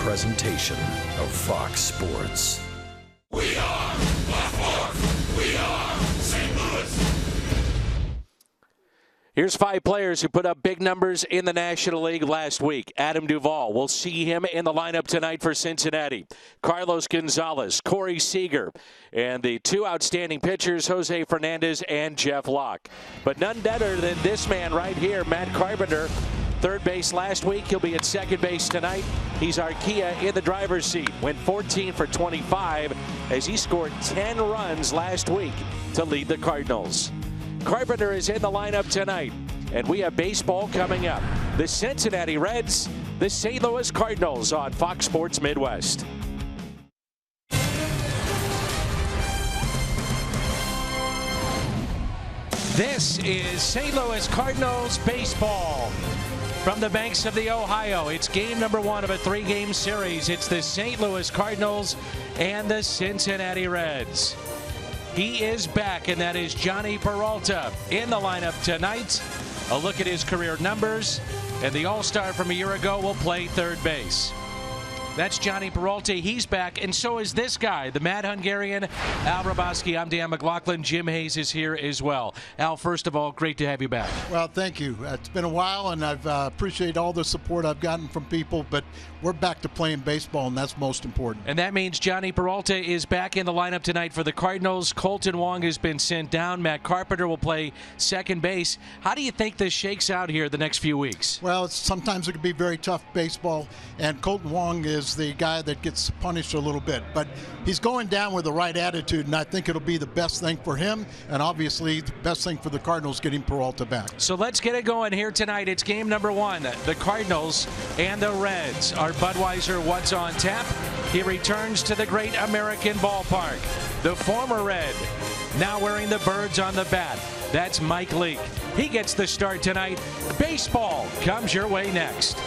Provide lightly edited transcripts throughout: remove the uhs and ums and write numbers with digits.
presentation of Fox Sports. We are Fox Sports. We are St. Louis. Here's 5 players who put up big numbers in the National League last week. Adam Duvall, we'll see him in the lineup tonight for Cincinnati. Carlos Gonzalez, Corey Seager, and the 2 outstanding pitchers, Jose Fernandez and Jeff Locke. But none better than this man right here, Matt Carpenter. Third base last week. He'll be at second base tonight. He's our Kia in the driver's seat. Went 14 for 25 as he scored 10 runs last week to lead the Cardinals. Carpenter is in the lineup tonight, and we have baseball coming up. The Cincinnati Reds, the St. Louis Cardinals on Fox Sports Midwest. This is St. Louis Cardinals baseball. From the banks of the Ohio, it's game number 1 of a 3-game series. It's the St. Louis Cardinals and the Cincinnati Reds. He is back, and that is Jhonny Peralta in the lineup tonight. A look at his career numbers, and the All-Star from a year ago will play third base. That's Jhonny Peralta. He's back, and so is this guy, the Mad Hungarian, Al Hrabosky. I'm Dan McLaughlin. Jim Hayes is here as well. Al, first of all, great to have you back. Well, thank you. It's been a while, and I've appreciated all the support I've gotten from people, but we're back to playing baseball, and that's most important. And that means Jhonny Peralta is back in the lineup tonight for the Cardinals. Colton Wong has been sent down. Matt Carpenter will play second base. How do you think this shakes out here the next few weeks? Well, sometimes it can be very tough baseball, and Colton Wong is the guy that gets punished a little bit, but he's going down with the right attitude, and I think it'll be the best thing for him, and obviously the best thing for the Cardinals getting Peralta back. So let's get it going here tonight. It's game number 1. The Cardinals and the Reds. Our Budweiser What's on Tap. He returns to the Great American Ballpark. The former Red, now wearing the birds on the bat. That's Mike Leake. He gets the start tonight. Baseball comes your way next.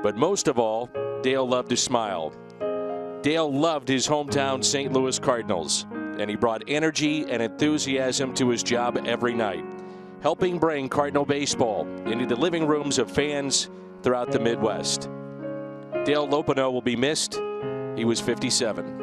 but most of all, Dale loved to smile. Dale loved his hometown St. Louis Cardinals, and he brought energy and enthusiasm to his job every night, helping bring Cardinal baseball into the living rooms of fans throughout the Midwest. Dale Lopino will be missed. He was 57.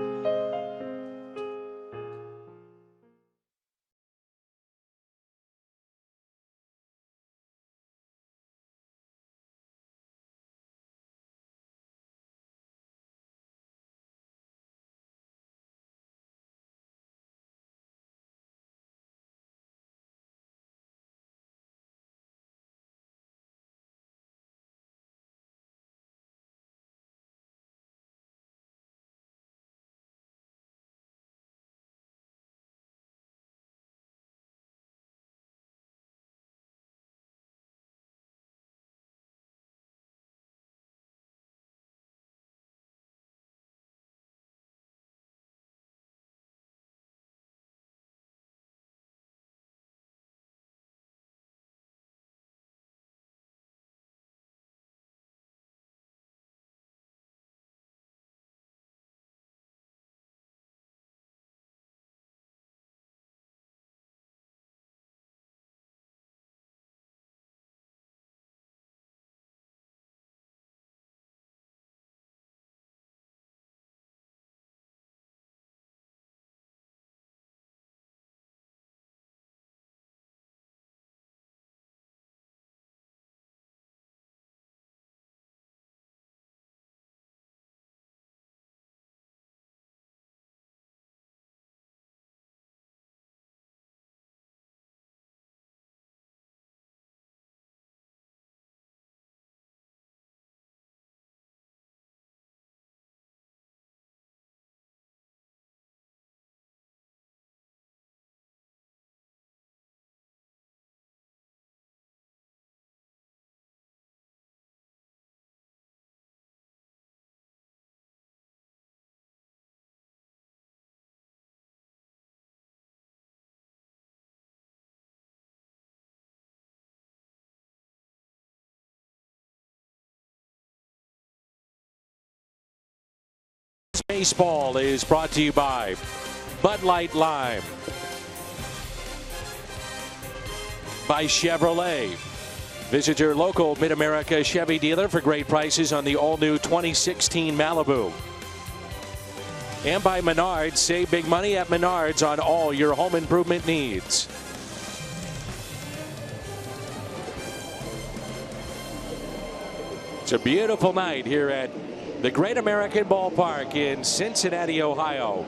Baseball is brought to you by Bud Light Lime, by Chevrolet. Visit your local Mid-America Chevy dealer for great prices on the all-new 2016 Malibu. And by Menards. Save big money at Menards on all your home improvement needs. It's a beautiful night here at the Great American Ballpark in Cincinnati, Ohio.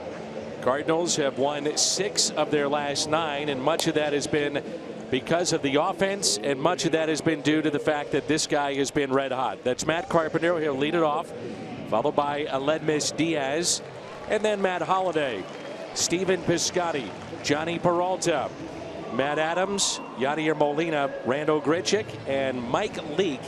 Cardinals have won 6 of their last 9, and much of that has been because of the offense, and much of that has been due to the fact that this guy has been red hot. That's Matt Carpenter. He'll lead it off, followed by Aledmys Diaz, and then Matt Holliday, Stephen Piscotty, Johnny Peralta, Matt Adams, Yadier Molina, Randal Grichuk, and Mike Leake.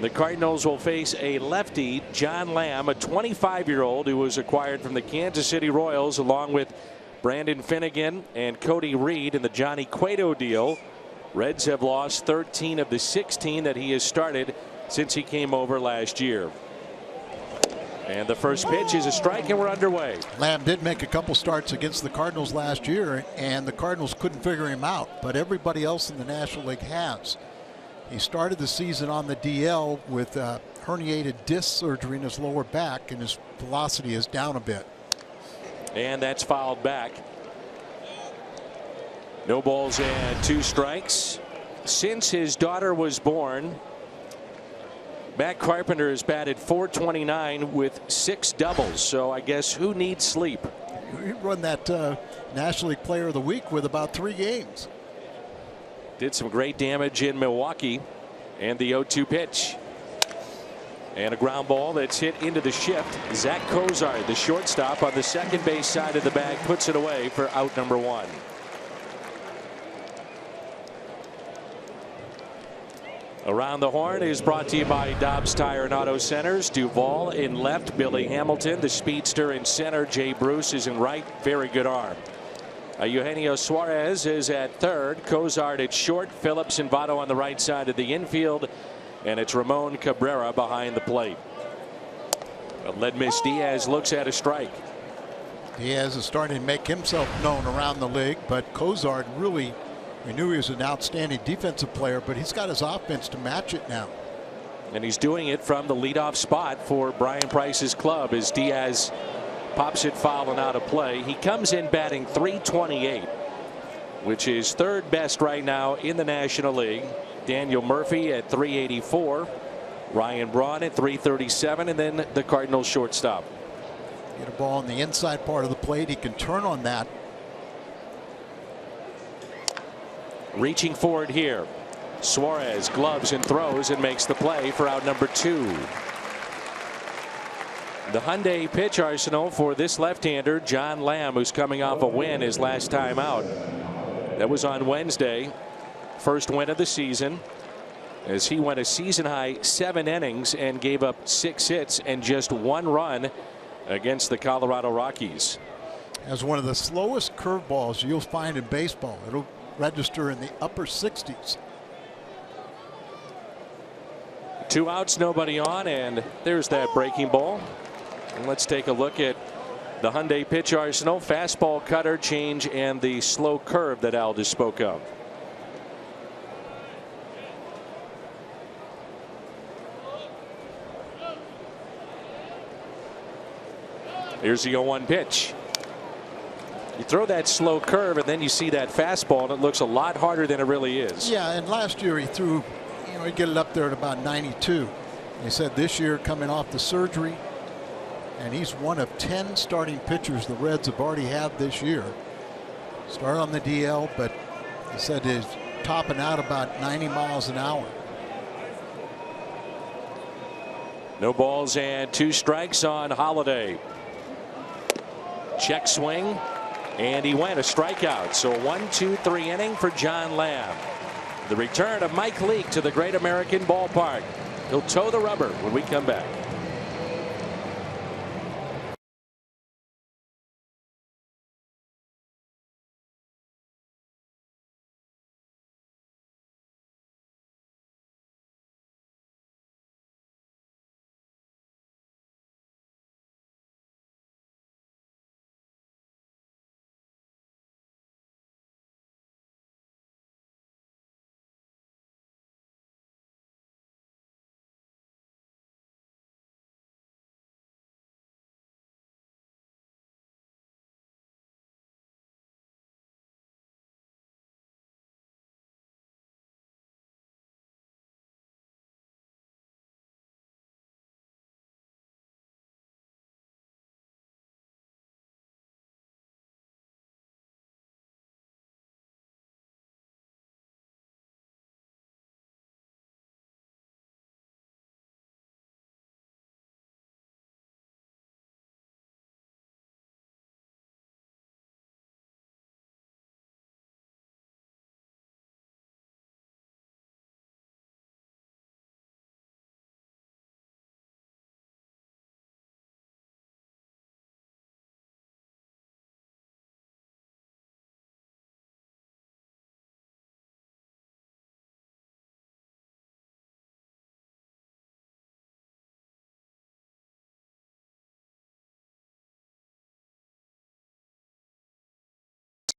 The Cardinals will face a lefty, John Lamb, a 25-year-old who was acquired from the Kansas City Royals, along with Brandon Finnegan and Cody Reed in the Johnny Cueto deal. Reds have lost 13 of the 16 that he has started since he came over last year. And the first pitch is a strike, and we're underway. Lamb did make a couple starts against the Cardinals last year, and the Cardinals couldn't figure him out, but everybody else in the National League has. He started the season on the DL with herniated disc surgery in his lower back, and his velocity is down a bit. And that's fouled back. No balls and 2 strikes. Since his daughter was born, Matt Carpenter has batted .429 with 6 doubles. So I guess who needs sleep? He won that National League Player of the Week with about 3 games. Did some great damage in Milwaukee. And the 0-2 pitch. And a ground ball that's hit into the shift. Zach Cozart, the shortstop on the second base side of the bag, puts it away for out number 1. Around the Horn is brought to you by Dobbs Tire and Auto Centers. Duvall in left, Billy Hamilton, the speedster, in center. Jay Bruce is in right. Very good arm. Eugenio Suarez is at third. Cozart at short. Phillips and Votto on the right side of the infield. and it's Ramon Cabrera behind the plate. Aledmys Diaz looks at a strike. Diaz is starting to make himself known around the league, but Cozart really, we knew he was an outstanding defensive player, but he's got his offense to match it now. And he's doing it from the leadoff spot for Brian Price's club as Diaz pops it foul and out of play. He comes in batting .328, which is third best right now in the National League. Daniel Murphy at .384, Ryan Braun at .337, and then the Cardinals shortstop. Get a ball on the inside part of the plate, he can turn on that. Reaching for it here. Suarez gloves and throws and makes the play for out number 2. The Hyundai pitch arsenal for this left-hander, John Lamb, who's coming off a win his last time out. That was on Wednesday. First win of the season, as he went a season-high 7 innings and gave up 6 hits and just 1 run against the Colorado Rockies. Has one of the slowest curveballs you'll find in baseball. It'll register in the upper 60s. 2 outs, nobody on, and there's that breaking ball. And let's take a look at the Hyundai pitch arsenal. Fastball, cutter, change, and the slow curve that Al just spoke of. Here's the 0-1 pitch. You throw that slow curve and then you see that fastball and it looks a lot harder than it really is. Yeah, and last year he threw, he'd get it up there at about 92. He said this year, coming off the surgery, and he's one of 10 starting pitchers the Reds have already had this year. Started on the DL, but he said he's topping out about 90 miles an hour. No balls and 2 strikes on Holiday. Check swing, and he went a strikeout. So a 1-2-3 inning for John Lamb. The return of Mike Leake to the Great American Ballpark. He'll toe the rubber when we come back.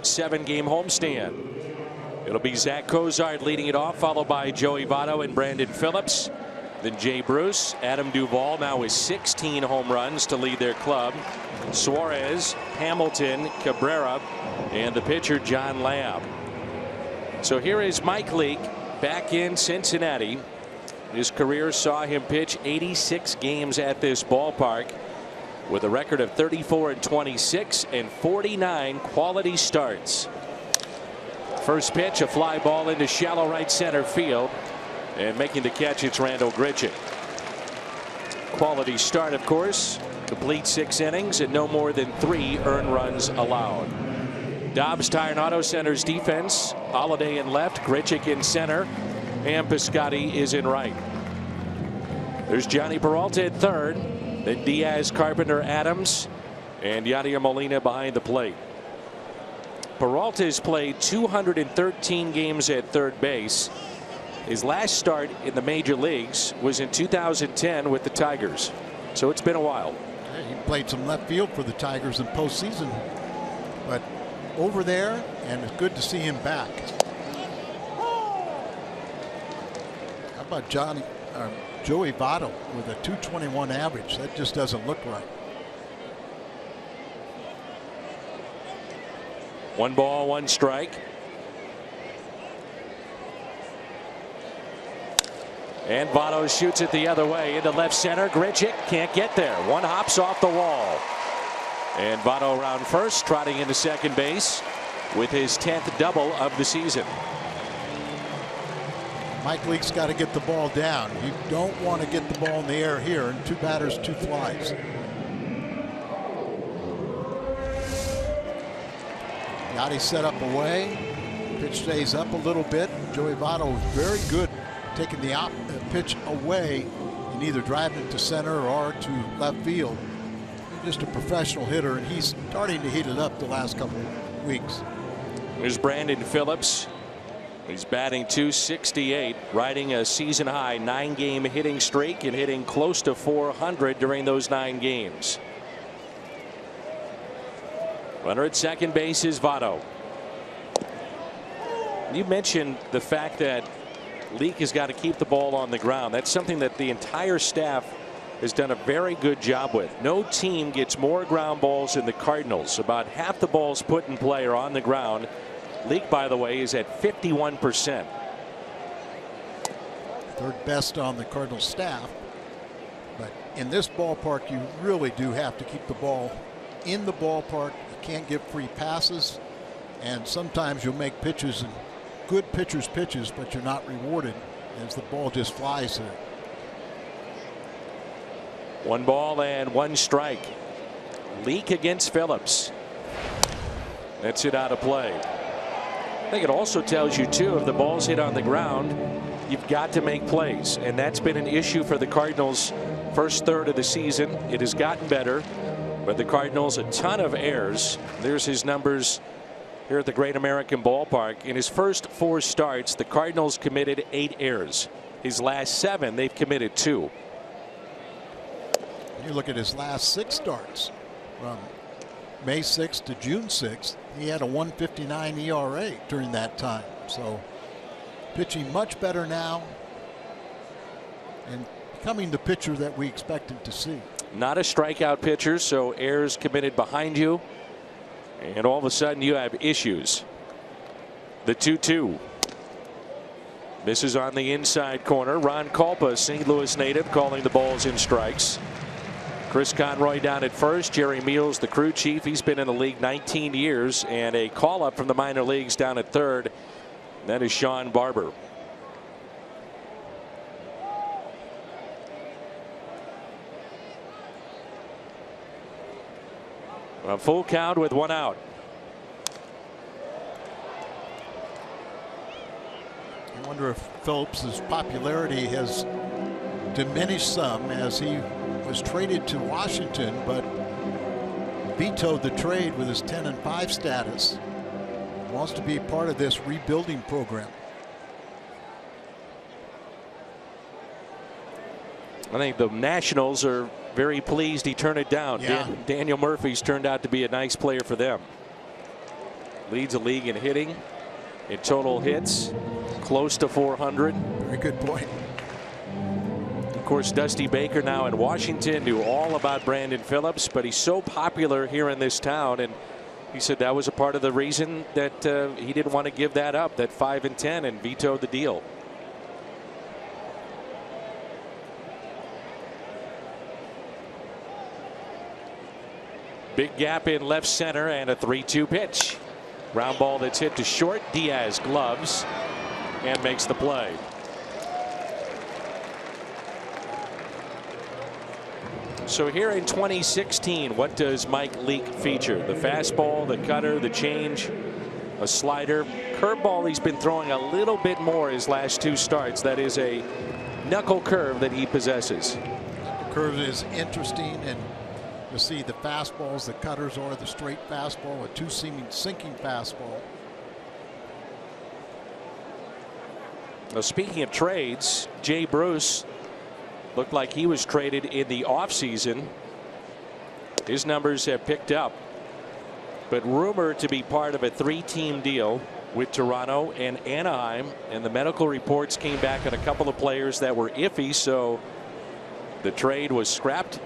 Seven-game homestand. It'll be Zach Cozart leading it off, followed by Joey Votto and Brandon Phillips. Then Jay Bruce, Adam Duvall now with 16 home runs to lead their club. Suarez, Hamilton, Cabrera, and the pitcher John Lamb. So here is Mike Leake back in Cincinnati. His career saw him pitch 86 games at this ballpark, with a record of 34-26 and 49 quality starts. First pitch, a fly ball into shallow right center field, and making the catch, it's Randal Grichuk. Quality start, of course. Complete 6 innings and no more than 3 earned runs allowed. Dobbs Tire and Auto Center's defense. Holiday in left, Grichuk in center, and Piscotty is in right. There's Johnny Peralta at third. Then Diaz, Carpenter, Adams, and Yadier Molina behind the plate. Peralta has played 213 games at third base. His last start in the major leagues was in 2010 with the Tigers. So it's been a while. He played some left field for the Tigers in postseason, but over there, and it's good to see him back. How about Joey Votto with a 221 average? That just doesn't look right. 1 ball, 1 strike. And Votto shoots it the other way into left center. Grichuk can't get there. 1 hops off the wall. And Votto around first, trotting into second base with his 10th double of the season. Mike Leake's got to get the ball down. You don't want to get the ball in the air here, and 2 batters, 2 flies. Yachty set up away. Pitch stays up a little bit. Joey Votto was very good taking the pitch away and either driving it to center or to left field. He's just a professional hitter, and he's starting to heat it up the last couple of weeks. Here's Brandon Phillips. He's batting .268, riding a season high 9-game hitting streak and hitting close to .400 during those 9 games. Runner at second base is Votto. You mentioned the fact that Leake has got to keep the ball on the ground. That's something that the entire staff has done a very good job with. No team gets more ground balls than the Cardinals. About half the balls put in play are on the ground. Leake, by the way, is at 51%. Third best on the Cardinals staff. But in this ballpark, you really do have to keep the ball in the ballpark. You can't give free passes. And sometimes you'll make pitches and good pitchers pitches, but you're not rewarded as the ball just flies there. 1 ball and 1 strike. Leake against Phillips. That's it out of play. I think it also tells you too, if the ball's hit on the ground, you've got to make plays, and that's been an issue for the Cardinals first third of the season. It has gotten better, but the Cardinals, a ton of errors. There's his numbers here at the Great American Ballpark. In his first 4 starts, the Cardinals committed 8 errors. His last 7, they've committed 2. You look at his last 6 starts from May 6th to June 6th. He had a 1.59 ERA during that time. So pitching much better now and becoming the pitcher that we expected to see. Not a strikeout pitcher, so errors committed behind you, and all of a sudden you have issues. The 2-2. This is on the inside corner. Ron Kulpa, St. Louis native, calling the balls and strikes. Chris Conroy down at first. Jerry Meals, the crew chief. He's been in the league 19 years, and a call up from the minor leagues down at third. That is Sean Barber. A full count with 1 out. I wonder if Phillips's popularity has diminished some as he was traded to Washington, but vetoed the trade with his 10-5 status. Wants to be part of this rebuilding program. I think the Nationals are very pleased he turned it down. Yeah. Daniel Murphy's turned out to be a nice player for them. Leads the league in hitting, in total hits, close to 400. Very good point. Of course, Dusty Baker now in Washington knew all about Brandon Phillips, but he's so popular here in this town, and he said that was a part of the reason that he didn't want to give that up, that 5 and 10, and vetoed the deal. Big gap in left center and a 3-2 pitch. Ground ball that's hit to short. Diaz gloves and makes the play. So here in 2016, what does Mike Leake feature? The fastball, the cutter, the change, a slider, curveball. He's been throwing a little bit more his last 2 starts. That is a knuckle curve that he possesses. The curve is interesting, and you'll see the fastballs, the cutters, or the straight fastball, a 2-seaming sinking fastball. Now, speaking of trades, Jay Bruce looked like he was traded in the offseason. His numbers have picked up, but rumored to be part of a 3-team deal with Toronto and Anaheim, and the medical reports came back on a couple of players that were iffy, so the trade was scrapped,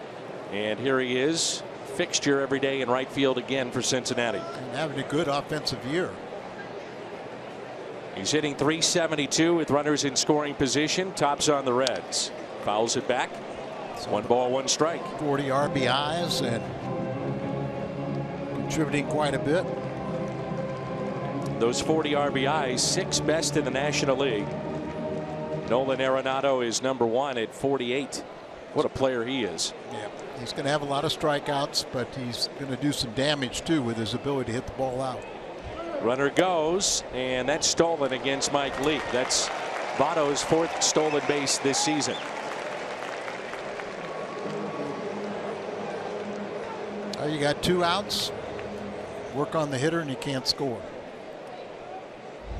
and here he is, fixture every day in right field again for Cincinnati. And having a good offensive year. He's hitting .372 with runners in scoring position. Tops on the Reds. Fouls it back. It's 1 ball, 1 strike. 40 RBIs and contributing quite a bit. Those 40 RBIs, 6th best in the National League. Nolan Arenado is number 1 at 48. What a player he is. Yeah, he's going to have a lot of strikeouts, but he's going to do some damage too with his ability to hit the ball out. Runner goes, and that's stolen against Mike Leake. That's Votto's 4th stolen base this season. You got 2 outs. Work on the hitter, and you can't score.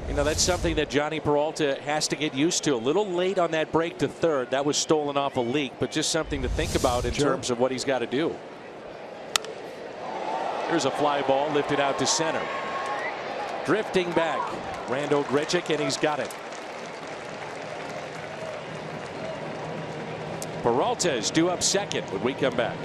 You know, that's something that Jhonny Peralta has to get used to. A little late on that break to third. That was stolen off a Leake, but just something to think about in terms of what he's got to do. Here's a fly ball lifted out to center. Drifting back, Randal Grichuk, and he's got it. Peralta is due up second when we come back.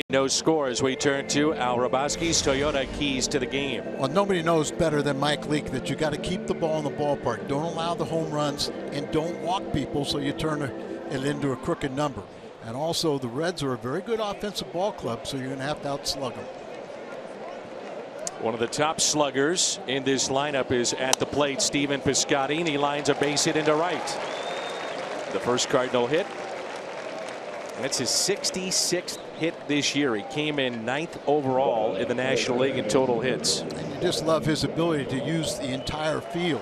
No score as we turn to Al Hrabosky's Toyota keys to the game. Well, nobody knows better than Mike Leake that you got to keep the ball in the ballpark. Don't allow the home runs and don't walk people so you turn it into a crooked number. And also the Reds are a very good offensive ball club, so you're going to have to outslug them. One of the top sluggers in this lineup is at the plate, Stephen Piscotty, and he lines a base hit into right. The first Cardinal hit. That's his 66th hit this year. He came in 9th overall in the National League in total hits. And you just love his ability to use the entire field.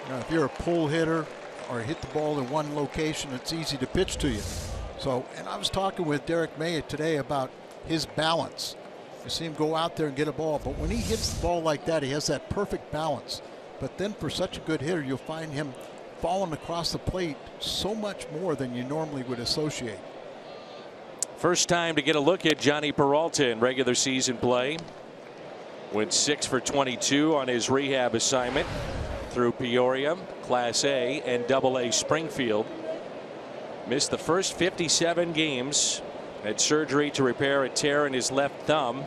You know, if you're a pull hitter or hit the ball in one location, it's easy to pitch to you. So, and I was talking with Derek Maya today about his balance. You see him go out there and get a ball, but when he hits the ball like that, he has that perfect balance. But then for such a good hitter, you'll find him falling across the plate so much more than you normally would associate. First time to get a look at Jhonny Peralta in regular season play. Went 6 for 22 on his rehab assignment through Peoria, Class A, and AA Springfield. Missed the first 57 games. Had surgery to repair a tear in his left thumb.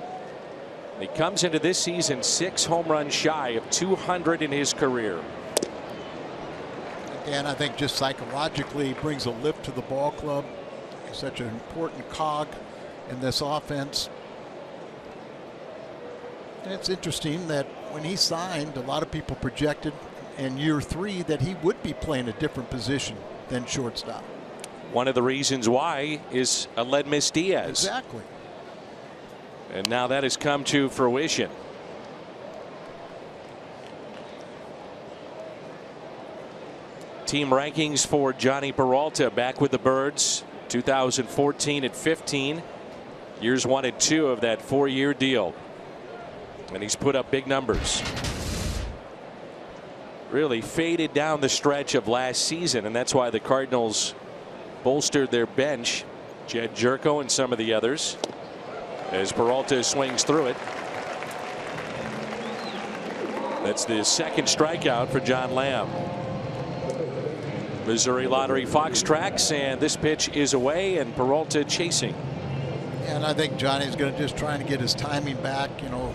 He comes into this season 6 home runs shy of 200 in his career. And I think just psychologically brings a lift to the ball club. He's such an important cog in this offense. It's interesting that when he signed, a lot of people projected in year 3 that he would be playing a different position than shortstop. One of the reasons why is Aledmys Diaz. Exactly. And now that has come to fruition. Team rankings for Jhonny Peralta, back with the Birds 2014 at 15. Years 1 and 2 of that 4-year deal. And he's put up big numbers. Really faded down the stretch of last season, and that's why the Cardinals bolstered their bench. Jed Jerko and some of the others, as Peralta swings through it. That's the second strikeout for John Lamb. Missouri Lottery Fox tracks, and this pitch is away, and Peralta chasing. And I think Johnny's going to just try to get his timing back. You know,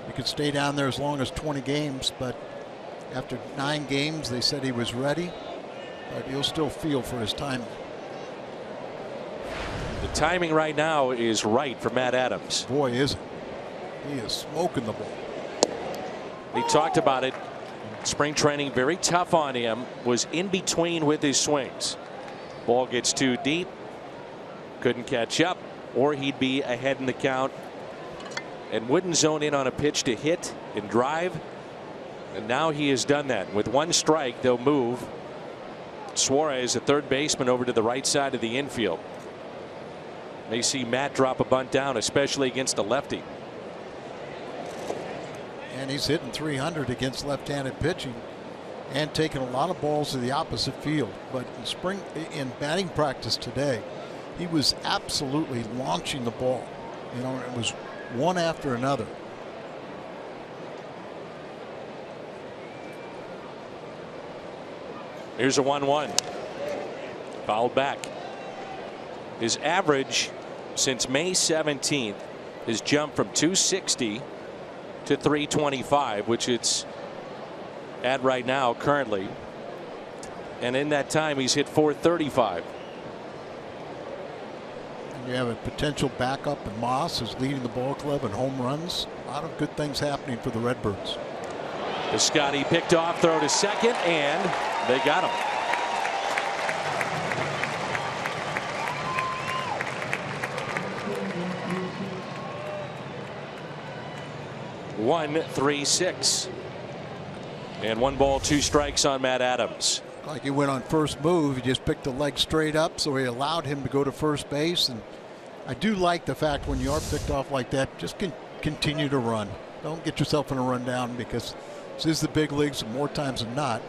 he could stay down there as long as 20 games, but after 9 games, they said he was ready, but he'll still feel for his timing. The timing right now is right for Matt Adams. Boy, is it. He is smoking the ball. He talked about it. Spring training very tough on him, was in between with his swings. Ball gets too deep, couldn't catch up, or he'd be ahead in the count and wouldn't zone in on a pitch to hit and drive. And now he has done that. With 1 strike, they'll move Suarez, the third baseman, over to the right side of the infield. May see Matt drop a bunt down, especially against a lefty. And he's hitting 300 against left-handed pitching and taking a lot of balls to the opposite field. But in batting practice today, he was absolutely launching the ball. You know, it was one after another. Here's a 1-1. Fouled back. His average since May 17th has jumped from 260 to 325, which it's at right now currently. And in that time, he's hit 435. And you have a potential backup in Moss, who's leading the ball club in home runs. A lot of good things happening for the Redbirds. Piscotty picked off, throw to second, and they got him. One, 3-6, and 1 ball, 2 strikes on Matt Adams. Like he went on first move, he just picked the leg straight up, so he allowed him to go to first base. And I do like the fact when you are picked off like that, just continue to run. Don't get yourself in a rundown, because this is the big leagues, and more times than not,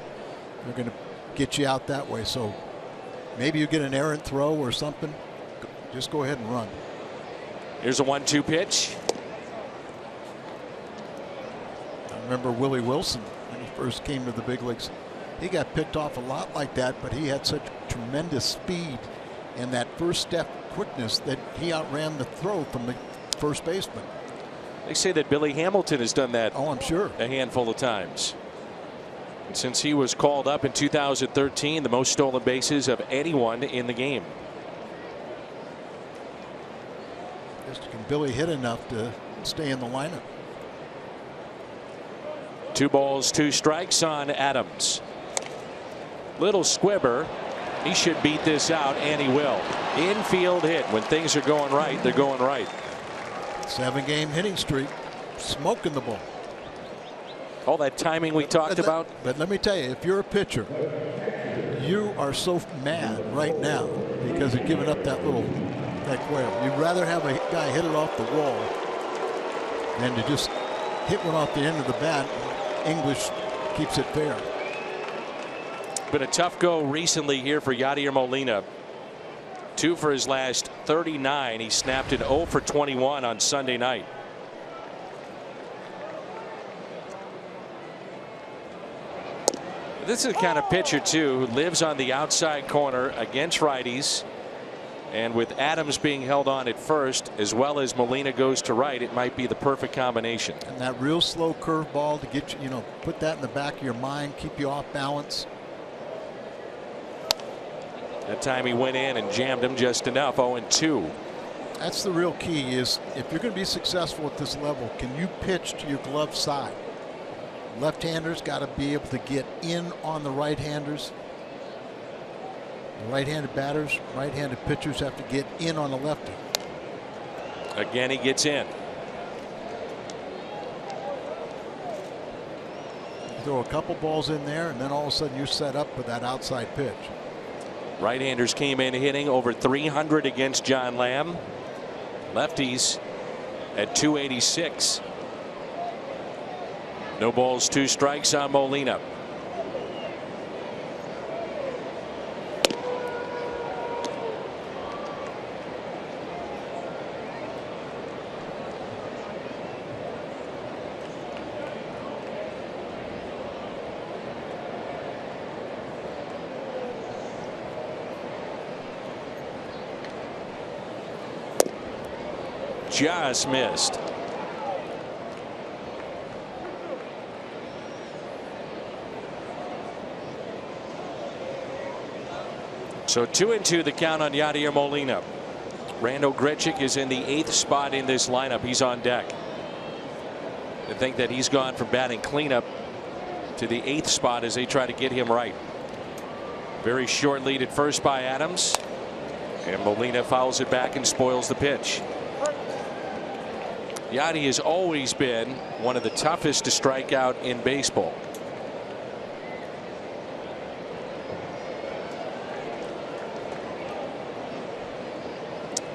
they're going to get you out that way. So maybe you get an errant throw or something. Just go ahead and run. Here's a 1-2 pitch. Remember Willie Wilson when he first came to the big leagues. He got picked off a lot like that, but he had such tremendous speed and that first step quickness that he outran the throw from the first baseman. They say that Billy Hamilton has done that. Oh, I'm sure. A handful of times. And since he was called up in 2013, the most stolen bases of anyone in the game. Just can Billy hit enough to stay in the lineup? 2 balls, 2 strikes on Adams. Little squibber. He should beat this out, and he will. Infield hit. When things are going right, they're going right. 7-game hitting streak. Smoking the ball. All that timing we talked about. But let me tell you, if you're a pitcher, you are so mad right now because of giving up that quail. You'd rather have a guy hit it off the wall than to just hit one off the end of the bat. English keeps it fair. Been a tough go recently here for Yadier Molina. 2 for his last 39. He snapped an 0 for 21 on Sunday night. This is the kind of pitcher too who lives on the outside corner against righties. And with Adams being held on at first, as well as Molina goes to right, it might be the perfect combination. And that real slow curveball to get you, put that in the back of your mind, keep you off balance. That time he went in and jammed him just enough. 0-2. That's the real key, is if you're going to be successful at this level, can you pitch to your glove side? Left-handers got to be able to get in on the right-handers. The right-handed batters, right-handed pitchers have to get in on the lefty. Again, he gets in. You throw a couple balls in there, and then all of a sudden you're set up for that outside pitch. Right-handers came in hitting over 300 against John Lamb. Lefties at 286. No balls, 2 strikes on Molina. Just missed. So 2-2 the count on Yadier Molina. Randal Grichuk is in the 8th spot in this lineup. He's on deck. I think that he's gone from batting cleanup to the 8th spot as they try to get him right. Very short lead at first by Adams, and Molina fouls it back and spoils the pitch. Yadi has always been one of the toughest to strike out in baseball.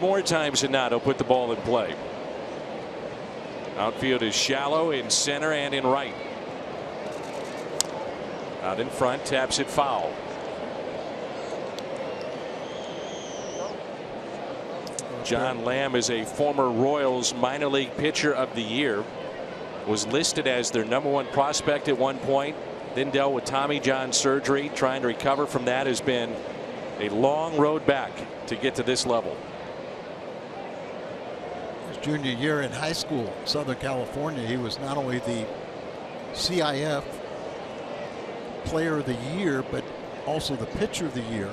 More times than not, he'll put the ball in play. Outfield is shallow in center and in right. Out in front, taps it foul. John Lamb is a former Royals minor league pitcher of the year. Was listed as their #1 prospect at one point. Then dealt with Tommy John surgery. Trying to recover from that has been a long road back to get to this level. His junior year in high school in Southern California, he was not only the CIF Player of the Year, but also the Pitcher of the Year.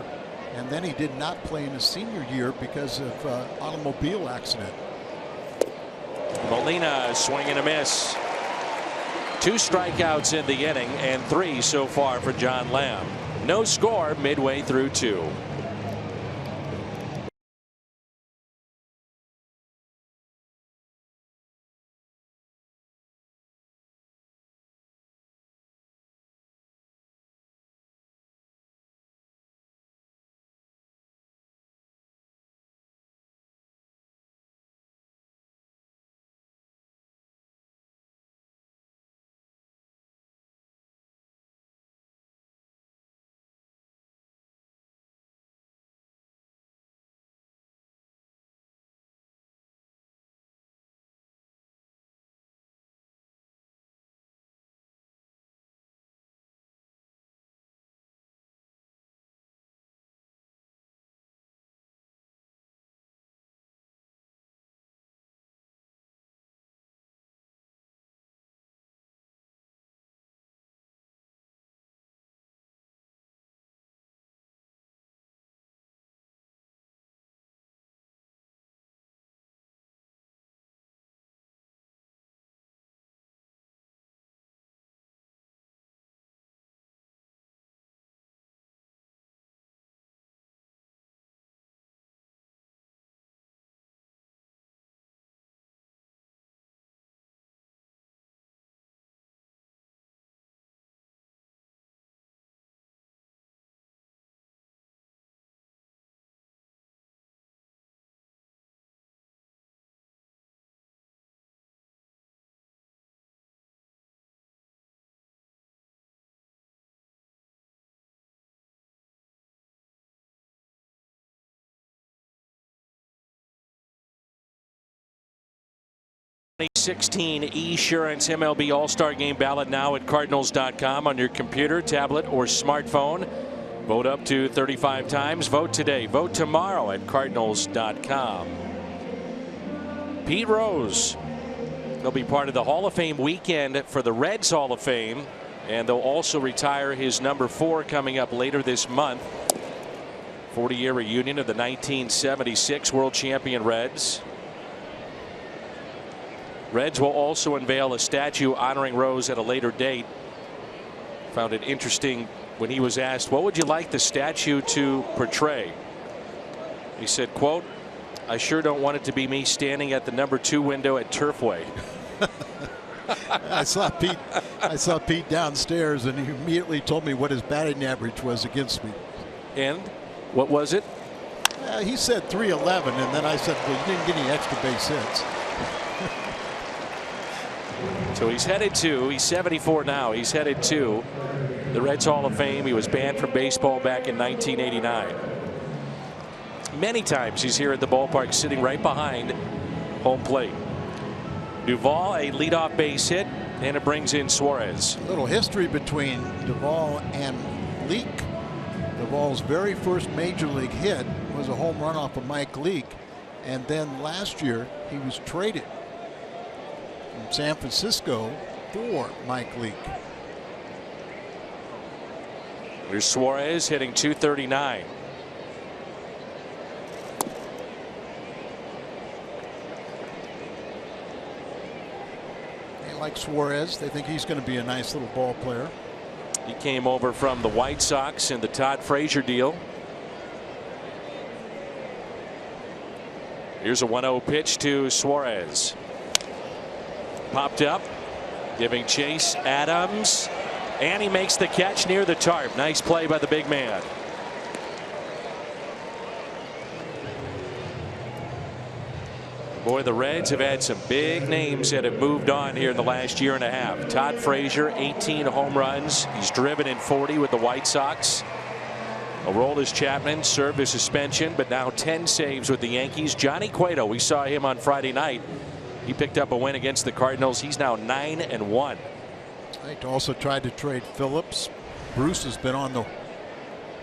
And then he did not play in his senior year because of automobile accident. Molina swing and a miss. 2 strikeouts in the inning and 3 so far for John Lamb. No score midway through 2. '16 Esurance MLB All-Star Game ballot now at Cardinals.com on your computer, tablet, or smartphone. Vote up to 35 times. Vote today. Vote tomorrow at Cardinals.com. Pete Rose. He'll be part of the Hall of Fame weekend for the Reds Hall of Fame, and they'll also retire his #4 coming up later this month. 40-year reunion of the 1976 world champion Reds. Reds will also unveil a statue honoring Rose at a later date. Found it interesting when he was asked, what would you like the statue to portray? He said, quote, I sure don't want it to be me standing at the #2 window at Turfway. I saw Pete downstairs, and he immediately told me what his batting average was against me. And what was it? He said 311, and then I said, well, you didn't get any extra base hits. So he's headed to, he's 74 now, he's headed to the Reds Hall of Fame. He was banned from baseball back in 1989. Many times he's here at the ballpark sitting right behind home plate. Duvall, a leadoff base hit, and it brings in Suarez. A little history between Duvall and Leake. Duvall's very first major league hit was a home run off of Mike Leake, and then last year he was traded from San Francisco for Mike Leake. Here's Suarez hitting .239. They like Suarez. They think he's going to be a nice little ball player. He came over from the White Sox in the Todd Frazier deal. Here's a 1-0 pitch to Suarez. Popped up, giving chase Adams, and he makes the catch near the tarp. Nice play by the big man. Boy, the Reds have had some big names that have moved on here in the last year and a half. Todd Frazier, 18 home runs. He's driven in 40 with the White Sox. Aroldis Chapman served a suspension, but now 10 saves with the Yankees. Johnny Cueto, we saw him on Friday night. He picked up a win against the Cardinals. He's now 9-1. They also tried to trade Phillips. Bruce has been on the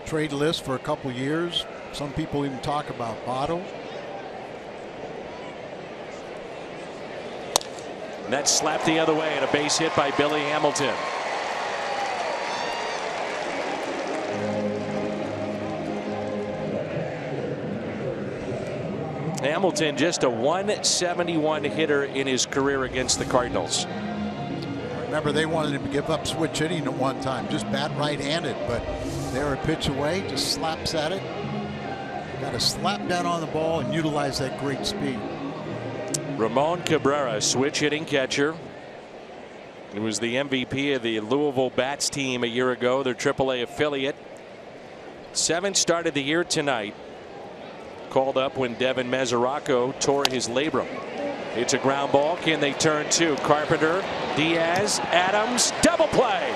trade list for a couple years. Some people even talk about Votto. And that's slapped the other way, and a base hit by Billy Hamilton. Hamilton, just a 171 hitter in his career against the Cardinals. Remember, they wanted him to give up switch hitting at one time, just bat right-handed, but they're a pitch away, just slaps at it. Got to slap down on the ball and utilize that great speed. Ramon Cabrera, switch hitting catcher. He was the MVP of the Louisville Bats team a year ago, their AAA affiliate. 7 started the year tonight. Called up when Devin Mesoraco tore his labrum. It's a ground ball. Can they turn to Carpenter, Diaz, Adams, double play.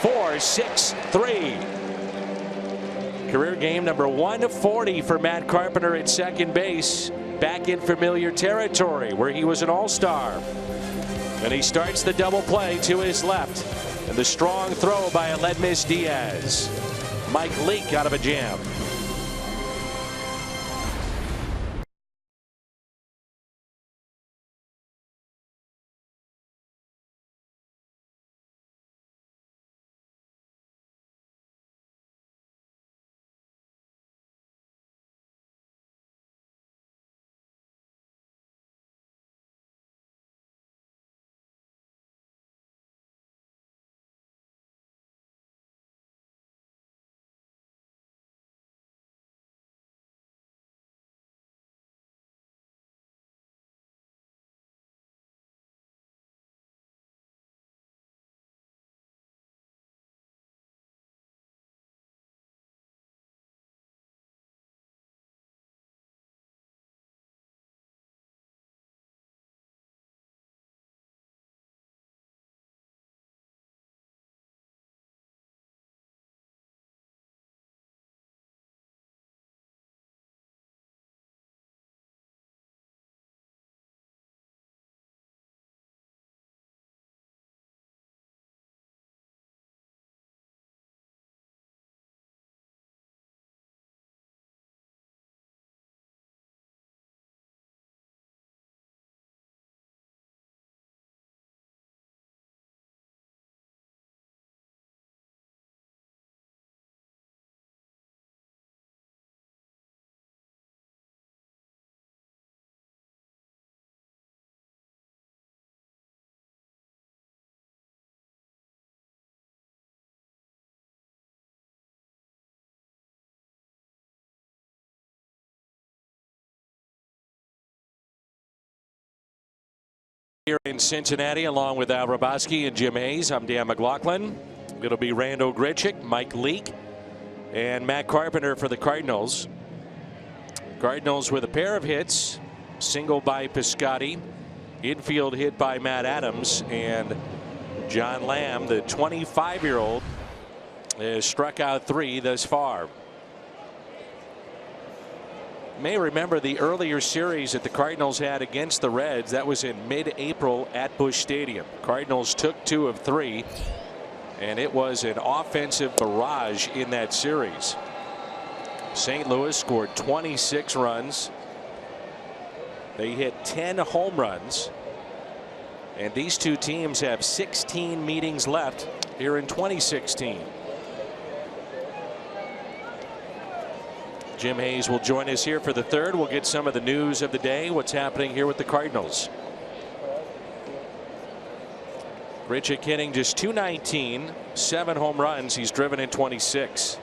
4-6-3. Career game number 140 for Matt Carpenter at second base. Back in familiar territory where he was an all-star. And he starts the double play to his left. And the strong throw by Aledmys Diaz. Mike Leake out of a jam. Here in Cincinnati, along with Al Hrabosky and Jim Hayes, I'm Dan McLaughlin. It'll be Randal Grichuk, Mike Leake, and Matt Carpenter for the Cardinals. Cardinals with a pair of hits, single by Piscotty, infield hit by Matt Adams, and John Lamb, the 25-year-old, has struck out 3 thus far. You may remember the earlier series that the Cardinals had against the Reds. That was in mid-April at Busch Stadium. Cardinals took 2 of 3, and it was an offensive barrage in that series. St. Louis scored 26 runs. They hit 10 home runs. And these two teams have 16 meetings left here in 2016. Jim Hayes will join us here for the third. We'll get some of the news of the day, what's happening here with the Cardinals. Grichuk hitting just .219, 7 home runs. He's driven in 26.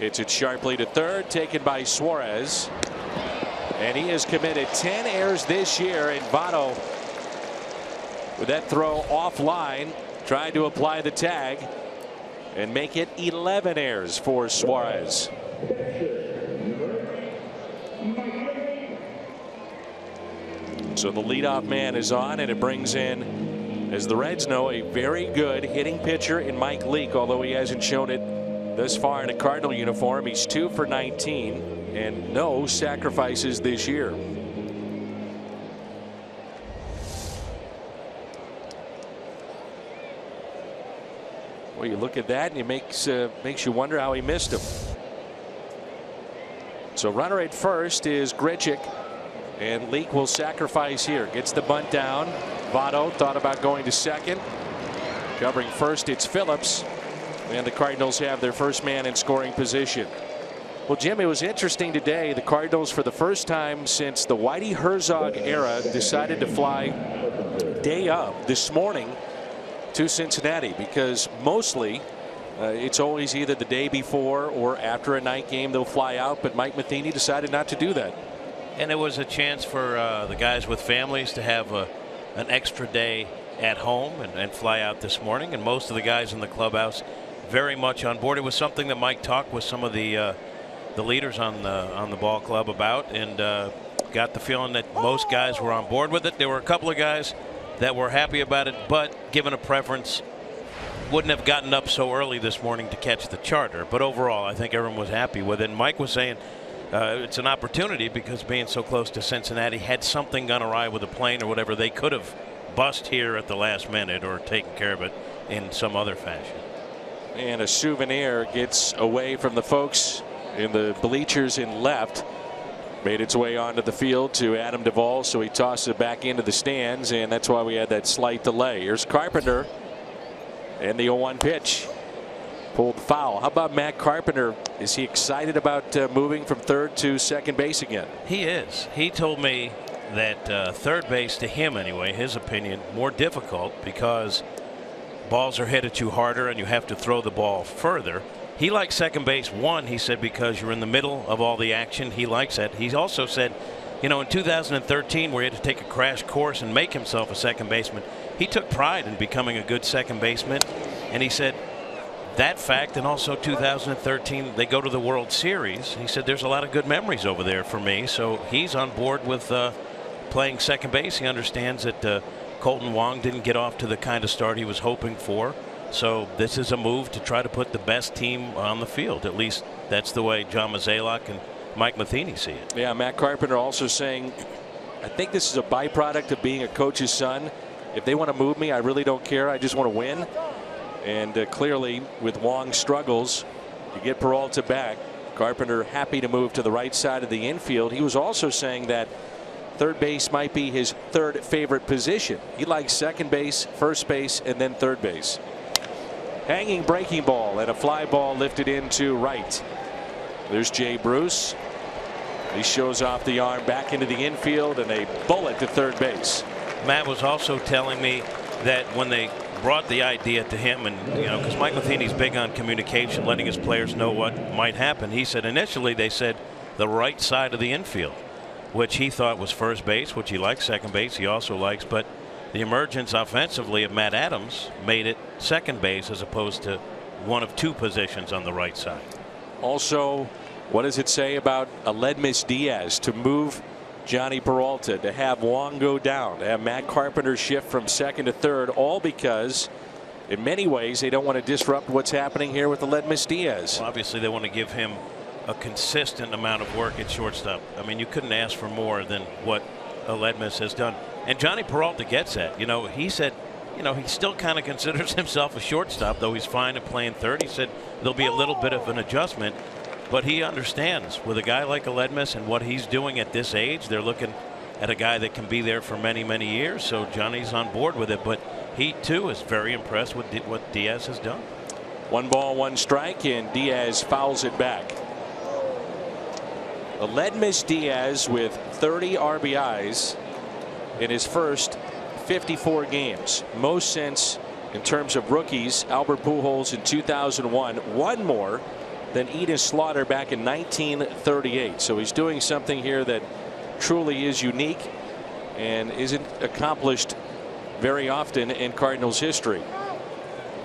Hits it sharply to third, taken by Suarez. And he has committed 10 errors this year. And Votto, with that throw offline, tried to apply the tag and make it 11 errors for Suarez. So the leadoff man is on, and it brings in, as the Reds know, a very good hitting pitcher in Mike Leake, although he hasn't shown it thus far in a Cardinal uniform. He's 2 for 19 and no sacrifices this year. Well, you look at that and it makes you wonder how he missed him. So runner at first is Grichuk, and Leake will sacrifice here. Gets the bunt down. Votto thought about going to second. Covering first, it's Phillips, and the Cardinals have their first man in scoring position. Well, Jim, it was interesting today. The Cardinals, for the first time since the Whitey Herzog era, decided to fly day of this morning to Cincinnati, because mostly it's always either the day before or after a night game they'll fly out, but Mike Matheny decided not to do that. And it was a chance for the guys with families to have an extra day at home and fly out this morning, and most of the guys in the clubhouse very much on board. It was something that Mike talked with some of the leaders on the ball club about, and got the feeling that most guys were on board with it. There were a couple of guys that were happy about it, but given a preference, wouldn't have gotten up so early this morning to catch the charter. But overall, I think everyone was happy with it. And Mike was saying it's an opportunity, because being so close to Cincinnati, had something gone awry with a plane or whatever, they could have bust here at the last minute or taken care of it in some other fashion. And a souvenir gets away from the folks in the bleachers in left. Made its way onto the field to Adam Duvall, so he tossed it back into the stands, and that's why we had that slight delay. Here's Carpenter, and the 0-1 pitch. Pulled foul. How about Matt Carpenter? Is he excited about moving from third to second base again? He is. He told me that third base, to him anyway, his opinion, more difficult because balls are hit at you harder and you have to throw the ball further. He likes second base, one, he said, because you're in the middle of all the action. He likes that. He also said, you know, in 2013, where he had to take a crash course and make himself a second baseman, he took pride in becoming a good second baseman. And he said that fact, and also 2013, they go to the World Series. He said there's a lot of good memories over there for me. So he's on board with playing second base. He understands that Colton Wong didn't get off to the kind of start he was hoping for. So this is a move to try to put the best team on the field. At least that's the way John Mozeliak and Mike Matheny see it. Yeah, Matt Carpenter also saying, I think this is a byproduct of being a coach's son. If they want to move me, I really don't care. I just want to win. And clearly, with Wong's struggles, you get Peralta back. Carpenter happy to move to the right side of the infield. He was also saying that third base might be his third favorite position. He likes second base, first base, and then third base. Hanging breaking ball and a fly ball lifted into right. There's Jay Bruce. He shows off the arm back into the infield, and a bullet to third base. Matt was also telling me that when they brought the idea to him, and you know, because Mike Matheny's big on communication, letting his players know what might happen, he said initially they said the right side of the infield. which he thought was first base, which he likes second base. He also likes, but the emergence offensively of Matt Adams made it second base as opposed to one of two positions on the right side. Also, what does it say about Aledmys Diaz to move Johnny Peralta, to have Wong go down, to have Matt Carpenter shift from second to third, all because in many ways they don't want to disrupt what's happening here with Aledmys Diaz. Well, obviously they want to give him a consistent amount of work at shortstop. I mean, you couldn't ask for more than what Aledmys has done. And Johnny Peralta gets that. You know, he said, you know, he still kind of considers himself a shortstop, though he's fine at playing third. He said there'll be a little bit of an adjustment, but he understands with a guy like Aledmys and what he's doing at this age, they're looking at a guy that can be there for many, many years. So Johnny's on board with it, but he too is very impressed with what Diaz has done. 1 ball, 1 strike, and Diaz fouls it back. Aledmys Diaz with 30 RBIs in his first 54 games, most since, in terms of rookies, Albert Pujols in 2001, one more than Enos Slaughter back in 1938. So he's doing something here that truly is unique and isn't accomplished very often in Cardinals history.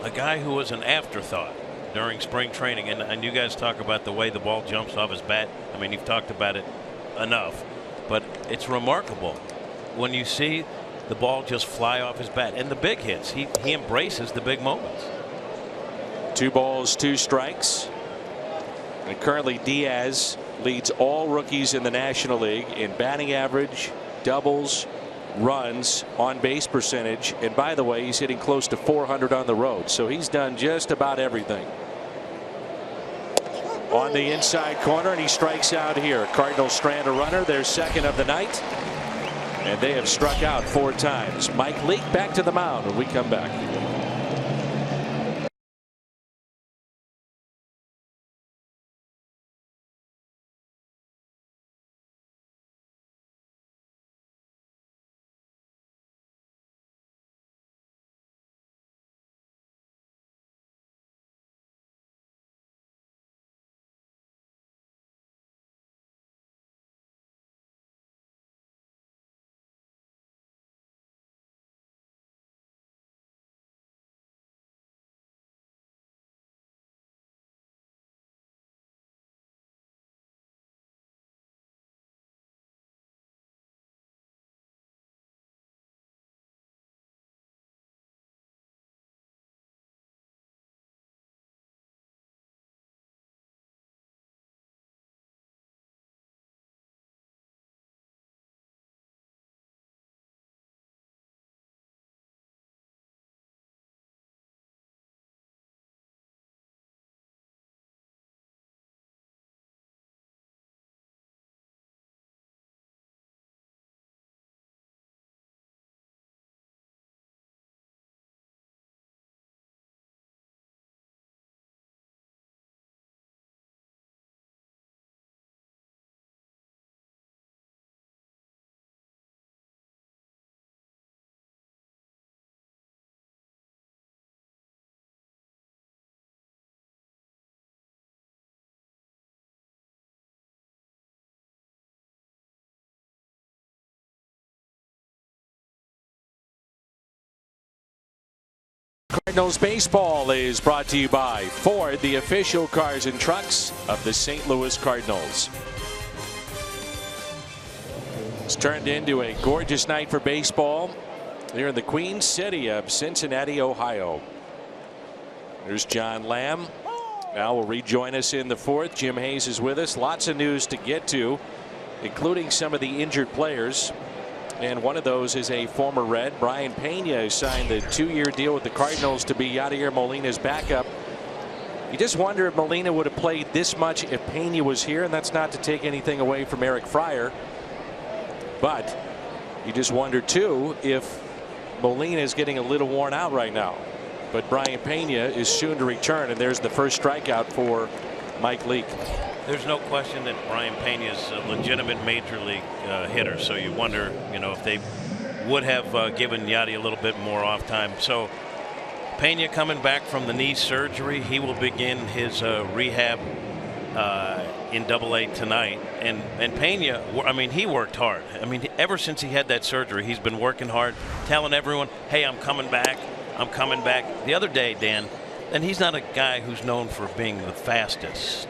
A guy who was an afterthought during spring training, and you guys talk about the way the ball jumps off his bat. I mean, you've talked about it enough, but it's remarkable when you see the ball just fly off his bat and the big hits. He embraces the big moments. 2 balls, 2 strikes. And currently Diaz leads all rookies in the National League in batting average, doubles, runs, on base percentage, and by the way, he's hitting close to 400 on the road. So he's done just about everything. On the inside corner, and he strikes out here. Cardinals strand a runner, their second of the night, and they have struck out 4 times. Mike Leake back to the mound when we come back. Cardinals baseball is brought to you by Ford, the official cars and trucks of the St. Louis Cardinals. It's turned into a gorgeous night for baseball here in the Queen City of Cincinnati, Ohio. There's John Lamb. Now will rejoin us in the 4th. Jim Hayes is with us. Lots of news to get to, including some of the injured players. And one of those is a former Red. Brian Pena, who signed the 2-year deal with the Cardinals to be Yadier Molina's backup. You just wonder if Molina would have played this much if Pena was here, and that's not to take anything away from Eric Fryer. But you just wonder too if Molina is getting a little worn out right now. But Brian Pena is soon to return, and there's the first strikeout for Mike Leake. There's no question that Brian Pena is a legitimate major league hitter. So you wonder, you know, if they would have given Yadi a little bit more off time. So Pena coming back from the knee surgery, he will begin his rehab in Double-A tonight. And Pena, I mean, he worked hard. I mean, ever since he had that surgery, he's been working hard, telling everyone, hey, I'm coming back. I'm coming back. The other day, Dan, and he's not a guy who's known for being the fastest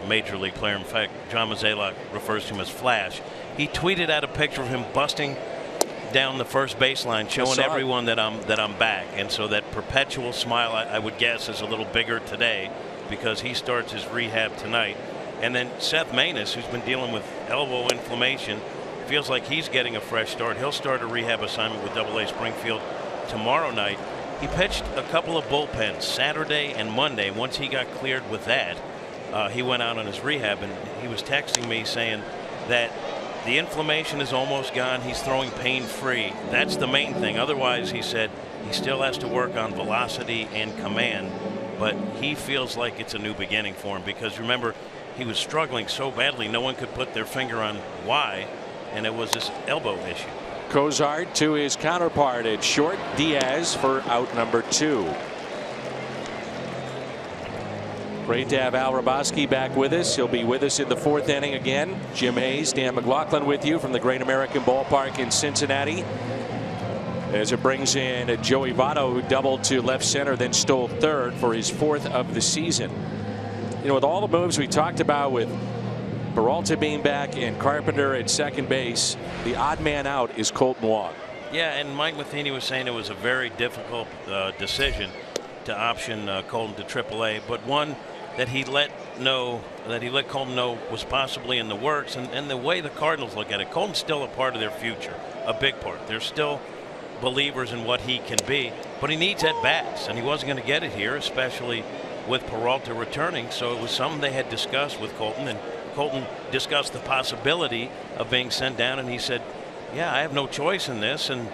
major league player. In fact, John Mozeliak refers to him as Flash. He tweeted out a picture of him busting down the first baseline, showing everyone that I'm back. And so that perpetual smile, I would guess, is a little bigger today because he starts his rehab tonight. And then Seth Maness, who's been dealing with elbow inflammation, feels like he's getting a fresh start. He'll start a rehab assignment with Double-A Springfield tomorrow night. He pitched a couple of bullpens Saturday and Monday. Once he got cleared with that, he went out on his rehab, and he was texting me saying that the inflammation is almost gone. He's throwing pain-free. That's the main thing. Otherwise, he said he still has to work on velocity and command, but he feels like it's a new beginning for him because, remember, he was struggling so badly no one could put their finger on why, and it was this elbow issue. Cozart to his counterpart at short, Diaz for out number 2. Great to have Al Hrabosky back with us. He'll be with us in the 4th inning again. Jim Hayes, Dan McLaughlin with you from the Great American Ballpark in Cincinnati. As it brings in Joey Votto, who doubled to left center, then stole third for his 4th of the season. You know, with all the moves we talked about with Peralta being back and Carpenter at second base, the odd man out is Kolten Wong. Yeah, and Mike Matheny was saying it was a very difficult decision to option Kolten to AAA, but one that he let Kolten know was possibly in the works. And the way the Cardinals look at it, Kolten's still a part of their future, a big part. They're still believers in what he can be, but he needs at bats, and he wasn't going to get it here, especially with Peralta returning. So it was something they had discussed with Kolten, and Kolten discussed the possibility of being sent down, and he said, yeah, I have no choice in this, and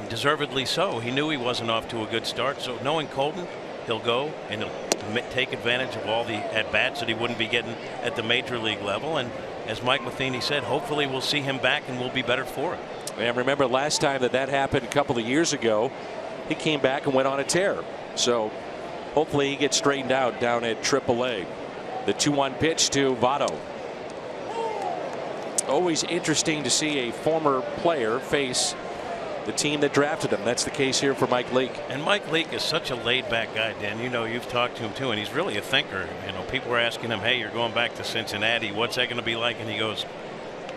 deservedly so. He knew he wasn't off to a good start, so knowing Kolten, he'll go and he'll take advantage of all the at-bats that he wouldn't be getting at the major league level. And as Mike Matheny said, hopefully we'll see him back and we'll be better for it. And remember last time that happened a couple of years ago, he came back and went on a tear. So hopefully he gets straightened out down at AAA. The 2-1 pitch to Votto. Always interesting to see a former player face the team that drafted him. That's the case here for Mike Leake. And Mike Leake is such a laid-back guy, Dan. You know, you've talked to him too, and he's really a thinker. You know, people were asking him, hey, you're going back to Cincinnati. What's that going to be like? And he goes,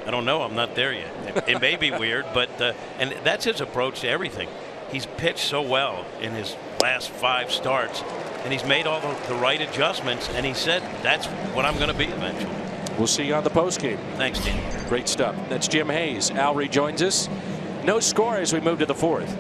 I don't know. I'm not there yet. It may be weird, but and that's his approach to everything. He's pitched so well in his last 5 starts, and he's made all the right adjustments, and he said, that's what I'm going to be eventually. We'll see you on the postgame. Thanks, Dan. Great stuff. That's Jim Hayes. Al rejoins us. No score as we move to the 4th.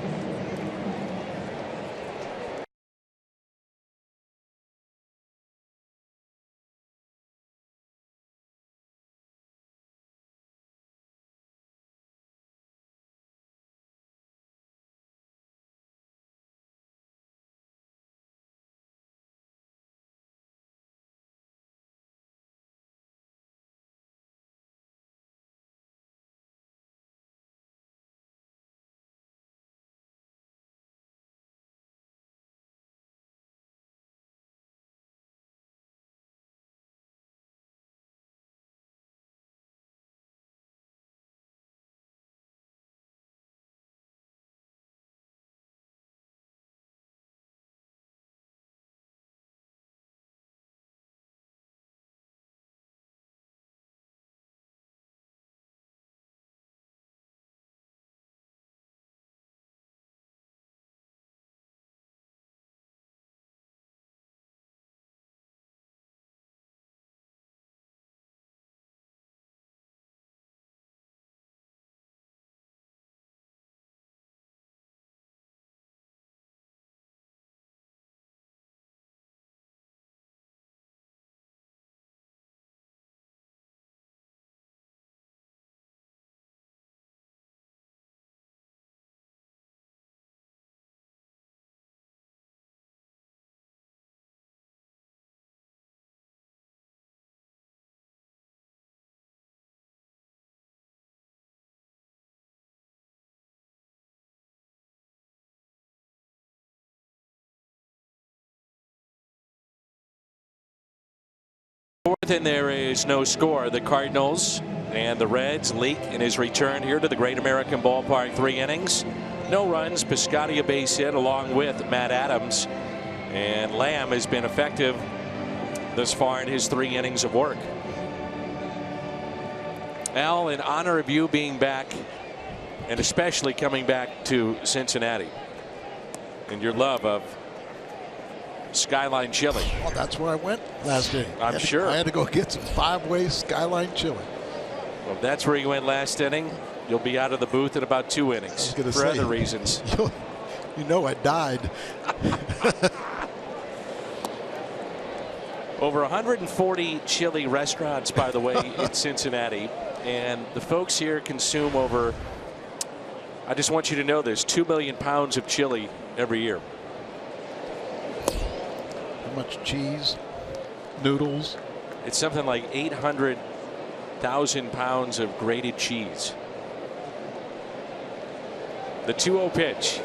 4th, and there is no score. The Cardinals and the Reds. Leake in his return here to the Great American Ballpark, 3 innings. No runs. Piscotty a base hit along with Matt Adams. And Lamb has been effective thus far in his 3 innings of work. Al, in honor of you being back, and especially coming back to Cincinnati, and your love of Skyline Chili. Well, that's where I went last day. I'm sure. I had to go get some 5-way Skyline Chili. Well, if that's where you went last inning, you'll be out of the booth in about 2 innings for other reasons. You know I died. Over 140 chili restaurants, by the way, in Cincinnati. And the folks here consume over, I just want you to know this, 2 million pounds of chili every year. How much cheese? Noodles? It's something like 800,000 pounds of grated cheese. The 2-0 pitch.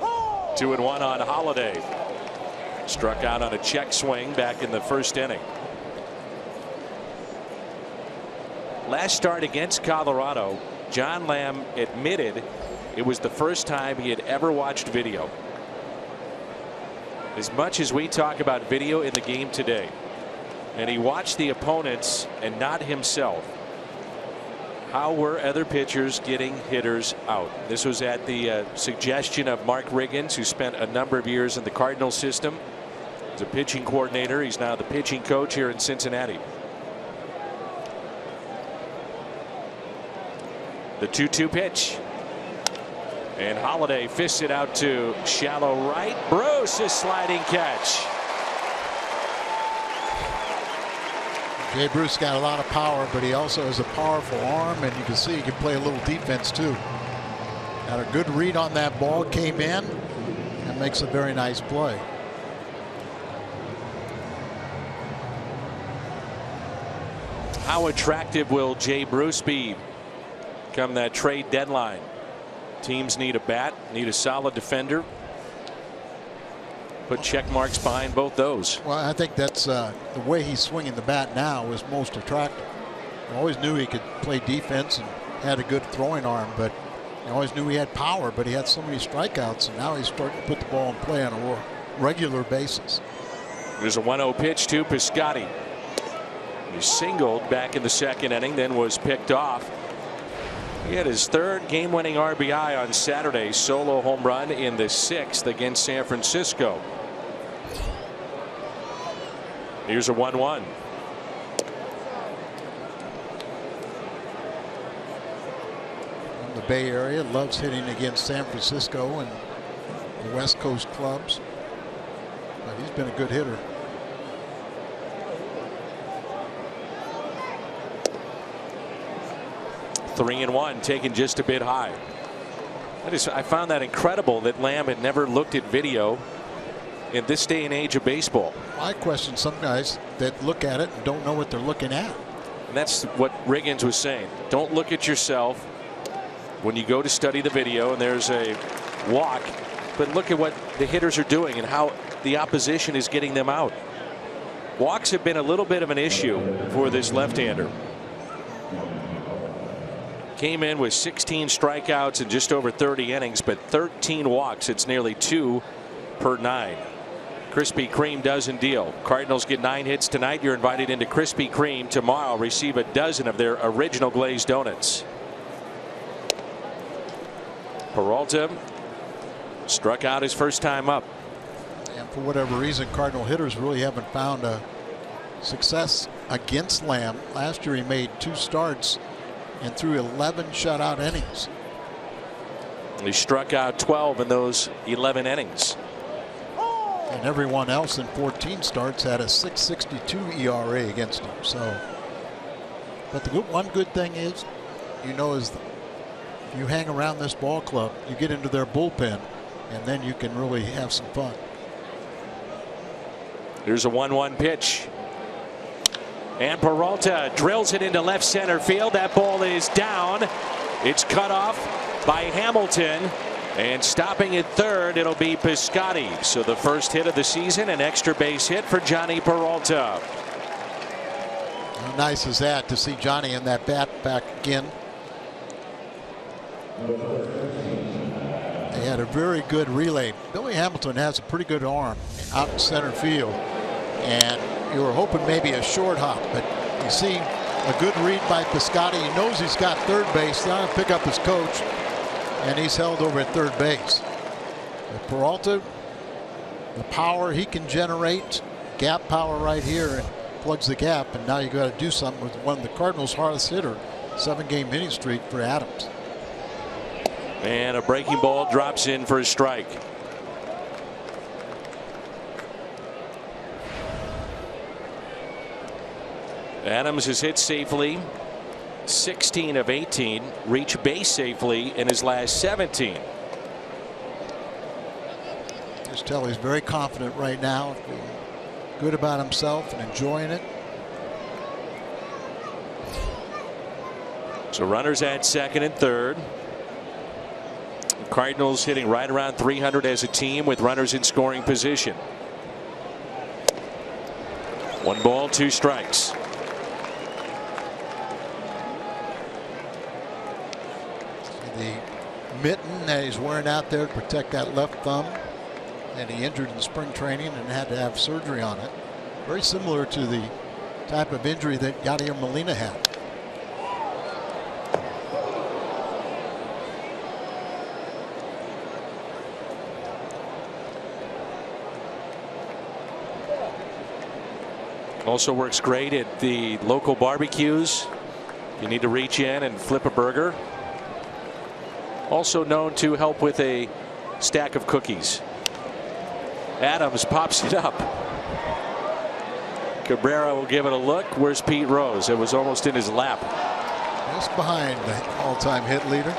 2-1 on Holiday. Struck out on a check swing back in the 1st inning. Last start against Colorado, John Lamb admitted it was the first time he had ever watched video. As much as we talk about video in the game today, and he watched the opponents and not himself, how were other pitchers getting hitters out? This was at the suggestion of Mark Riggins, who spent a number of years in the Cardinals system. He's a pitching coordinator. He's now the pitching coach here in Cincinnati. The 2-2 pitch. And Holiday fists it out to shallow right. Bruce, a sliding catch. Jay Bruce got a lot of power, but he also has a powerful arm, and you can see he can play a little defense too. Got a good read on that ball, came in, and makes a very nice play. How attractive will Jay Bruce be come that trade deadline? Teams need a bat, need a solid defender. Put check marks behind both those. Well, I think that's the way he's swinging the bat now is most attractive. I always knew he could play defense and had a good throwing arm, but I always knew he had power, but he had so many strikeouts, and now he's starting to put the ball in play on a regular basis. There's a 1-0 pitch to Piscotty. He singled back in the 2nd inning, then was picked off. He had his 3rd game-winning RBI on Saturday, solo home run in the 6th against San Francisco. Here's a 1-1. From the Bay Area, loves hitting against San Francisco and the West Coast clubs. But he's been a good hitter. Three and 1, taken just a bit high. I found that incredible that Lamb had never looked at video in this day and age of baseball. I question some guys that look at it and don't know what they're looking at. And that's what Riggins was saying. Don't look at yourself when you go to study the video and there's a walk, but look at what the hitters are doing and how the opposition is getting them out. Walks have been a little bit of an issue for this left-hander. Came in with 16 strikeouts in just over 30 innings, but 13 walks. It's nearly 2 per 9. Krispy Kreme doesn't deal. Cardinals get 9 hits tonight. You're invited into Krispy Kreme tomorrow. Receive a dozen of their original glazed donuts. Peralta struck out his first time up. And for whatever reason, Cardinal hitters really haven't found a success against Lamb. Last year he made 2 starts and threw 11 shutout innings. He struck out 12 in those 11 innings. And everyone else in 14 starts had a 6.62 ERA against him. So, but the one good thing is, is if you hang around this ball club, you get into their bullpen, and then you can really have some fun. Here's a 1-1 pitch. And Peralta drills it into left center field. That ball is down. It's cut off by Hamilton. And stopping at third, it'll be Piscotty. So the first hit of the season, an extra base hit for Johnny Peralta. How nice is that to see Johnny in that bat back again? They had a very good relay. Billy Hamilton has a pretty good arm out in center field, and you were hoping maybe a short hop, but you see a good read by Piscotty. He knows he's got third base. Now to pick up his coach, and he's held over at third base. But Peralta, the power he can generate, gap power right here, and plugs the gap. And now you got to do something with one of the Cardinals' hardest hitter, 7-game hitting streak for Adams. And a breaking ball drops in for a strike. Adams has hit safely 16 of 18, reached base safely in his last 17. Just tell he's very confident right now, feeling good about himself and enjoying it. So runners at second and third. The Cardinals hitting right around 300 as a team with runners in scoring position. 1 ball, 2 strikes. The mitten that he's wearing out there to protect that left thumb, and he injured in spring training and had to have surgery on it. Very similar to the type of injury that Yadier Molina had. Also works great at the local barbecues. You need to reach in and flip a burger. Also known to help with a stack of cookies. Adams pops it up. Cabrera will give it a look. Where's Pete Rose? It was almost in his lap. Just behind the all-time hit leader.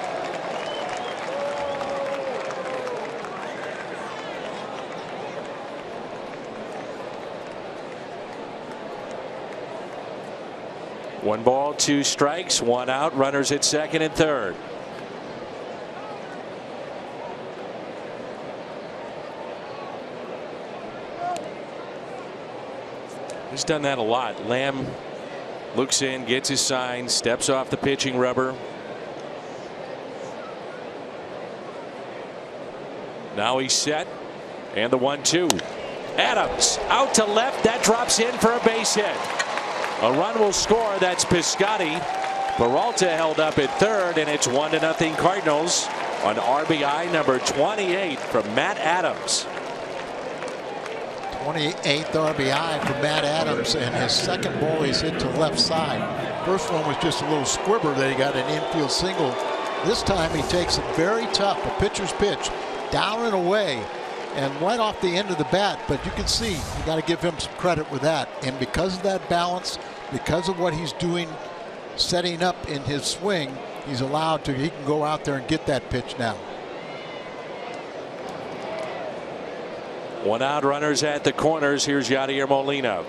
One ball, 2 strikes, 1 out. Runners at second and third. He's done that a lot. Lamb looks in, gets his sign, steps off the pitching rubber. Now he's set, and the 1-2. Adams out to left. That drops in for a base hit. A run will score. That's Piscotty. Peralta held up at third, and it's 1-0 Cardinals on RBI number 28 from Matt Adams. 28th RBI for Matt Adams, and his second ball he's hit to left side. First one was just a little squibber that he got an infield single. This time he takes it very tough, a pitcher's pitch, down and away, and right off the end of the bat. But you can see you got to give him some credit with that. And because of that balance, because of what he's doing, setting up in his swing, he's allowed to. He can go out there and get that pitch now. 1 out, runners at the corners. Here's Yadier Molina.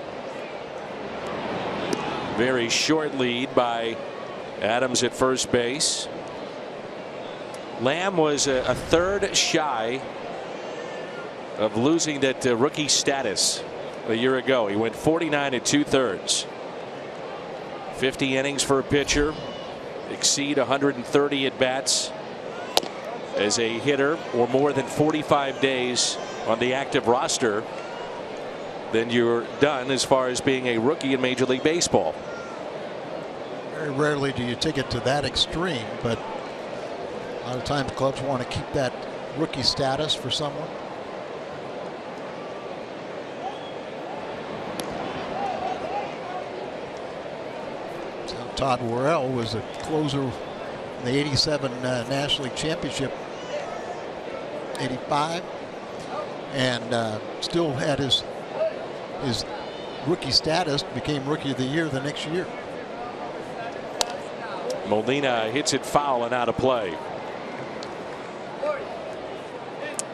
Very short lead by Adams at first base. Lamb was a third shy of losing that rookie status a year ago. He went 49 2/3. 50 innings for a pitcher, exceed 130 at bats as a hitter, or more than 45 days on the active roster, then you're done as far as being a rookie in Major League Baseball. Very rarely do you take it to that extreme, but a lot of times clubs want to keep that rookie status for someone. So Todd Worrell was a closer in the '87 National League Championship, '85. And still had his rookie status, became Rookie of the Year the next year. Molina hits it foul and out of play.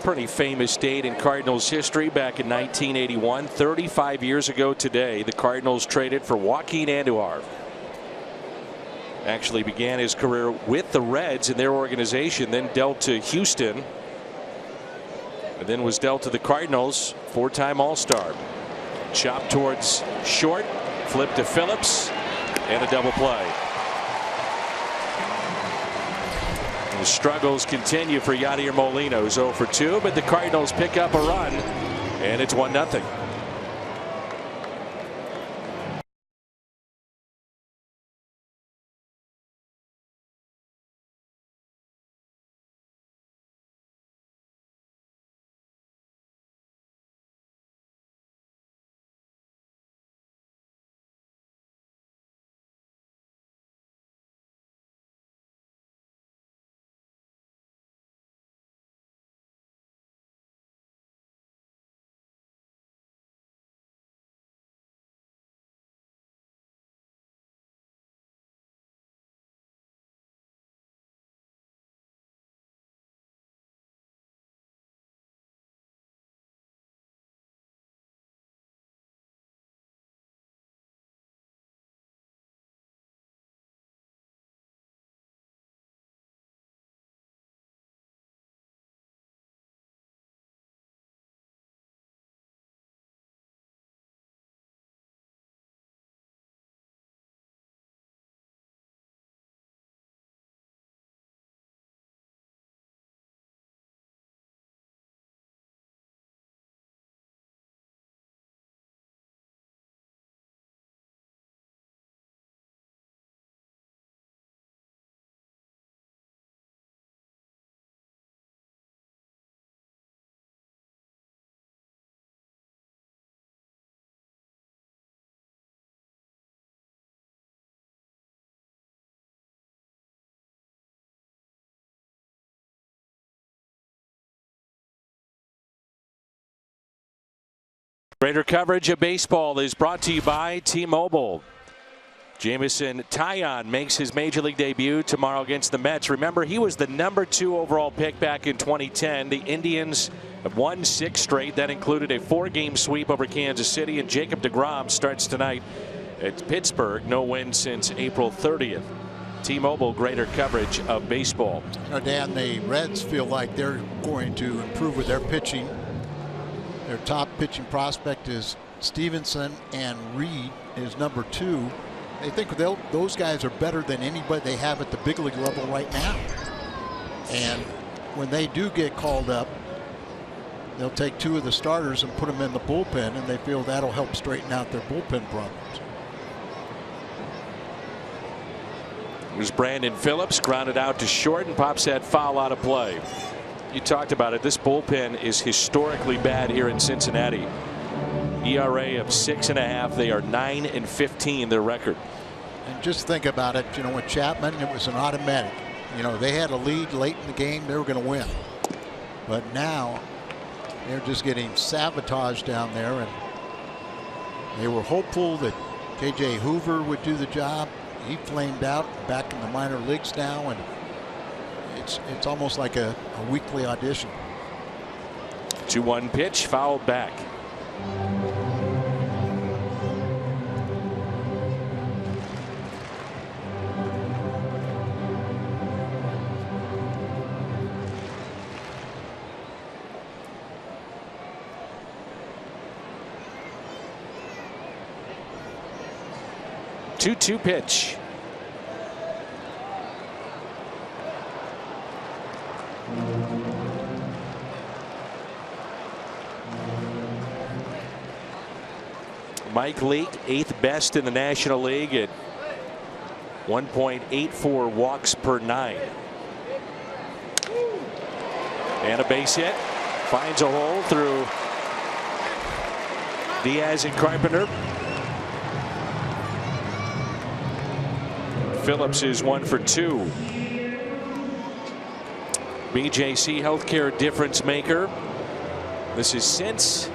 Pretty famous date in Cardinals history back in 1981. 35 years ago today, the Cardinals traded for Joaquin Andujar. Actually began his career with the Reds in their organization, then dealt to Houston, and then was dealt to the Cardinals. 4-time All-Star. Chop towards short, flip to Phillips, and a double play. The struggles continue for Yadier Molina, who's 0 for 2, but the Cardinals pick up a run, and it's 1-0. Greater coverage of baseball is brought to you by T-Mobile. Jameson Taillon makes his Major League debut tomorrow against the Mets. Remember, he was the #2 overall pick back in 2010. The Indians have won 6 straight. That included a 4-game sweep over Kansas City. And Jacob deGrom starts tonight at Pittsburgh. No win since April 30th. T-Mobile, greater coverage of baseball. You know, Dan, the Reds feel like they're going to improve with their pitching. Their top pitching prospect is Stevenson, and Reed is #2. They think those guys are better than anybody they have at the big league level right now. And when they do get called up, they'll take 2 of the starters and put them in the bullpen, and they feel that'll help straighten out their bullpen problems. It was Brandon Phillips, grounded out to short, and pops that foul out of play. You talked about it. This bullpen is historically bad here in Cincinnati. ERA of 6.5. They are 9-15, their record. And just think about it. You know, with Chapman, it was an automatic. You know, they had a lead late in the game. They were going to win. But now they're just getting sabotaged down there. And they were hopeful that K.J. Hoover would do the job. He flamed out, back in the minor leagues now, and it's almost like a weekly audition. 2-1 pitch, fouled back. Two pitch. Mike Leake, 8th best in the National League at 1.84 walks per 9. And a base hit. Finds a hole through Diaz and Carpenter. Phillips is 1 for 2. BJC Healthcare difference maker. This is since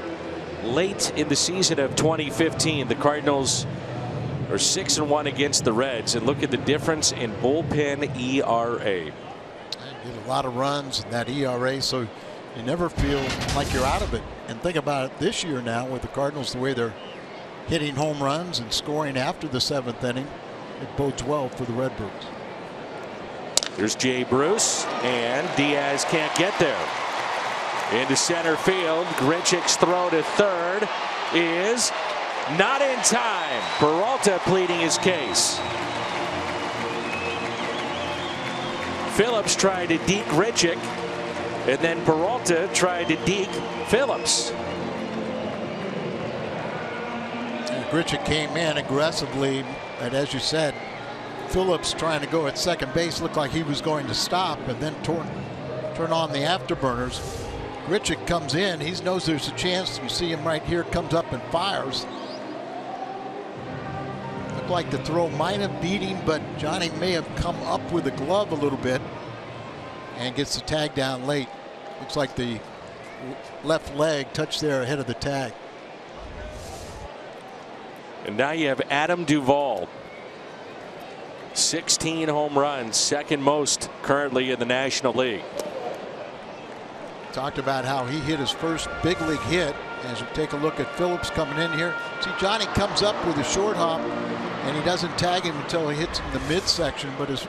late in the season of 2015. The Cardinals are 6-1 against the Reds, and look at the difference in bullpen ERA. They get a lot of runs in that ERA, so you never feel like you're out of it. And think about it this year now with the Cardinals, the way they're hitting home runs and scoring after the 7th inning. It bodes well for the Redbirds. There's Jay Bruce, and Diaz can't get there. Into center field. Grichuk's throw to third is Not in time. Peralta pleading his case. Phillips tried to deke Grichuk, and then Peralta tried to deke Phillips. And Grichuk came in aggressively, and as you said, Phillips trying to go at second base looked like he was going to stop and then turn on the afterburners. Grichuk comes in, he knows there's a chance. You see him right here, comes up and fires. Looked like the throw might have beat him, but Johnny may have come up with the glove a little bit and gets the tag down late. Looks like the left leg touched there ahead of the tag. And now you have Adam Duvall. 16 home runs, second most currently in the National League. Talked about how he hit his first big league hit. As we take a look at Phillips coming in here, see Johnny comes up with a short hop and he doesn't tag him until he hits in the midsection, but his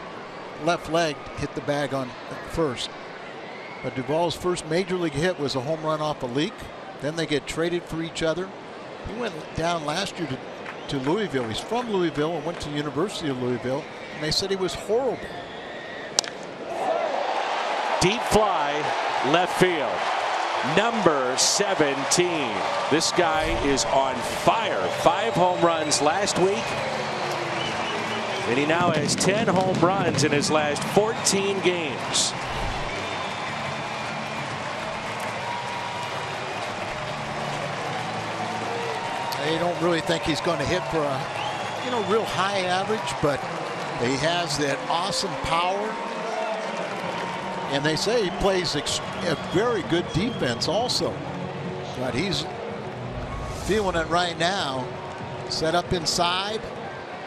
left leg hit the bag on first. But Duvall's first major league hit was a home run off a leak. Then they get traded for each other. He went down last year to Louisville. He's from Louisville and went to the University of Louisville, and they said he was horrible. Deep fly, left field. Number 17. This guy is on fire. 5 home runs last week, and he now has 10 home runs in his last 14 games. They don't really think he's going to hit for a, real high average, but he has that awesome power. And they say he plays a very good defense also. But he's feeling it right now. Set up inside.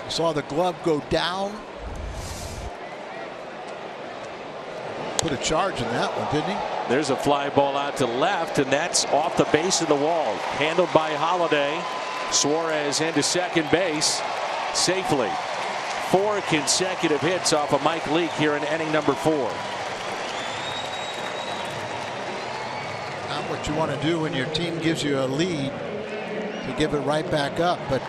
Saw the glove go down. Put a charge in that one, didn't he? There's a fly ball out to left, and that's off the base of the wall. Handled by Holiday. Suarez into second base safely. 4 consecutive hits off of Mike Leake here in inning number 4. Not what you want to do when your team gives you a lead, to give it right back up, but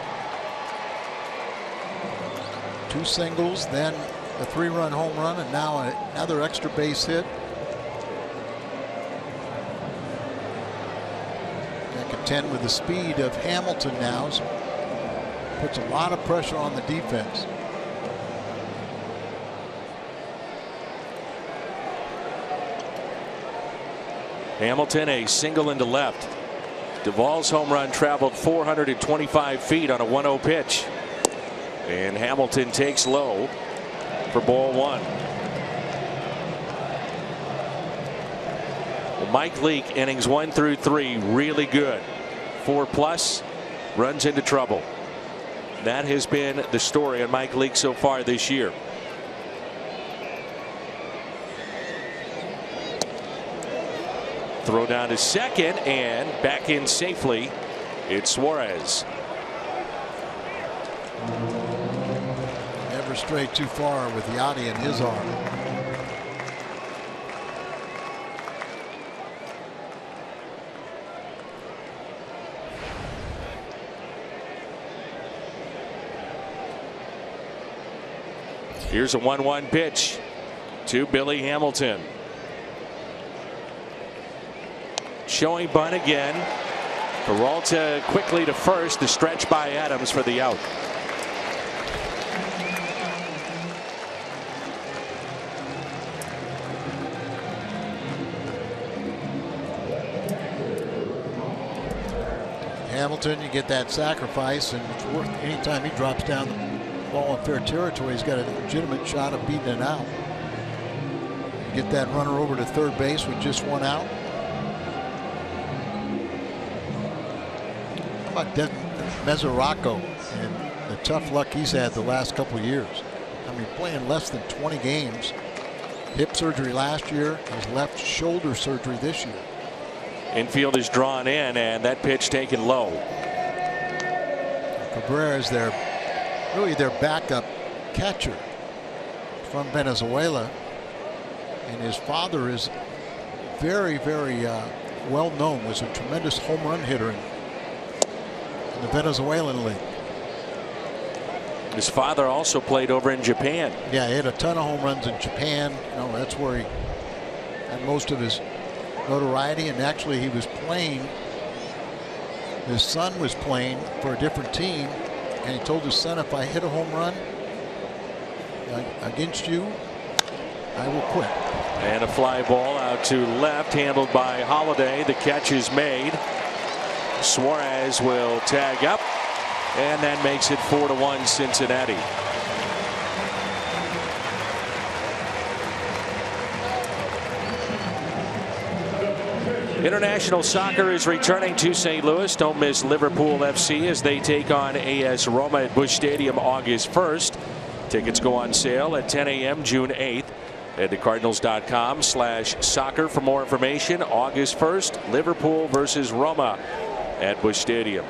2 singles, then a 3-run home run, and now another extra base hit. They contend with the speed of Hamilton now, so puts a lot of pressure on the defense. Hamilton a single into left. Duvall's home run traveled 425 feet on a 1-0 pitch, and Hamilton takes low for ball 1. Well, Mike Leake innings 1 through 3 really good. 4+ runs into trouble. That has been the story on Mike Leake so far this year. Throw down to second and back in safely. It's Suarez. Never strayed too far with Yachty in his arm. Here's a 1-1 pitch to Billy Hamilton. Showing bunt again. Peralta quickly to first. The stretch by Adams for the out. Hamilton, you get that sacrifice, and it's worth anytime he drops down the ball in fair territory. He's got a legitimate shot of beating it out. You get that runner over to third base with just 1 out. How about Mesoraco and the tough luck he's had the last couple of years? I mean, playing less than 20 games. Hip surgery last year, his left shoulder surgery this year. Infield is drawn in, and that pitch taken low. Cabrera is really their backup catcher from Venezuela, and his father is very, very well known. Was a tremendous home run hitter. in the Venezuelan League. His father also played over in Japan. Yeah, he had a ton of home runs in Japan. That's where he had most of his notoriety. And actually, he was playing. His son was playing for a different team, and he told his son, "If I hit a home run against you, I will quit." And a fly ball out to left, handled by Holiday. The catch is made. Suarez will tag up, and that makes it 4-1 Cincinnati. International soccer is returning to St. Louis. Don't miss Liverpool FC as they take on AS Roma at Busch Stadium August 1st. Tickets go on sale at 10 a.m. June 8th. Head to cardinals.com/soccer for more information. August 1st, Liverpool versus Roma at Busch Stadium.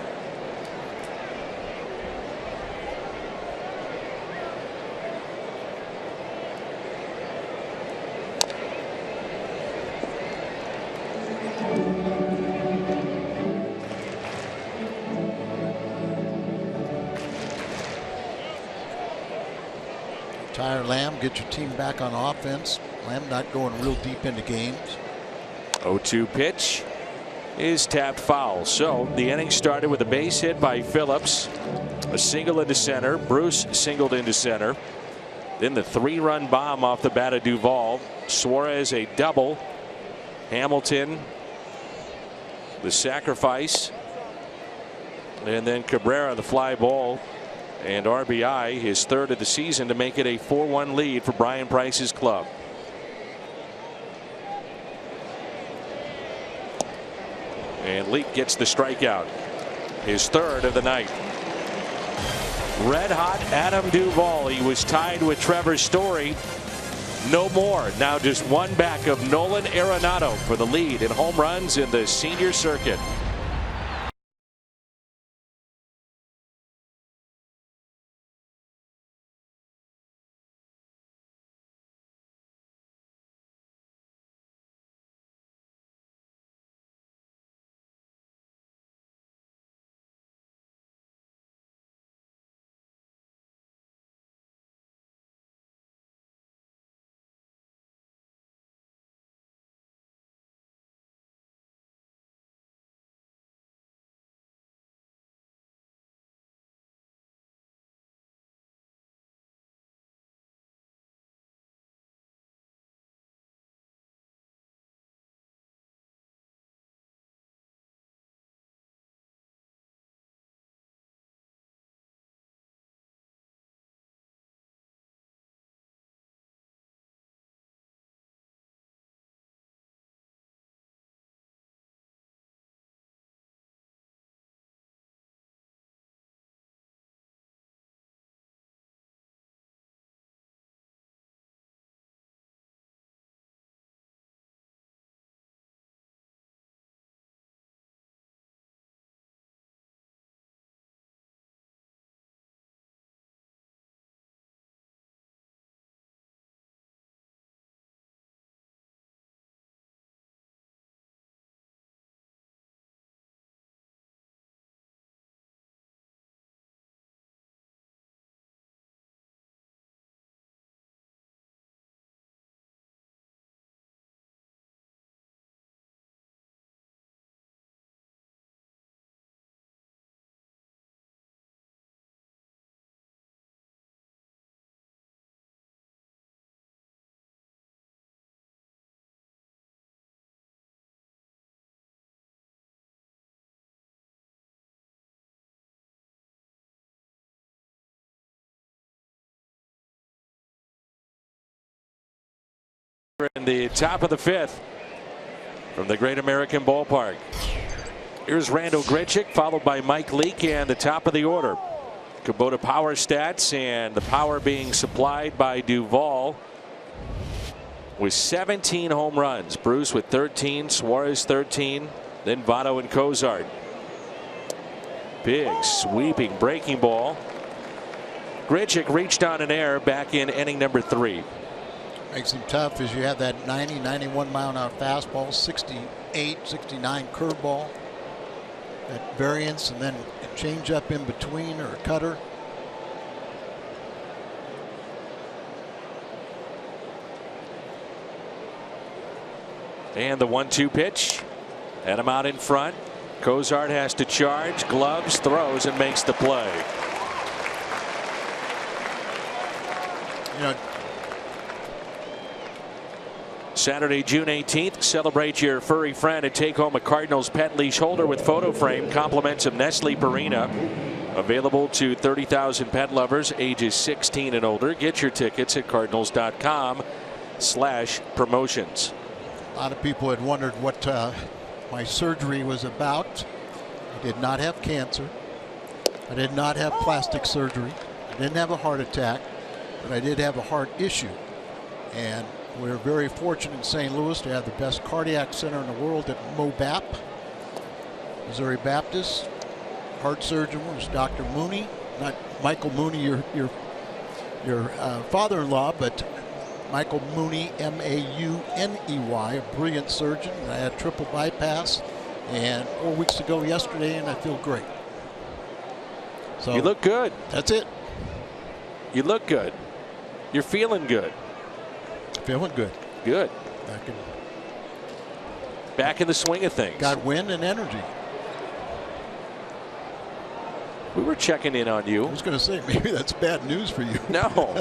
Tyler Lamb, get your team back on offense. Lamb not going real deep into games. 0-2 pitch is tapped foul. So the inning started with a base hit by Phillips, a single into center. Bruce singled into center. Then the 3-run bomb off the bat of Duvall. Suarez a double. Hamilton the sacrifice. And then Cabrera the fly ball. And RBI, his third of the season, to make it a 4-1 lead for Brian Price's club. And Leake gets the strikeout, his third of the night. Red hot Adam Duvall. He was tied with Trevor Story. No more. Now just one back of Nolan Arenado for the lead in home runs in the senior circuit. In the top of the 5th from the Great American Ballpark. Here's Randal Grichuk, followed by Mike Leake, and the top of the order. Kubota power stats, and the power being supplied by Duvall with 17 home runs. Bruce with 13, Suarez 13, then Votto and Cozart. Big sweeping breaking ball. Grichuk reached on an error back in inning number 3. Makes him tough as you have that 90, 91 mile an hour fastball, 68, 69 curveball. that variance and then a change up in between or a cutter. And the 1-2 pitch. And him out in front. Cozart has to charge, gloves, throws, and makes the play. You know, Saturday, June 18th, celebrate your furry friend and take home a Cardinals pet leash holder with photo frame, compliments of Nestle Purina. Available to 30,000 pet lovers ages 16 and older. Get your tickets at cardinals.com/promotions. a lot of people had wondered what my surgery was about. I did not have cancer. I did not have plastic surgery. I didn't have a heart attack, but I did have a heart issue. And we're very fortunate in St. Louis to have the best cardiac center in the world at MoBAP, Missouri Baptist. Heart surgeon was Dr. Mooney, not Michael Mooney, your father-in-law, but Michael Mooney, M-A-U-N-E-Y, a brilliant surgeon. I had triple bypass, and 4 weeks ago yesterday, and I feel great. So You look good. That's it. You look good. You're feeling good. Feeling good. Good. Back in the swing of things. Got wind and energy. We were checking in on you. I was going to say, maybe that's bad news for you. No.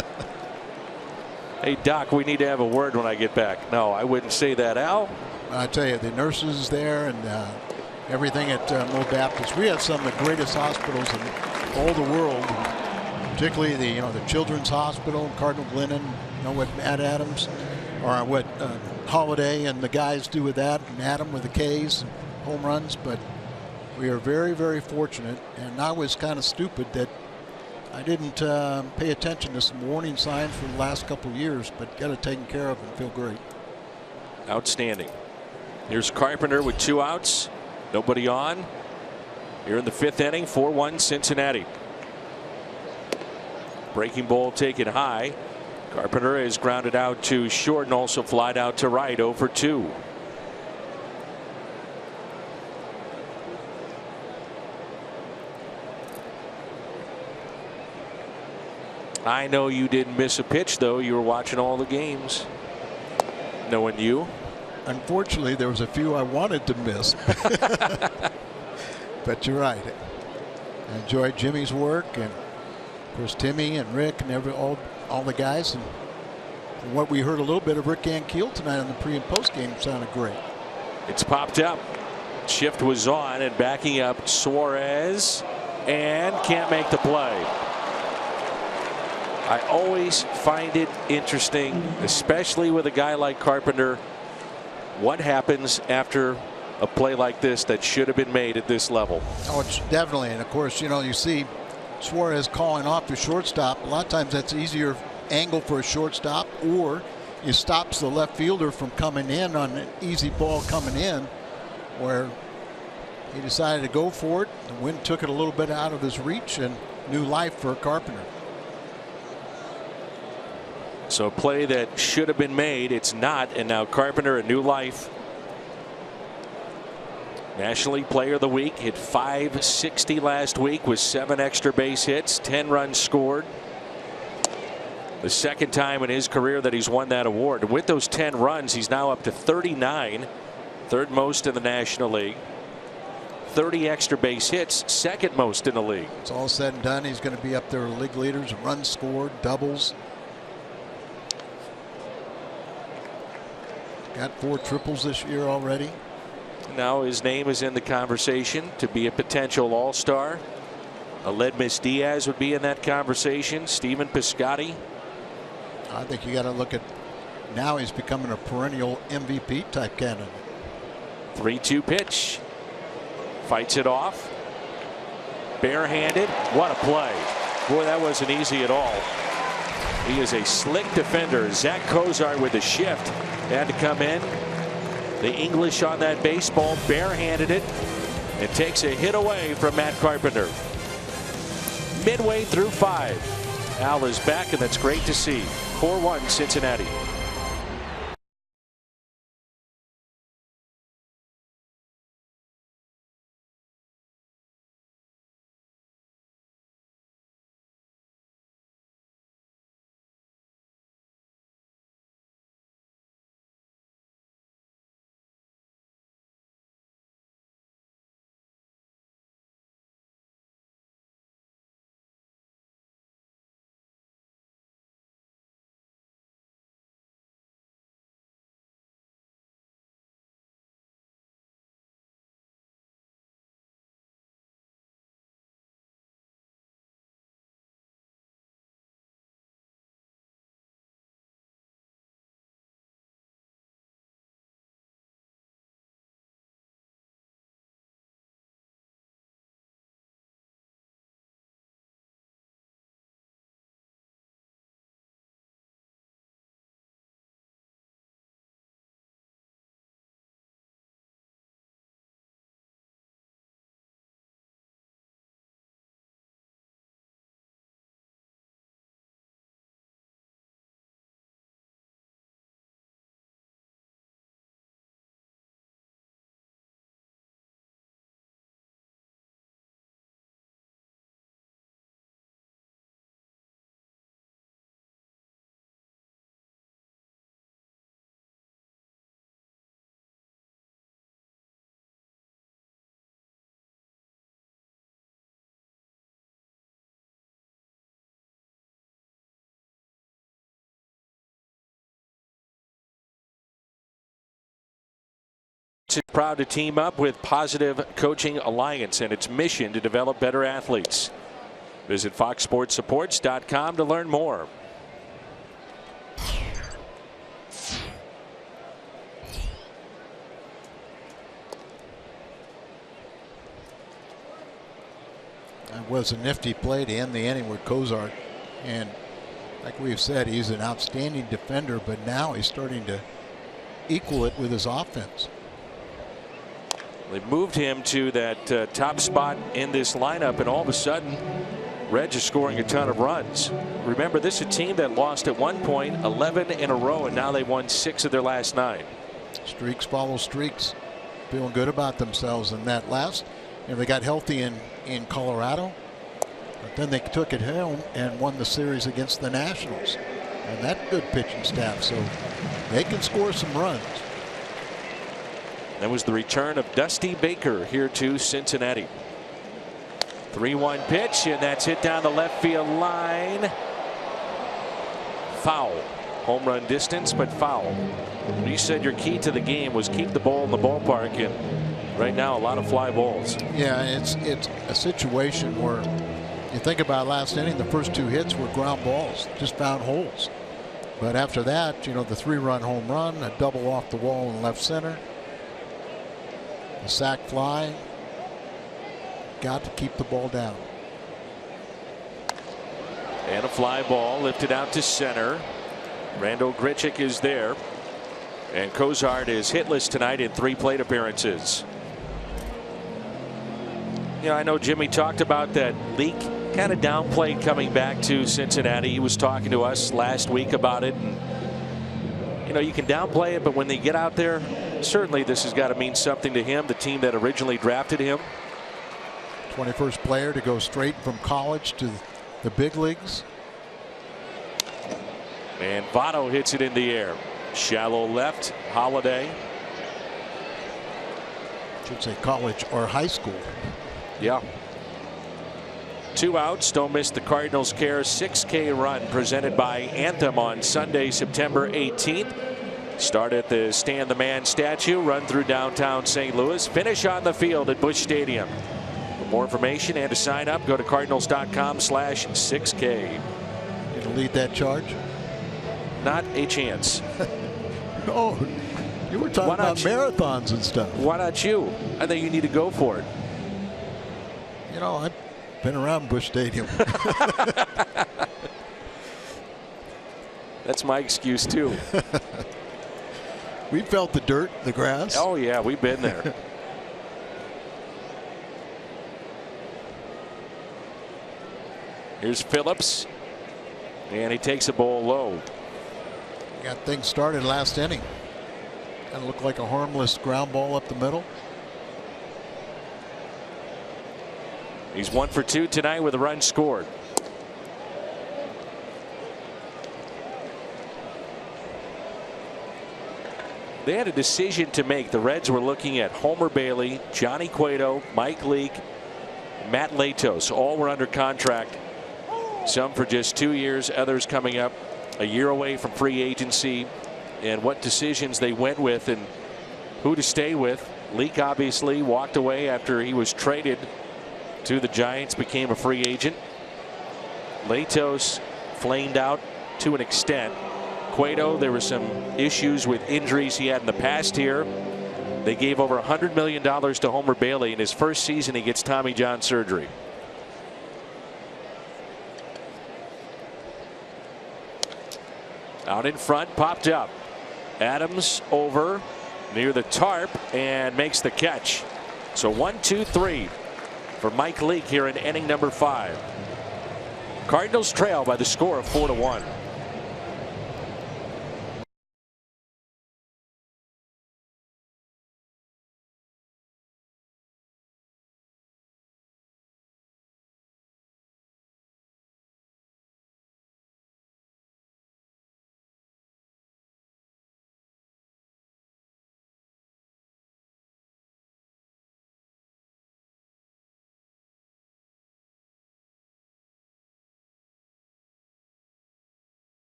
Hey, Doc, we need to have a word when I get back. No, I wouldn't say that, Al. I tell you, the nurses there and everything at Mo Baptist. We have some of the greatest hospitals in all the world, particularly the Children's Hospital, Cardinal Glennon. You know what Matt Adams or what Holiday and the guys do with that, and Adam with the K's and home runs. But we are very, very fortunate. And I was kind of stupid that I didn't pay attention to some warning signs for the last couple of years, but got it taken care of and feel great. Outstanding. Here's Carpenter with 2 outs. Nobody on. Here in the 5th inning, 4-1 Cincinnati. Breaking ball taken high. Carpenter is grounded out to short and also flied out to right, 0 for 2. I know you didn't miss a pitch, though. You were watching all the games. Knowing you. Unfortunately, there was a few I wanted to miss. But you're right. I enjoyed Jimmy's work, and of course Timmy and Rick and all the guys. And what we heard a little bit of Rick Ankiel tonight on the pre and post game sounded great. It's popped up. Shift was on and backing up Suarez and can't make the play. I always find it interesting, especially with a guy like Carpenter, what happens after a play like this that should have been made at this level. Oh, it's definitely. And of course, you see Suarez calling off the shortstop. A lot of times that's easier angle for a shortstop, or it stops the left fielder from coming in on an easy ball coming in, where he decided to go for it. The wind took it a little bit out of his reach, and new life for Carpenter. So a play that should have been made, it's not, and now Carpenter a new life. National League Player of the Week, hit .560 last week with 7 extra base hits, 10 runs scored. The second time in his career that he's won that award. And with those 10 runs, he's now up to 39, third most in the National League. 30 extra base hits, second most in the league. It's all said and done. He's going to be up there with league leaders, runs scored, doubles. Got 4 triples this year already. Now his name is in the conversation to be a potential all-star. Aledmys Diaz would be in that conversation. Stephen Piscotty. I think you got to look at now he's becoming a perennial MVP type candidate. 3-2 pitch. Fights it off. Barehanded. What a play. Boy, that wasn't easy at all. He is a slick defender. Zach Cozart with the shift. Had to come in. The English on that baseball, barehanded it. It takes a hit away from Matt Carpenter. Midway through 5. Al is back, and that's great to see. 4-1 Cincinnati. Sports is proud to team up with Positive Coaching Alliance and its mission to develop better athletes. Visit foxsportsupports.com to learn more. That was a nifty play to end the inning with Cozart. And like we've said, he's an outstanding defender, but now he's starting to equal it with his offense. They moved him to that top spot in this lineup, and all of a sudden, Reds is scoring a ton of runs. Remember, this is a team that lost at one point 11 in a row, and now they won 6 of their last 9. Streaks follow streaks. Feeling good about themselves in that last. They got healthy in Colorado, but then they took it home and won the series against the Nationals. And that good pitching staff, so they can score some runs. That was the return of Dusty Baker here to Cincinnati. 3-1 pitch, and that's hit down the left field line. Foul. Home run distance, but foul. You said your key to the game was keep the ball in the ballpark, and right now a lot of fly balls. Yeah, it's a situation where you think about last inning, the first 2 hits were ground balls, just found holes. But after that, the 3-run home run, a double off the wall in left center, the sac fly. Got to keep the ball down. And a fly ball lifted out to center. Randal Grichuk is there. And Cozart is hitless tonight in 3 plate appearances. I know Jimmy talked about that Leake kind of downplayed coming back to Cincinnati. He was talking to us last week about it. And, you can downplay it, but when they get out there, certainly this has got to mean something to him, the team that originally drafted him. 21st player to go straight from college to the big leagues. And Votto hits it in the air. Shallow left. Holiday. Should say college or high school. Yeah. 2 outs. Don't miss the Cardinals Care 6K run presented by Anthem on Sunday, September 18th. Start at the Stan the Man statue, run through downtown St. Louis, finish on the field at Busch Stadium. For more information and to sign up, go to cardinals.com/6K. You gonna lead that charge? Not a chance. No, you were talking about marathons and stuff. Why not you? I think you need to go for it. I've been around Busch Stadium. That's my excuse too. We felt the dirt, the grass. Oh yeah, we've been there. Here's Phillips, and he takes a ball low. Got things started last inning. Kind of looked like a harmless ground ball up the middle. He's 1 for 2 tonight with a run scored. They had a decision to make. The Reds were looking at Homer Bailey, Johnny Cueto, Mike Leake, Matt Latos. All were under contract. Some for just 2 years, others coming up a year away from free agency. And what decisions they went with and who to stay with. Leake obviously walked away after he was traded to the Giants, became a free agent. Latos flamed out to an extent. Cueto, there were some issues with injuries he had in the past here. They gave over $100 million to Homer Bailey. In his first season, he gets Tommy John surgery. Out in front, popped up. Adams over near the tarp and makes the catch. So 1-2-3 for Mike Leake here in inning number 5. Cardinals trail by the score of 4-1.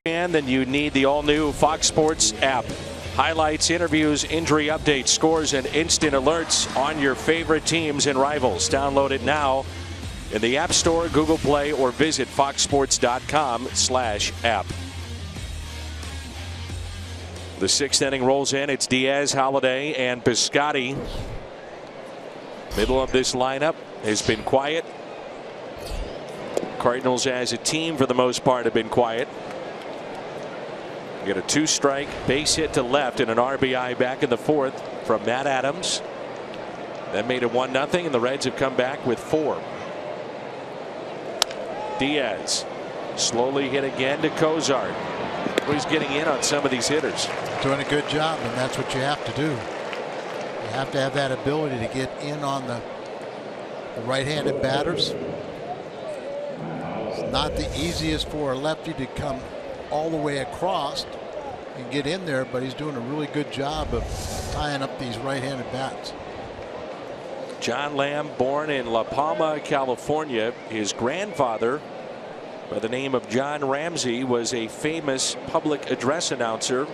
Then you need the all-new Fox Sports app. Highlights, interviews, injury updates, scores, and instant alerts on your favorite teams and rivals. Download it now in the App Store, Google Play, or visit foxsports.com/app. The 6th inning rolls in. It's Diaz, Holiday, and Piscotty. Middle of this lineup has been quiet. Cardinals as a team, for the most part, have been quiet. Get a 2-strike base hit to left and an RBI back in the 4th from Matt Adams. That made it 1-0, and the Reds have come back with 4. Diaz slowly hit again to Cozart. He's getting in on some of these hitters. Doing a good job, and that's what you have to do. You have to have that ability to get in on the right-handed batters. It's not the easiest for a lefty to come all the way across and get in there, but he's doing a really good job of tying up these right-handed bats. John Lamb, born in La Palma, California. His grandfather, by the name of John Ramsey, was a famous public address announcer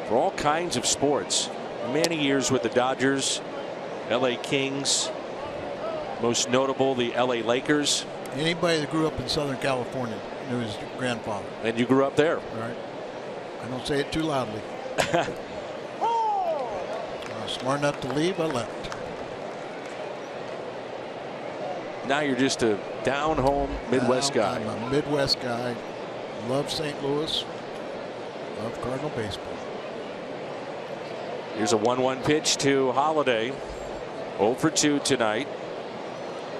for all kinds of sports. Many years with the Dodgers, LA Kings, most notable the LA Lakers. Anybody that grew up in Southern California knew his grandfather. And you grew up there. Right. I don't say it too loudly. Smart enough to leave, I left. Now you're just a down-home Midwest guy. I'm a Midwest guy. Love St. Louis. Love Cardinal baseball. Here's a 1-1 pitch to Holiday. 0 for 2 tonight.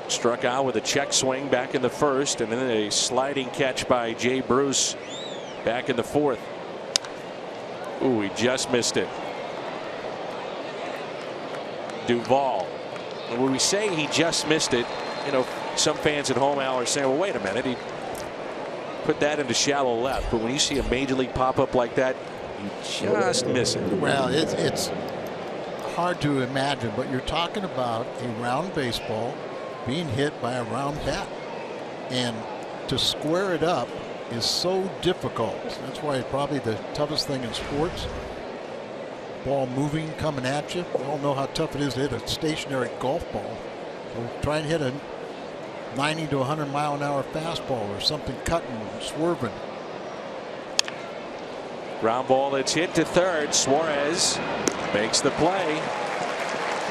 Struck out with a check swing back in the 1st, and then a sliding catch by Jay Bruce back in the 4th. Ooh, he just missed it. Duvall. And when we say he just missed it, you know, some fans at home, Al, are saying, well, wait a minute, he put that into shallow left. But when you see a major league pop up like that, you just miss it. Well, it's hard to imagine, but you're talking about a round baseball being hit by a round bat, and to square it up is so difficult. That's why it's probably the toughest thing in sports. Ball moving, coming at you. We all know how tough it is to hit a stationary golf ball. So try and hit a 90 to 100 mile an hour fastball or something cutting, swerving. Ground ball that's hit to third. Suarez makes the play.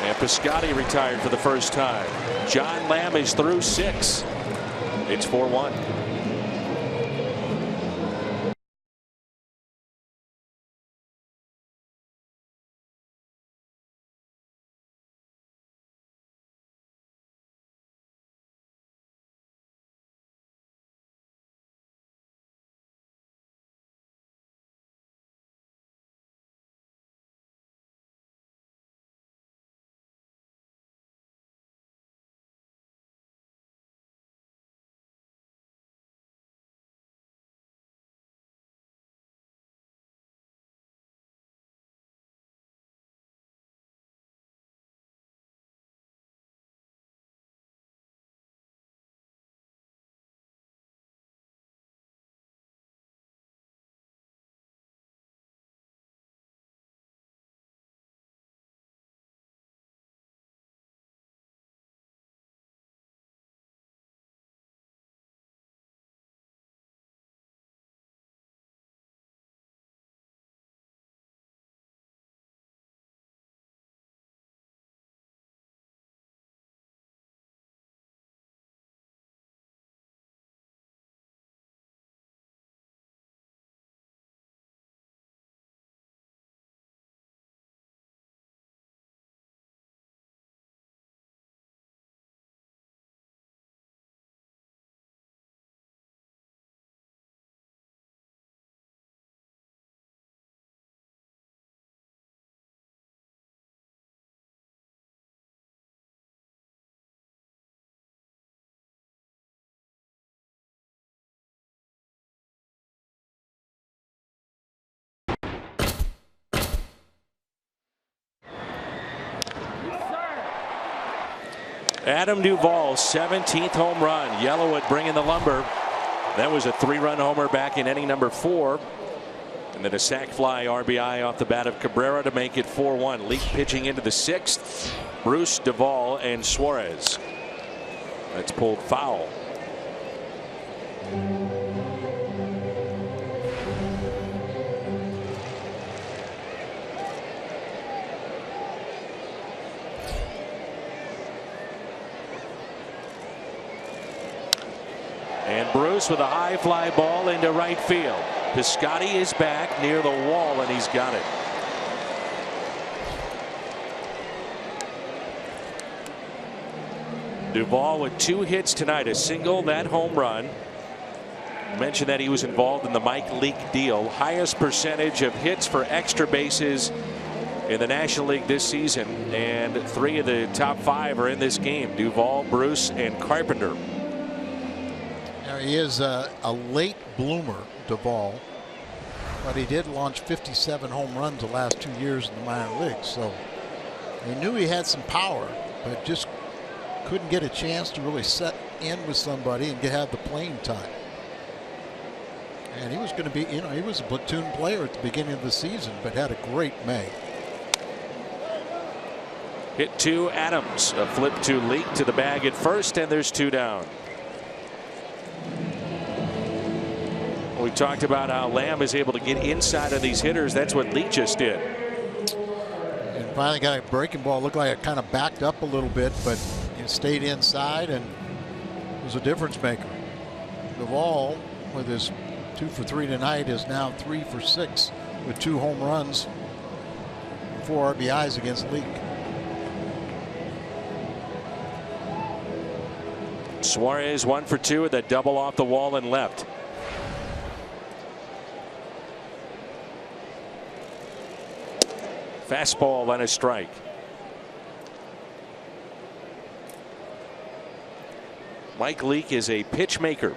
And Piscotty retired for the first time. John Lamb is through 6. It's 4-1. Adam Duvall, 17th home run. Yellowwood bringing the lumber. That was a 3-run homer back in inning number 4. And then a sac fly RBI off the bat of Cabrera to make it 4-1. Leake pitching into the 6th. Bruce, Duvall, and Suarez. That's pulled foul. And Bruce with a high fly ball into right field. Piscotty is back near the wall, and he's got it. Duvall with 2 hits tonight, a single, that home run. Mentioned that he was involved in the Mike Leake deal. Highest percentage of hits for extra bases in the National League this season, and 3 of the top 5 are in this game. Duvall, Bruce, and Carpenter. He is a late bloomer, Duvall, but he did launch 57 home runs the last 2 years in the minor leagues. So he knew he had some power, but just couldn't get a chance to really set in with somebody and have the playing time. And he was going to be, he was a platoon player at the beginning of the season, but had a great May. Hit 2, Adams. A flip to Leake to the bag at first, and there's 2 down. We talked about how Lamb is able to get inside of these hitters. That's what Leake just did. And finally got a breaking ball. Looked like it kind of backed up a little bit, but it stayed inside and was a difference maker. Duvall, with his 2 for 3 tonight, is now 3 for 6 with 2 home runs, 4 RBIs against Leake. Suarez 1 for 2 with that double off the wall and left. Fastball and a strike. Mike Leake is a pitch maker,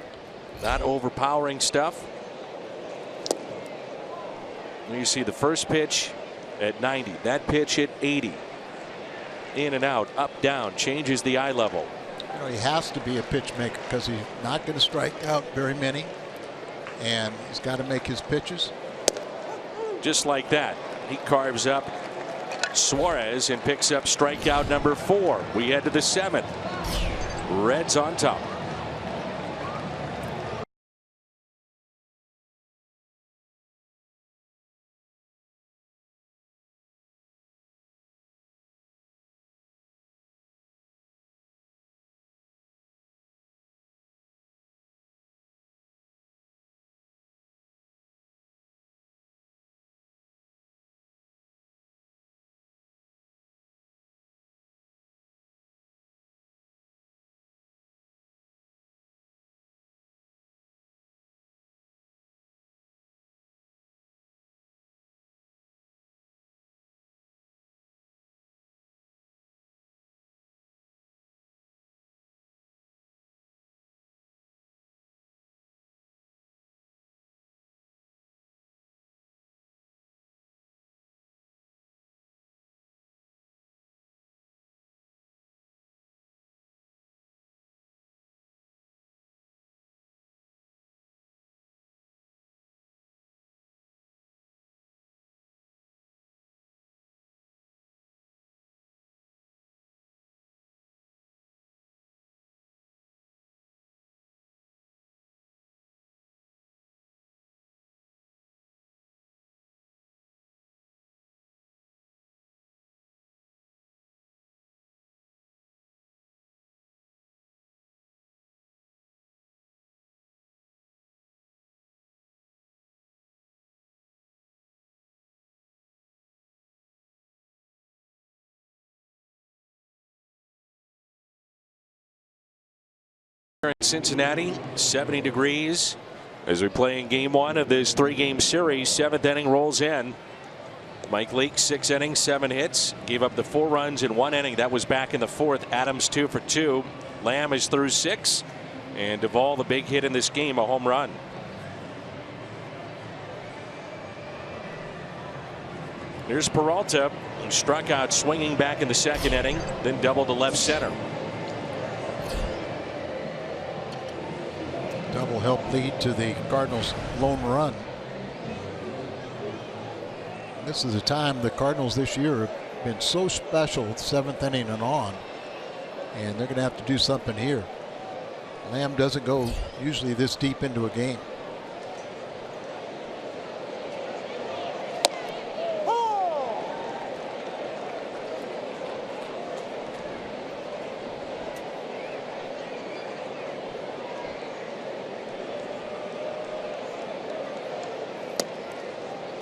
not overpowering stuff. You see the first pitch at 90, that pitch at 80. In and out, up, down, changes the eye level. He has to be a pitch maker because he's not going to strike out very many, and he's got to make his pitches. Just like that, he carves up Suarez and picks up strikeout number 4. We head to the 7th. Reds on top. In Cincinnati, 70 degrees as we play in game 1 of this 3-game series. 7th inning rolls in. Mike Leake, 6 innings, 7 hits, gave up the 4 runs in 1 inning. That was back in the 4th. Adams 2 for 2. Lamb is through 6, and Duvall, the big hit in this game, a home run. Here's Peralta, who struck out swinging back in the 2nd inning, then doubled to left center. Double will help lead to the Cardinals' lone run. This is a time the Cardinals this year have been so special, 7th inning and on, and they're going to have to do something here. Lamb doesn't go usually this deep into a game.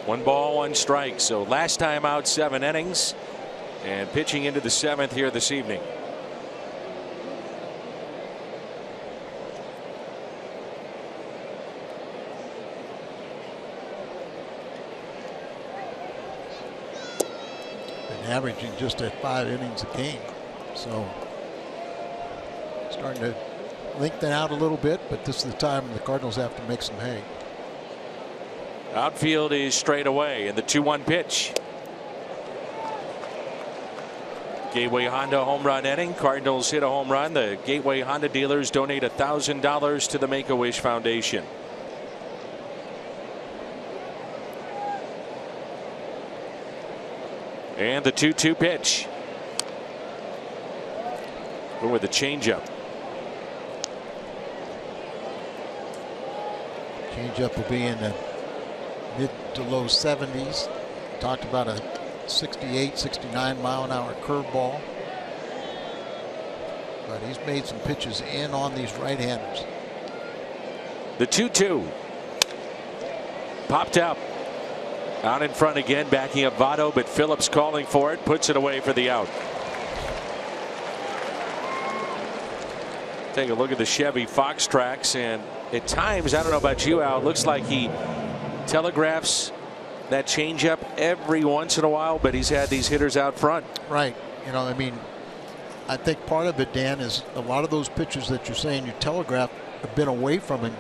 One ball, one strike. So last time out, 7 innings, and pitching into the 7th here this evening. Been averaging just at 5 innings a game, so starting to lengthen out a little bit, but this is the time the Cardinals have to make some hay. Outfield is straight away, and the 2-1 pitch. Gateway Honda home run inning. Cardinals hit a home run. The Gateway Honda dealers donate $1,000 to the Make-A-Wish Foundation. And the 2-2 pitch. With the changeup. Changeup will be in the mid to low 70s. Talked about a 68, 69 mile an hour curveball. But he's made some pitches in on these right-handers. The 2-2. Popped up. Out in front again, backing up Votto, but Phillips calling for it, puts it away for the out. Take a look at the Chevy Fox tracks, and at times, I don't know about you, Al, it looks like he telegraphs that changeup every once in a while, but he's had these hitters out front. Right. You know, I mean, I think part of it, Dan, is a lot of those pitches that you're saying you telegraph have been away from him,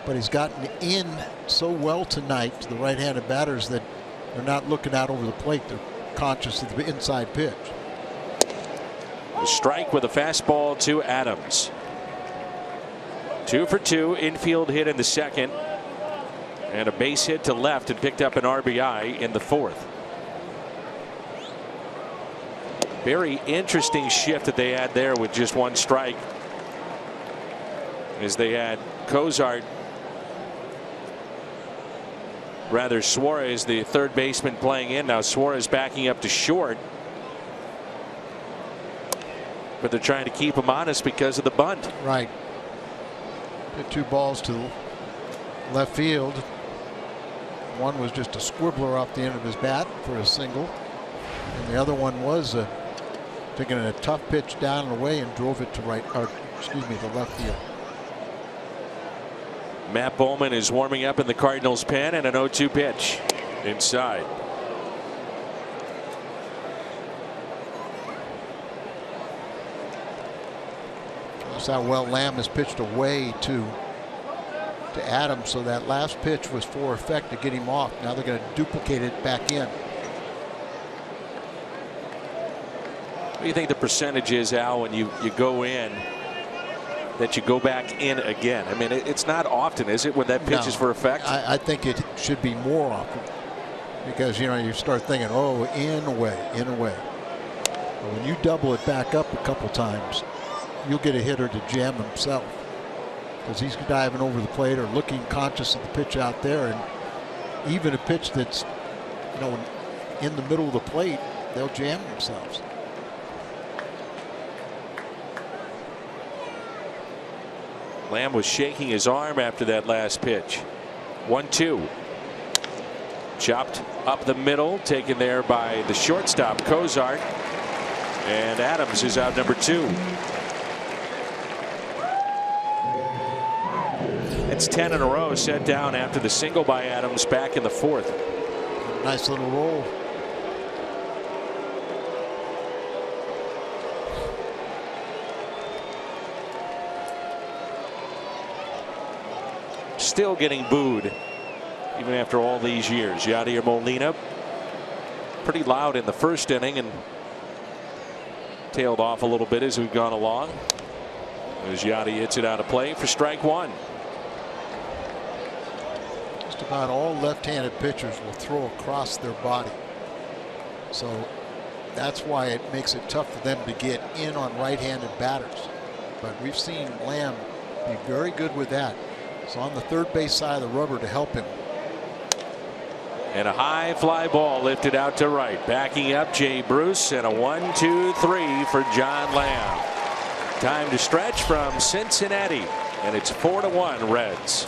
but he's gotten in so well tonight to the right-handed batters that they're not looking out over the plate. They're conscious of the inside pitch. A strike with a fastball to Adams. 2 for 2, infield hit in the 2nd, and a base hit to left, and picked up an RBI in the 4th. Very interesting shift that they had there with just 1 strike, as they had Cozart, rather Suarez, the third baseman, playing in. Now Suarez backing up to short, but they're trying to keep him honest because of the bunt. Right. Hit 2 balls to left field. One was just a squibbler off the end of his bat for a single, and the other one was taking a tough pitch down and away and drove it to the left field. Matt Bowman is warming up in the Cardinals pen, and an 0-2 pitch inside. That's how well Lamb has pitched away to Adams, so that last pitch was for effect to get him off. Now they're going to duplicate it back in. What do you think the percentage is, Al, when you go in, that you go back in again? I mean, it's not often, is it, when that pitch is for effect? I think it should be more often, because, you know, you start thinking, oh, in away, in away. But when you double it back up a couple times, you'll get a hitter to jam himself, because he's diving over the plate or looking conscious of the pitch out there, and even a pitch that's, you know, in the middle of the plate, they'll jam themselves. Lamb was shaking his arm after that last pitch. 1-2. Chopped up the middle, taken there by the shortstop, Cozart. And Adams is out number 2. It's 10 in a row set down after the single by Adams back in the 4th. Nice little roll. Still getting booed even after all these years. Yadier Molina pretty loud in the 1st inning and tailed off a little bit as we've gone along, as Yadi hits it out of play for strike 1. Just about all left-handed pitchers will throw across their body. So that's why it makes it tough for them to get in on right-handed batters. But we've seen Lamb be very good with that. So on the third base side of the rubber to help him. And a high fly ball lifted out to right. Backing up Jay Bruce, and a 1-2-3 for John Lamb. Time to stretch from Cincinnati, and it's 4-1 Reds.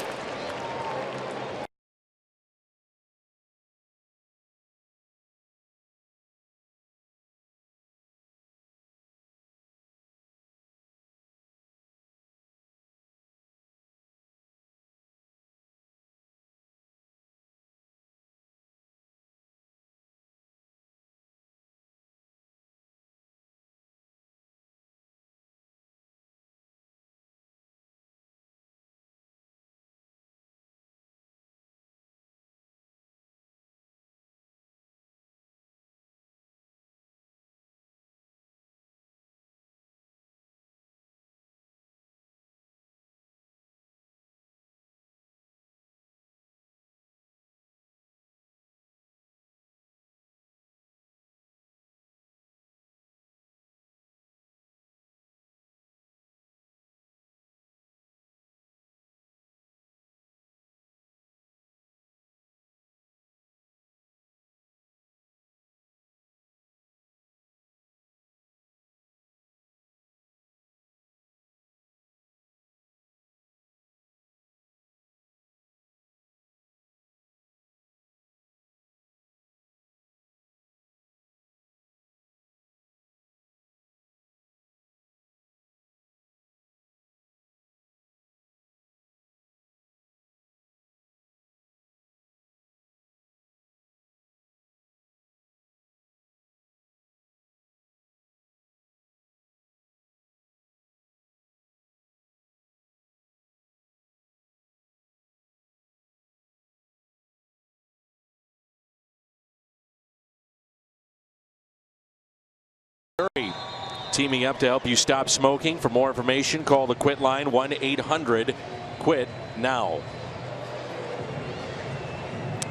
Teaming up to help you stop smoking. For more information, call the Quit line, 1-800-QUIT-NOW.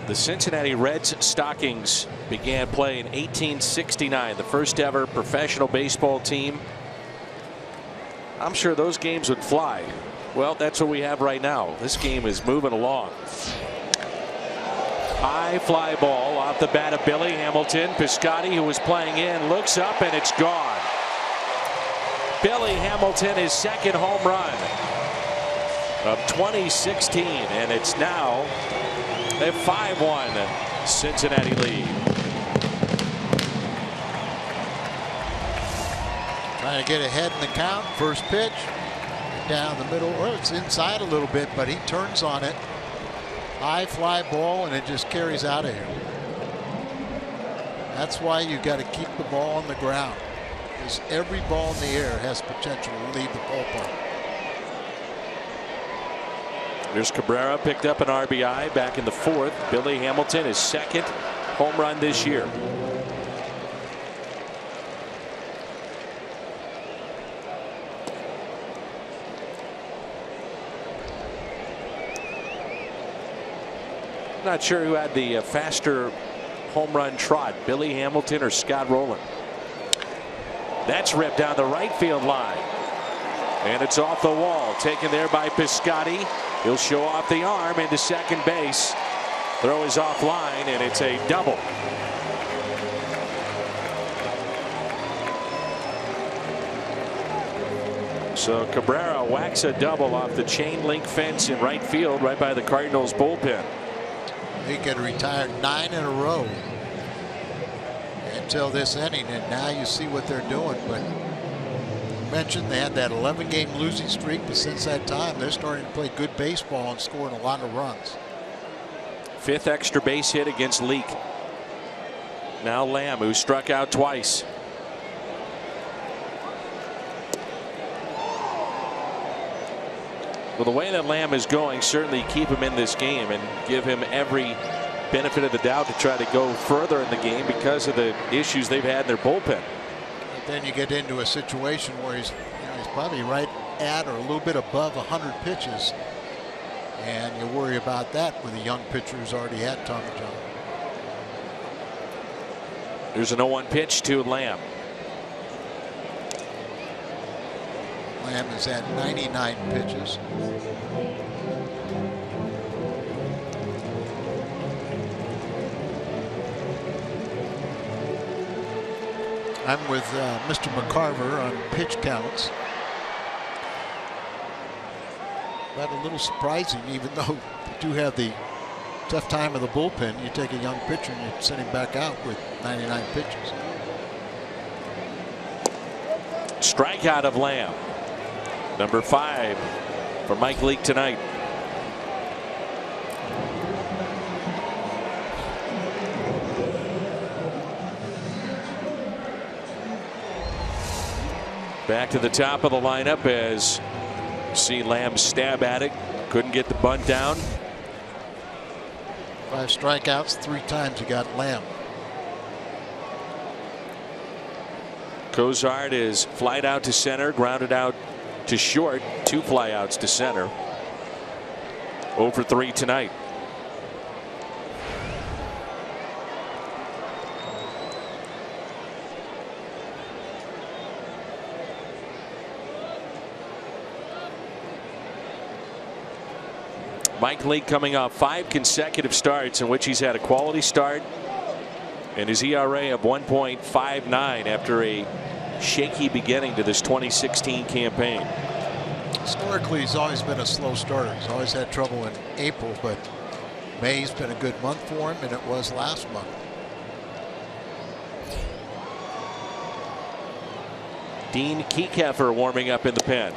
The Cincinnati Reds Stockings began play in 1869, the first ever professional baseball team. I'm sure those games would fly. Well, that's what we have right now. This game is moving along. High fly ball off the bat of Billy Hamilton. Piscotty, who was playing in, looks up and it's gone. Billy Hamilton, his second home run of 2016, and it's now a 5-1 Cincinnati lead. Trying to get ahead in the count. First pitch down the middle. Well, it's inside a little bit, but he turns on it. High fly ball, and it just carries out of here. That's why you got to keep the ball on the ground, because every ball in the air has potential to leave the ballpark. There's Cabrera, picked up an RBI back in the fourth. Billy Hamilton, his second home run this year. Not sure who had the faster home run trot, Billy Hamilton or Scott Rowland. That's ripped down the right field line, and it's off the wall, taken there by Piscotty. He'll show off the arm into second base. Throw is offline, and it's a double. So Cabrera whacks a double off the chain link fence in right field, right by the Cardinals bullpen. He could retire 9 in a row until this inning, and now you see what they're doing. But you mentioned they had that 11-game losing streak, but since that time they're starting to play good baseball and scoring a lot of runs. Fifth extra base hit against Leake. Now Lamb, who struck out twice. Well, the way that Lamb is going, certainly keep him in this game and give him every benefit of the doubt to try to go further in the game because of the issues they've had in their bullpen. But then you get into a situation where he's probably right at or a little bit above 100 pitches, And you worry about that with a young pitcher who's already had Tommy John. There's an 0-1 pitch to Lamb. Lamb has had 99 pitches. I'm with Mr. McCarver on pitch counts. But a little surprising, even though you do have the tough time of the bullpen. You take a young pitcher and you send him back out with 99 pitches. Strikeout of Lamb. Number 5 for Mike Leake tonight. Back to the top of the lineup as you see Lamb stab at it. Couldn't get the bunt down. 5 strikeouts, 3 times he got Lamb. Cozart is flied out to center, grounded out to short, 2 flyouts to center. 0 for 3 tonight. Mike Leake coming off 5 consecutive starts in which he's had a quality start, and his ERA of 1.59 after a shaky beginning to this 2016 campaign. Historically, he's always been a slow starter. He's always had trouble in April, but May's been a good month for him, and it was last month. Dean Kiekefer warming up in the pen.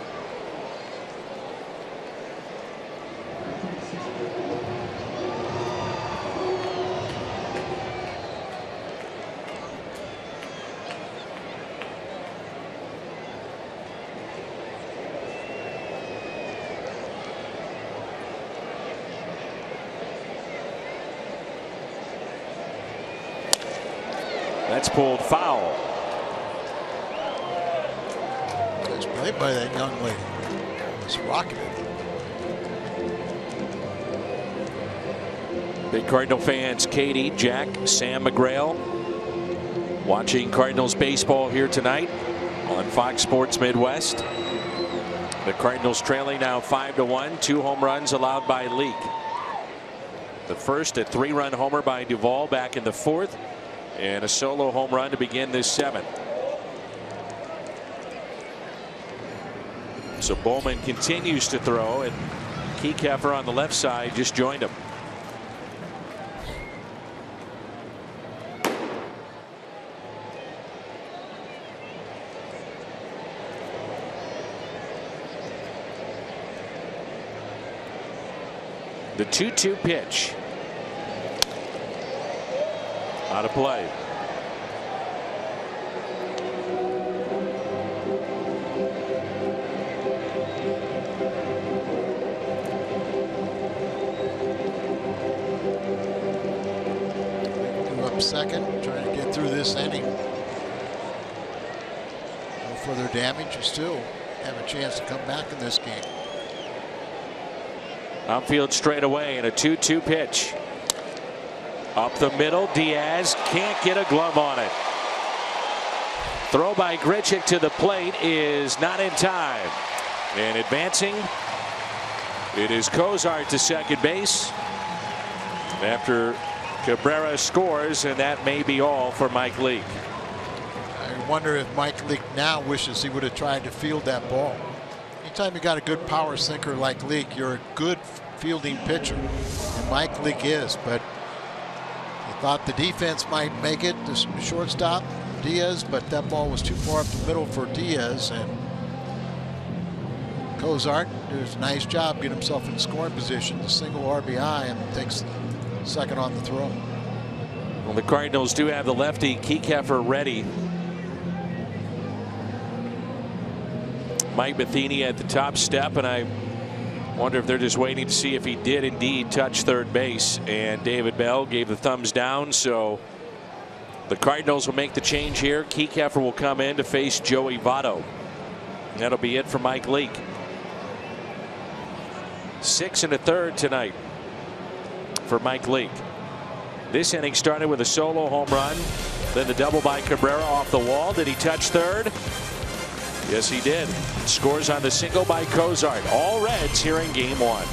That's pulled foul. Nice play by that young lady. It's rocketed. Big Cardinal fans, Katie, Jack, Sam McGrail, watching Cardinals baseball here tonight on Fox Sports Midwest. The Cardinals trailing now 5-1. 2 home runs allowed by Leake. The first, a 3-run homer by Duvall back in the 4th. And a solo home run to begin this 7th. So Bowman continues to throw, and Kiekefer on the left side just joined him. The 2-2 pitch. Out of play. Up second, trying to get through this inning. No further damage. You still have a chance to come back in this game. Outfield straight away and a 2-2 pitch. Up the middle, Diaz can't get a glove on it. Throw by Grichuk to the plate is not in time. And advancing, it is Cozart to second base after Cabrera scores, and that may be all for Mike Leake. I wonder if Mike Leake now wishes he would have tried to field that ball. Anytime you got a good power sinker like Leake, you're a good fielding pitcher, and Mike Leake is, but thought the defense might make it to shortstop Diaz, but that ball was too far up the middle for Diaz, and Cozart does a nice job getting himself in scoring position, the single RBI, and takes second on the throw. Well, the Cardinals do have the lefty Kiekefer ready. Mike Matheny at the top step, and I wonder if they're just waiting to see if he did indeed touch third base, and David Bell gave the thumbs down. So the Cardinals will make the change here. Kiekefer will come in to face Joey Votto. That'll be it for Mike Leake. 6 1/3 tonight for Mike Leake. This inning started with a solo home run, then the double by Cabrera off the wall. Did he touch third? Yes, he did. Scores on the single by Cozart. All Reds here in Game 1.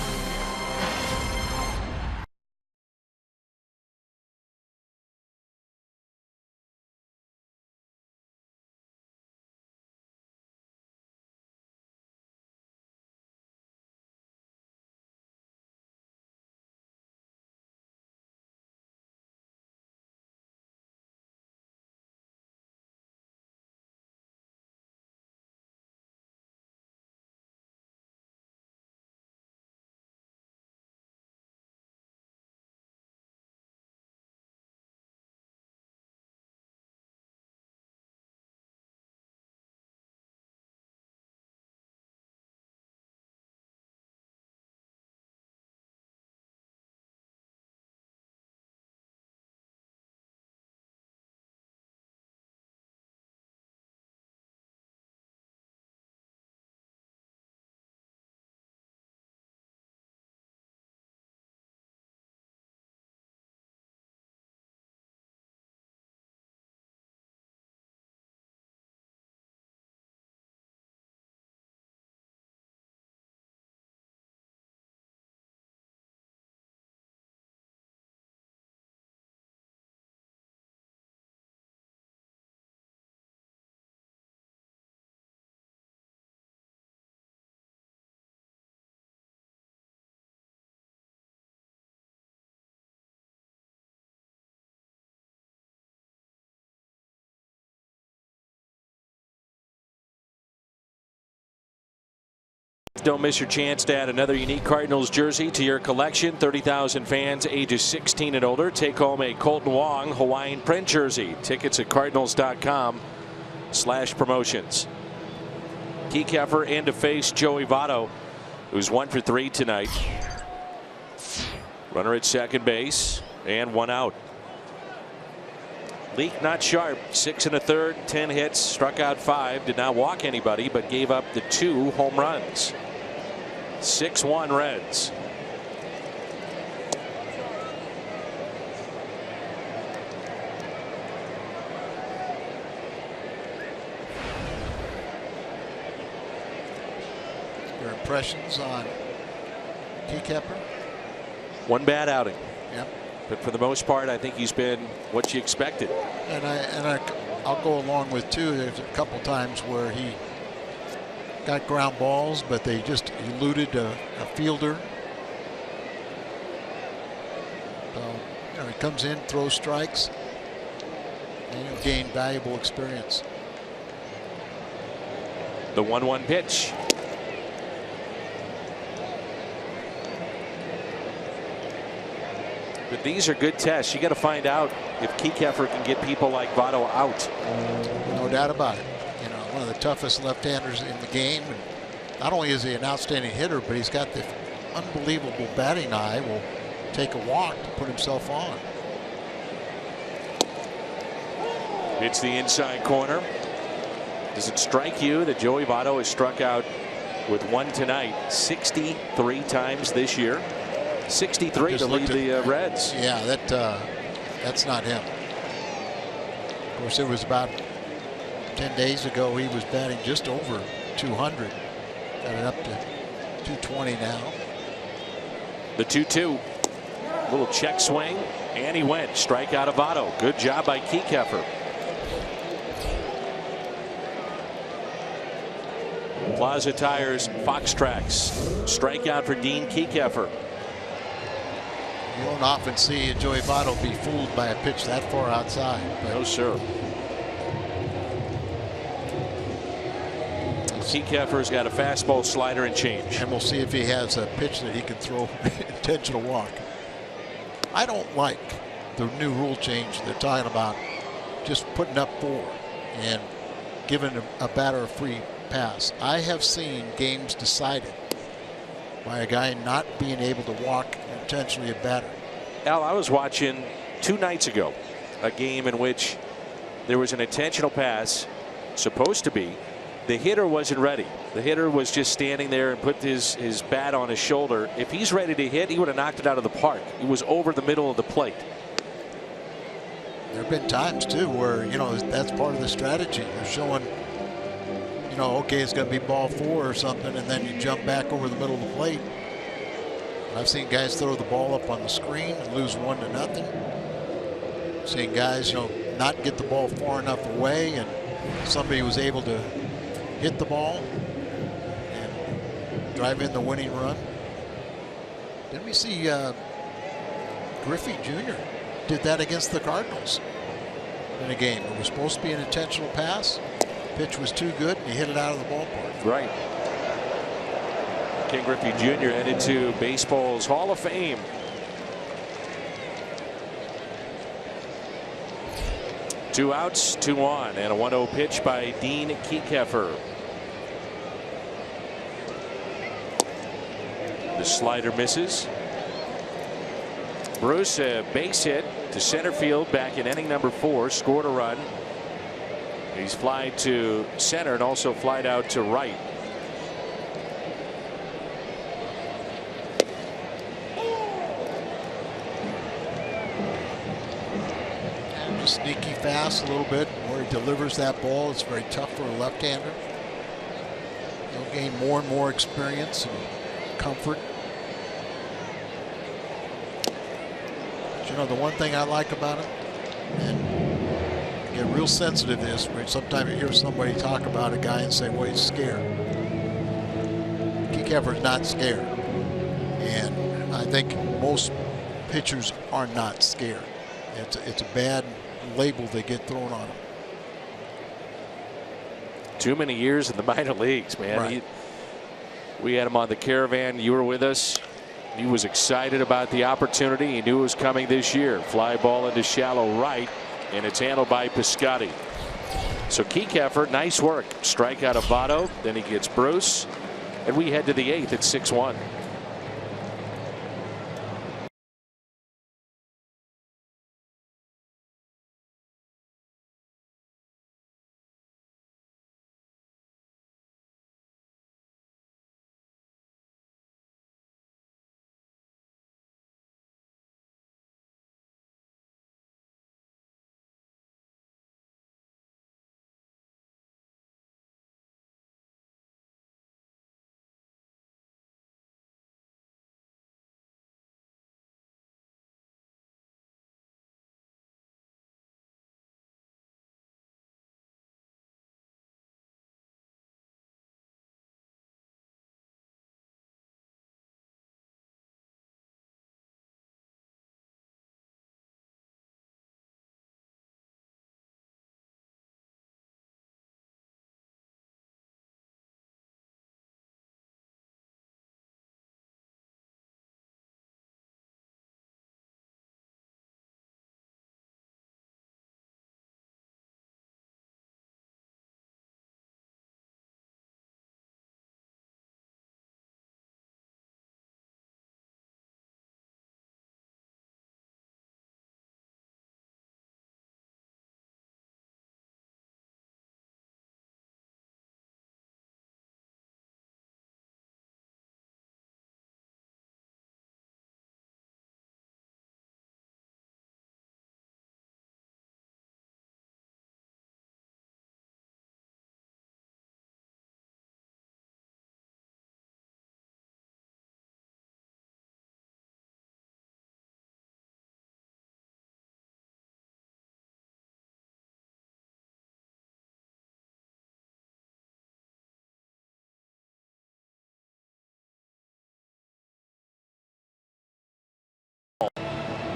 Don't miss your chance to add another unique Cardinals jersey to your collection. 30,000 fans ages 16 and older take home a Colton Wong Hawaiian print jersey. Tickets at cardinals.com/promotions. Kiekefer in to face Joey Votto, who's 1 for 3 tonight. Runner at second base and 1 out. Leake not sharp. 6 1/3, 10 hits, struck out 5, did not walk anybody, but gave up the 2 home runs. 6-1 Reds. Your impressions on Kiekefer? One bad outing. Yep. But for the most part, I think he's been what you expected. And I'll go along with too. There's a couple times where he got ground balls, but they just eluded a fielder. So he comes in, throws strikes, and you gain valuable experience. The 1-1 pitch. But these are good tests. You got to find out if Kiekefer can get people like Votto out. No doubt about it. One of the toughest left-handers in the game. And not only is he an outstanding hitter, but he's got the unbelievable batting eye. Will take a walk to put himself on. It's the inside corner. Does it strike you that Joey Votto has struck out with 1 tonight 63 times this year? 63 to lead the Reds. Yeah, that's not him. Of course, it was about 10 days ago he was batting just over 200. Got it up to 220 now. The 2-2. Little check swing, and he went. Strikeout of Votto. Good job by Kiekefer. Plaza Tires, Fox Tracks. Strikeout for Dean Kiekefer. You don't often see Joey Votto be fooled by a pitch that far outside. No, sir. Kiekefer's got a fastball, slider, and change. And we'll see if he has a pitch that he can throw intentional walk. I don't like the new rule change they're talking about, just putting up 4 and giving a batter a free pass. I have seen games decided by a guy not being able to walk intentionally a batter. Al, I was watching 2 nights ago a game in which there was an intentional pass, supposed to be, the hitter wasn't ready. The hitter was just standing there and put his bat on his shoulder. If he's ready to hit, he would have knocked it out of the park. He was over the middle of the plate. There have been times too where, you know, that's part of the strategy. You're showing, you know, okay, it's going to be ball 4 or something, and then you jump back over the middle of the plate. I've seen guys throw the ball up on the screen and lose 1-0. Seen guys, you know, not get the ball far enough away, and somebody was able to hit the ball and drive in the winning run. Didn't we see Griffey Jr. did that against the Cardinals in a game? It was supposed to be an intentional pass. Pitch was too good, and he hit it out of the ballpark. Right. Ken Griffey Jr. headed to baseball's Hall of Fame. Two outs, 2 on, and a 1-0 pitch by Dean Kiekefer. The slider misses. Bruce, a base hit to center field back in inning number 4, scored a run. He's flied to center and also flied out to right. Sneaky fast a little bit where he delivers that ball. It's very tough for a left-hander. He'll gain more and more experience and comfort. But, you know, the one thing I like about him, and I get real sensitive to this, where sometimes you hear somebody talk about a guy and say, well, he's scared. Kiekefer's not scared. And I think most pitchers are not scared. It's a bad label they get thrown on him. Too many years in the minor leagues, man. Right. We had him on the Caravan. You were with us. He was excited about the opportunity. He knew it was coming this year. Fly ball into shallow right, and it's handled by Piscotty. So Kiekefer, nice work. Strikeout of Votto. Then he gets Bruce, and we head to the 8th at 6-1.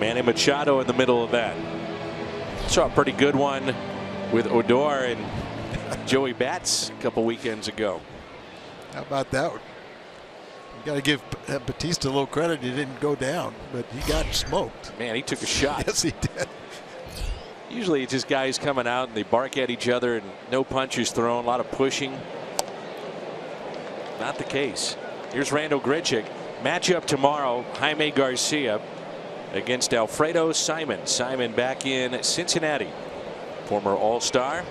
Manny Machado in the middle of that. Saw a pretty good one with Odor and Joey Bats a couple weekends ago. How about that one? You got to give Batista a little credit. He didn't go down, but he got smoked. Man, he took a shot. Yes, he did. Usually it's just guys coming out and they bark at each other and no punches thrown, a lot of pushing. Not the case. Here's Randal Grichuk. Matchup tomorrow, Jaime Garcia against Alfredo Simon. Simon back in Cincinnati. Former All-Star.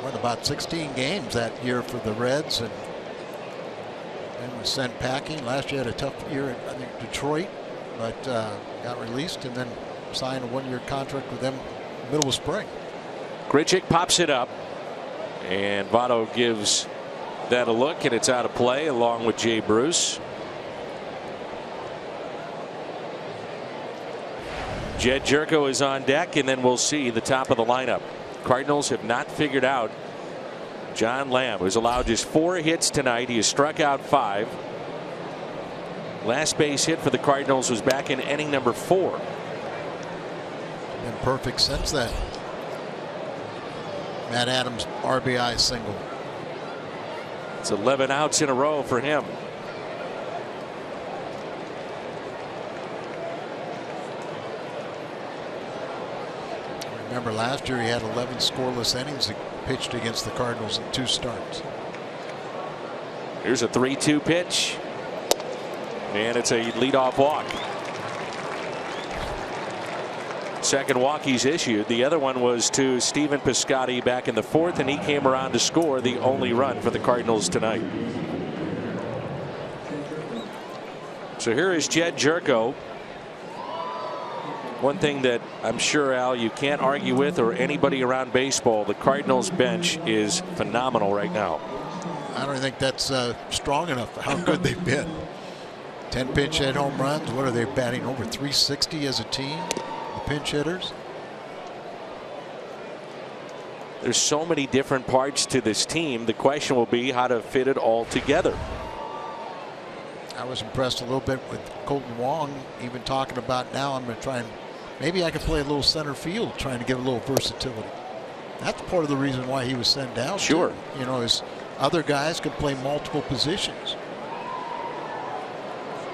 won about 16 games that year for the Reds, and then was sent packing. Last year had a tough year in, I think, Detroit, but got released and then signed a one-year contract with them middle of spring. Grichuk pops it up, and Votto gives that a look, and it's out of play along with Jay Bruce. Jedd Gyorko is on deck, and then we'll see the top of the lineup. Cardinals have not figured out John Lamb, who's allowed just 4 hits tonight. He has struck out 5. Last base hit for the Cardinals was back in inning number 4. Been perfect since then. Matt Adams RBI single. It's 11 outs in a row for him. Remember last year he had 11 scoreless innings pitched against the Cardinals in 2 starts. Here's a 3-2 pitch, and it's a leadoff walk. Second walk he's issued. The other one was to Stephen Piscotty back in the 4th, and he came around to score the only run for the Cardinals tonight. So here is Jedd Gyorko. One thing that I'm sure, Al, you can't argue with, or anybody around baseball, the Cardinals bench is phenomenal right now. I don't think that's strong enough for how good they've been. 10 pinch hit home runs. What are they batting? Over 360 as a team, the pinch hitters. There's so many different parts to this team. The question will be how to fit it all together. I was impressed a little bit with Kolten Wong, even talking about now I'm going to try and maybe I can play a little center field, trying to get a little versatility. That's part of the reason why he was sent down. Sure. Too. You know, his other guys could play multiple positions.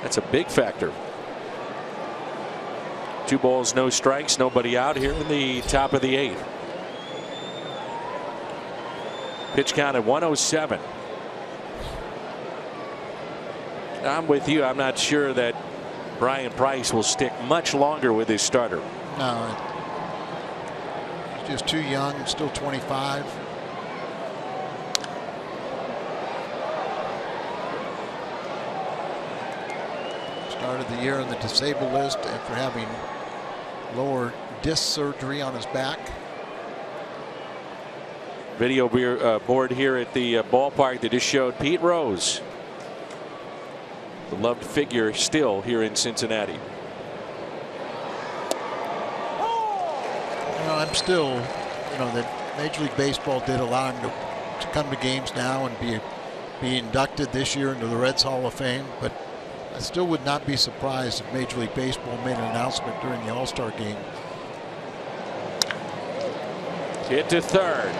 That's a big factor. 2 balls, no strikes, nobody out here in the top of the 8th. Pitch count at 107. I'm with you. I'm not sure that Brian Price will stick much longer with his starter. No, he's just too young, still 25. Started the year on the disabled list after having lower disc surgery on his back. Video board here at the ballpark that just showed Pete Rose, the loved figure still here in Cincinnati. You know, I'm still, you know, that Major League Baseball did allow him to come to games now and be inducted this year into the Reds Hall of Fame, but I still would not be surprised if Major League Baseball made an announcement during the All-Star game. Hit to third.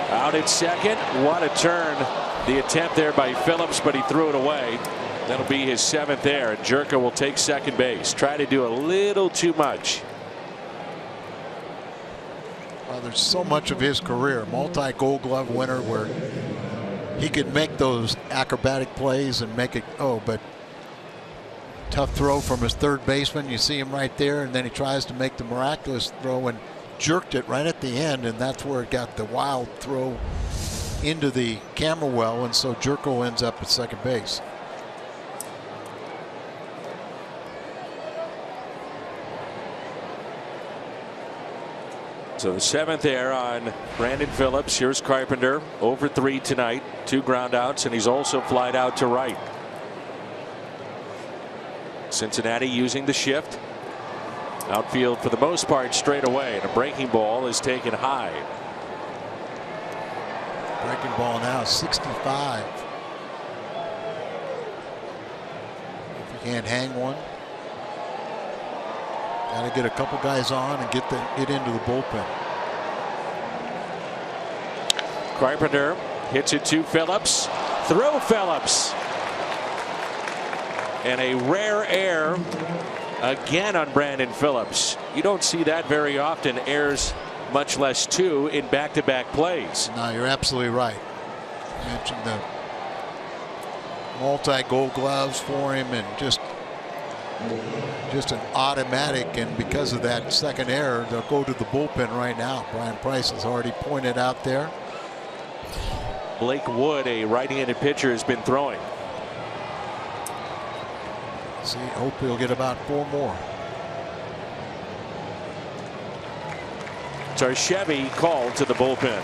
Out at second. What a turn. The attempt there by Phillips, but he threw it away. That'll be his 7th there, and Gyorko will take second base. Try to do a little too much. Well, there's so much of his career, multi-Gold Glove winner, where he could make those acrobatic plays and make it. Oh, but tough throw from his third baseman. You see him right there, and then he tries to make the miraculous throw and jerked it right at the end, and that's where it got the wild throw into the camera well, and so Gyorko ends up at second base. So the 7th error on Brandon Phillips. Here's Carpenter, 0 for 3 tonight, 2 ground outs, and he's also flied out to right. Cincinnati using the shift. Outfield for the most part straight away, and a breaking ball is taken high. Breaking ball now 65. If you can't hang one, got to get a couple guys on and get into the bullpen. Carpenter hits it to Phillips. Throw Phillips. And a rare error again on Brandon Phillips. You don't see that very often, errors, much less 2 in back-to-back plays. No, you're absolutely right. You mentioned the multi-Gold Gloves for him, and just an automatic, and because of that second error, they'll go to the bullpen right now. Brian Price has already pointed out there. Blake Wood, a right-handed pitcher, has been throwing. See, hope he'll get about 4 more. Chevy called to the bullpen.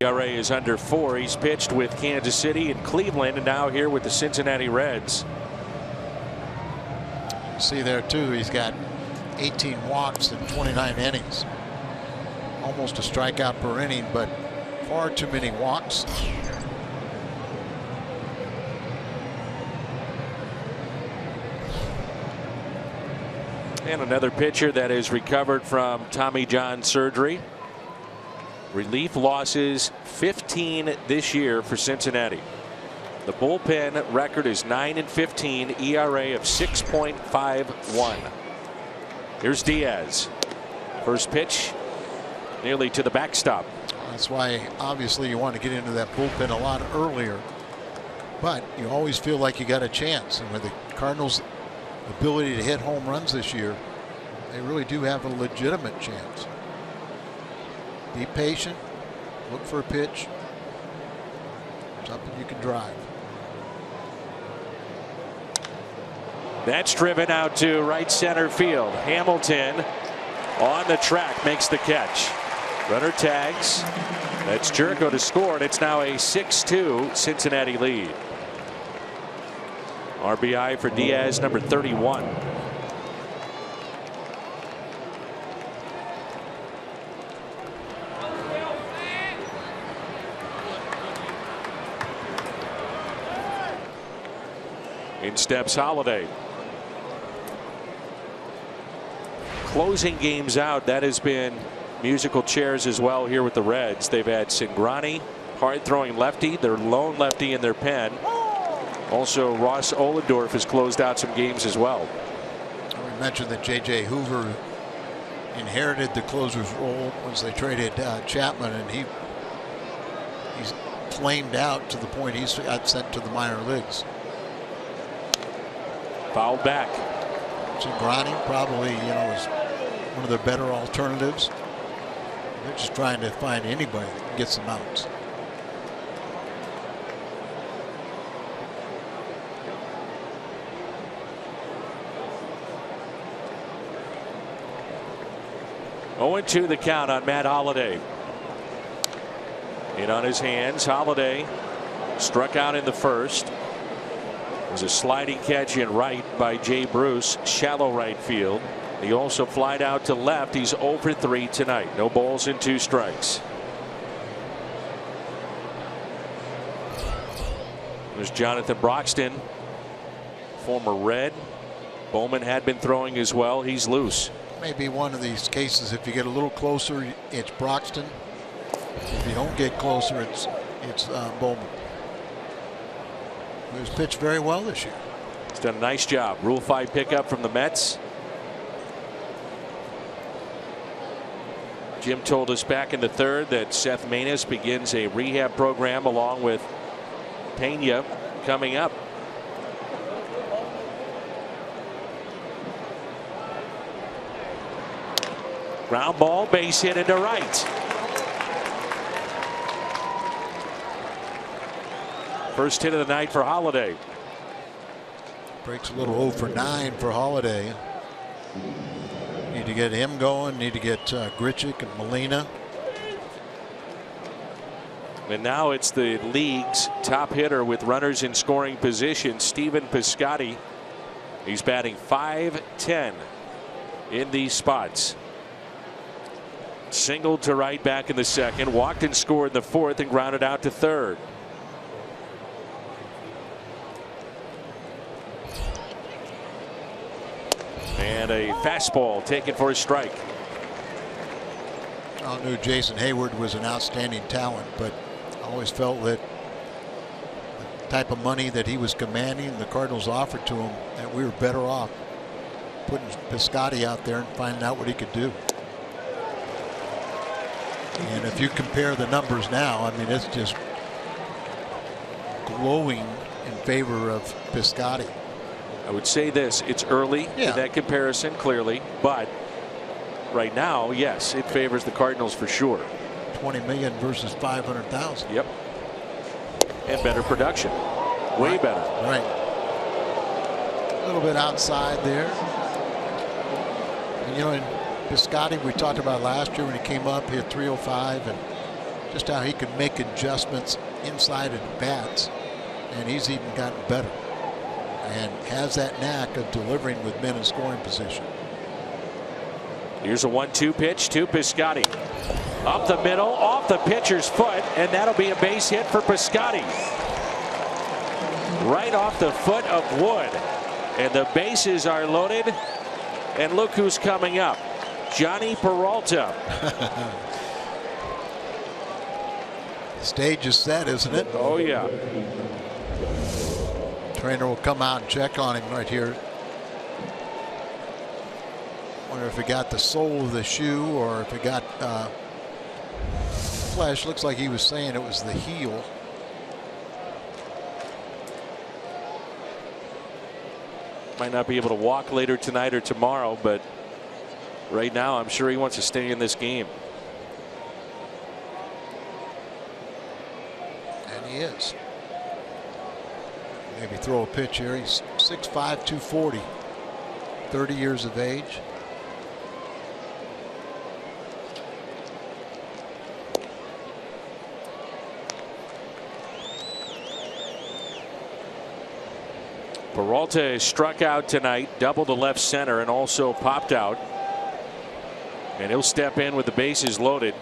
ERA is under 4. He's pitched with Kansas City and Cleveland, and now here with the Cincinnati Reds. See there too, he's got 18 walks in 29 innings. Almost a strikeout per inning, but far too many walks. And another pitcher that is recovered from Tommy John surgery. Relief losses 15 this year for Cincinnati. The bullpen record is 9-15, ERA of 6.51. Here's Diaz. First pitch nearly to the backstop. That's why obviously you want to get into that bullpen a lot earlier, but you always feel like you got a chance. And with the Cardinals' ability to hit home runs this year, they really do have a legitimate chance. Be patient, look for a pitch, something you can drive. That's driven out to right center field. Hamilton on the track makes the catch. Runner tags. That's Jericho to score, and it's now a 6-2 Cincinnati lead. RBI for Diaz, number 31. In steps Holiday. Closing games out, that has been musical chairs as well here with the Reds. They've had Cingrani, hard throwing lefty, their lone lefty in their pen. Also Ross Ohlendorf has closed out some games as well. We mentioned that J.J. Hoover inherited the closer's role once they traded Chapman, and he's flamed out to the point he's got sent to the minor leagues. Fouled back. Cingrani probably, is one of their better alternatives. They're just trying to find anybody that can get some outs. Oh, 0-2 the count on Matt Holliday. In on his hands, Holliday struck out in the first. It was a sliding catch in right by Jay Bruce, shallow right field. He also flied out to left. He's 0 for 3 tonight. No balls and 2 strikes. There's Jonathan Broxton, former Red. Bowman had been throwing as well. He's loose. Maybe one of these cases, if you get a little closer, it's Broxton. If you don't get closer, it's Bowman, who's pitched very well this year. He's done a nice job. Rule 5 pickup from the Mets. Jim told us back in the third that Seth Maness begins a rehab program along with Pena coming up. Ground ball, base hit into right. First hit of the night for Holiday. Breaks a little 0 for 9 for Holiday. Need to get him going. Need to get Grichuk and Molina. And now it's the league's top hitter with runners in scoring position, Stephen Piscotty. He's batting .510 in these spots. Singled to right back in the second, walked and scored in the fourth, and grounded out to third. And a fastball taken for a strike. I knew Jason Hayward was an outstanding talent, but I always felt that the type of money that he was commanding, the Cardinals offered to him, that we were better off putting Piscotty out there and finding out what he could do. And if you compare the numbers now, I mean, it's just glowing in favor of Piscotty. I would say this, it's early in that comparison, clearly, but right now, yes, it favors the Cardinals for sure. $20 million versus $500,000. Yep. And better production. Way better. Right. A little bit outside there. And, you know, in Piscotty, we talked about last year when he came up, he had 305, and just how he could make adjustments inside of bats, and he's even gotten better and has that knack of delivering with men in scoring position. Here's a 1-2 pitch to Piscotty. Up the middle, off the pitcher's foot, and that'll be a base hit for Piscotty. Right off the foot of Wood. And the bases are loaded. And look who's coming up. Johnny Peralta. The stage is set, isn't it? Oh, yeah. Trainer will come out and check on him right here. Wonder if he got the sole of the shoe or if he got flesh. Looks like he was saying it was the heel. Might not be able to walk later tonight or tomorrow, but right now I'm sure he wants to stay in this game. And he is. Maybe throw a pitch here. He's 6'5", 240, 30 years of age. Peralta struck out tonight, double to left center, and also popped out. And he'll step in with the bases loaded.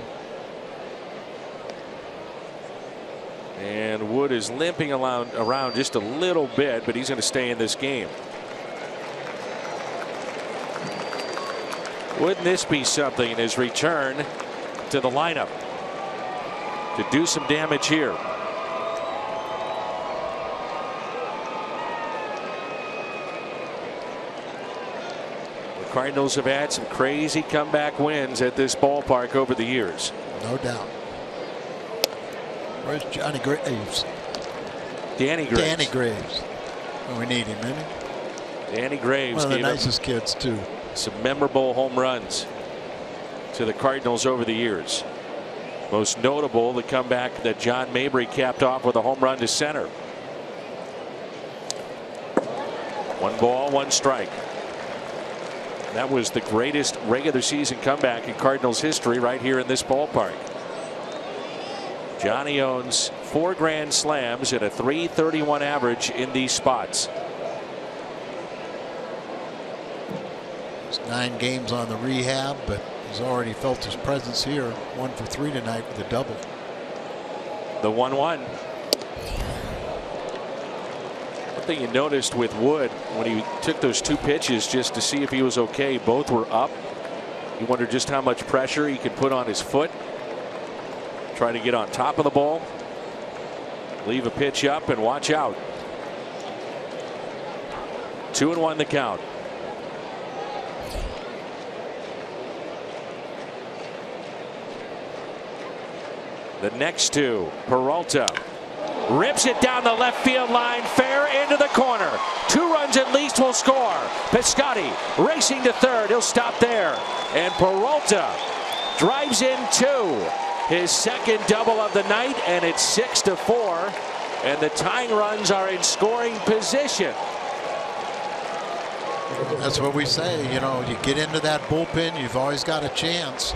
And Wood is limping around just a little bit, but he's going to stay in this game. Wouldn't this be something in his return to the lineup to do some damage here? The Cardinals have had some crazy comeback wins at this ballpark over the years. No doubt. Where's Johnny Graves? Danny Graves. Danny Graves. Oh, we need him, isn't he? Danny Graves. One of the gave nicest kids, too. Some memorable home runs to the Cardinals over the years. Most notable, the comeback that John Mabry capped off with a home run to center. 1 ball, 1 strike. That was the greatest regular season comeback in Cardinals history right here in this ballpark. Johnny owns 4 grand slams and a .331 average in these spots. It's 9 games on the rehab, but he's already felt his presence here. 1 for 3 tonight with a double. The 1-1. One thing you noticed with Wood when he took those 2 pitches just to see if he was okay, both were up. You wonder just how much pressure he could put on his foot. Try to get on top of the ball. Leave a pitch up and watch out. 2-1 the count. The next two, Peralta rips it down the left field line, fair into the corner. 2 runs at least will score. Piscotty racing to third. He'll stop there. And Peralta drives in 2. His second double of the night, and it's 6-4. And the tying runs are in scoring position. That's what we say. You know, you get into that bullpen, you've always got a chance.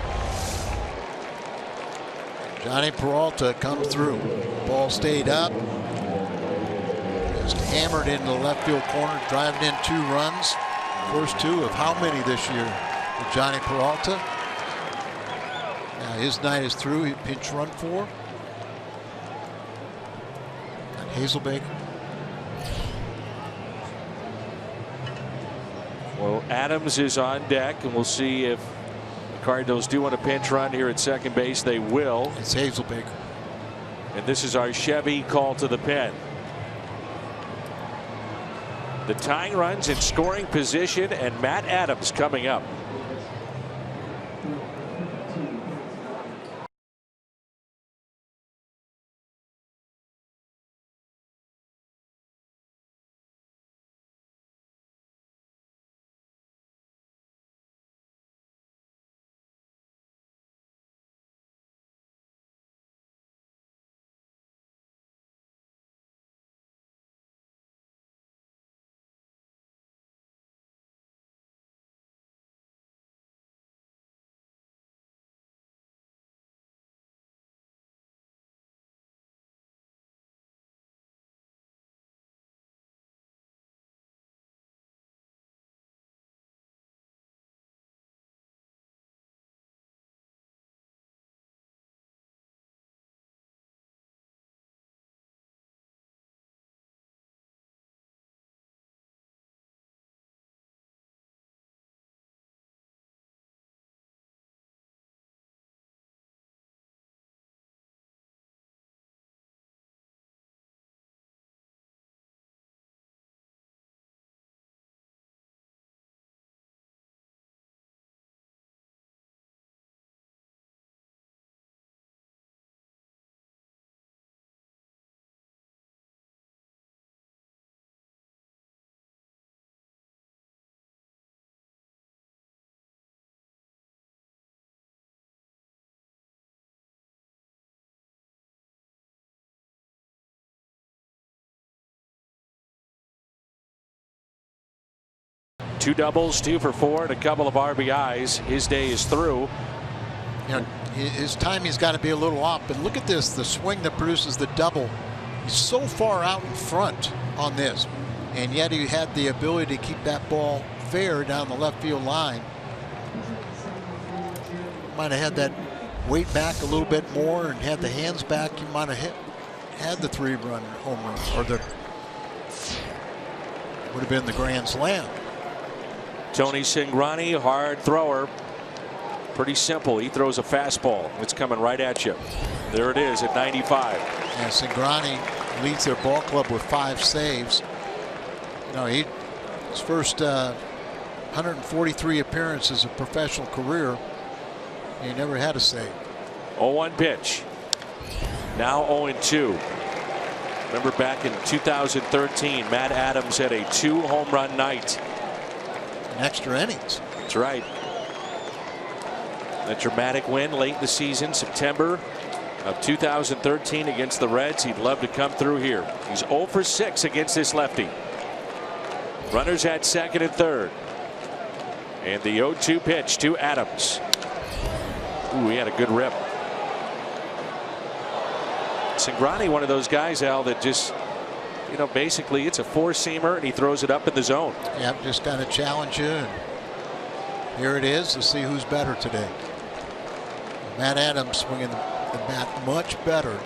Johnny Peralta comes through. Ball stayed up. Just hammered into the left field corner, driving in 2 runs. First 2 of how many this year for Johnny Peralta? Now his night is through. He pinch run 4. And Hazelbaker. Well, Adams is on deck, and we'll see if the Cardinals do want a pinch run here at second base. They will. It's Hazelbaker. And this is our Chevy call to the pen. The tying runs in scoring position, and Matt Adams coming up. Two doubles, 2 for 4, and a couple of RBIs. His day is through. You know, his timing's got to be a little off, but look at this, the swing that produces the double. He's so far out in front on this, and yet he had the ability to keep that ball fair down the left field line. Might have had that weight back a little bit more and had the hands back. You might have had the 3-run home run, or the would have been the grand slam. Tony Cingrani, hard thrower. Pretty simple. He throws a fastball. It's coming right at you. There it is at 95. Yeah, Cingrani leads their ball club with 5 saves. You know, his first 143 appearances of professional career, he never had a save. 0-1 pitch. Now 0-2. Remember back in 2013, Matt Adams had a 2-home run night. Extra innings. That's right. A dramatic win late in the season, September of 2013 against the Reds. He'd love to come through here. He's 0 for 6 against this lefty. Runners at second and third. And the 0-2 pitch to Adams. Ooh, he had a good rip. Cingrani, one of those guys, Al, that just, you know, basically it's a 4-seamer and he throws it up in the zone. Yep, just kind of challenge you. And here it is. Let's see who's better today. Matt Adams swinging the bat much better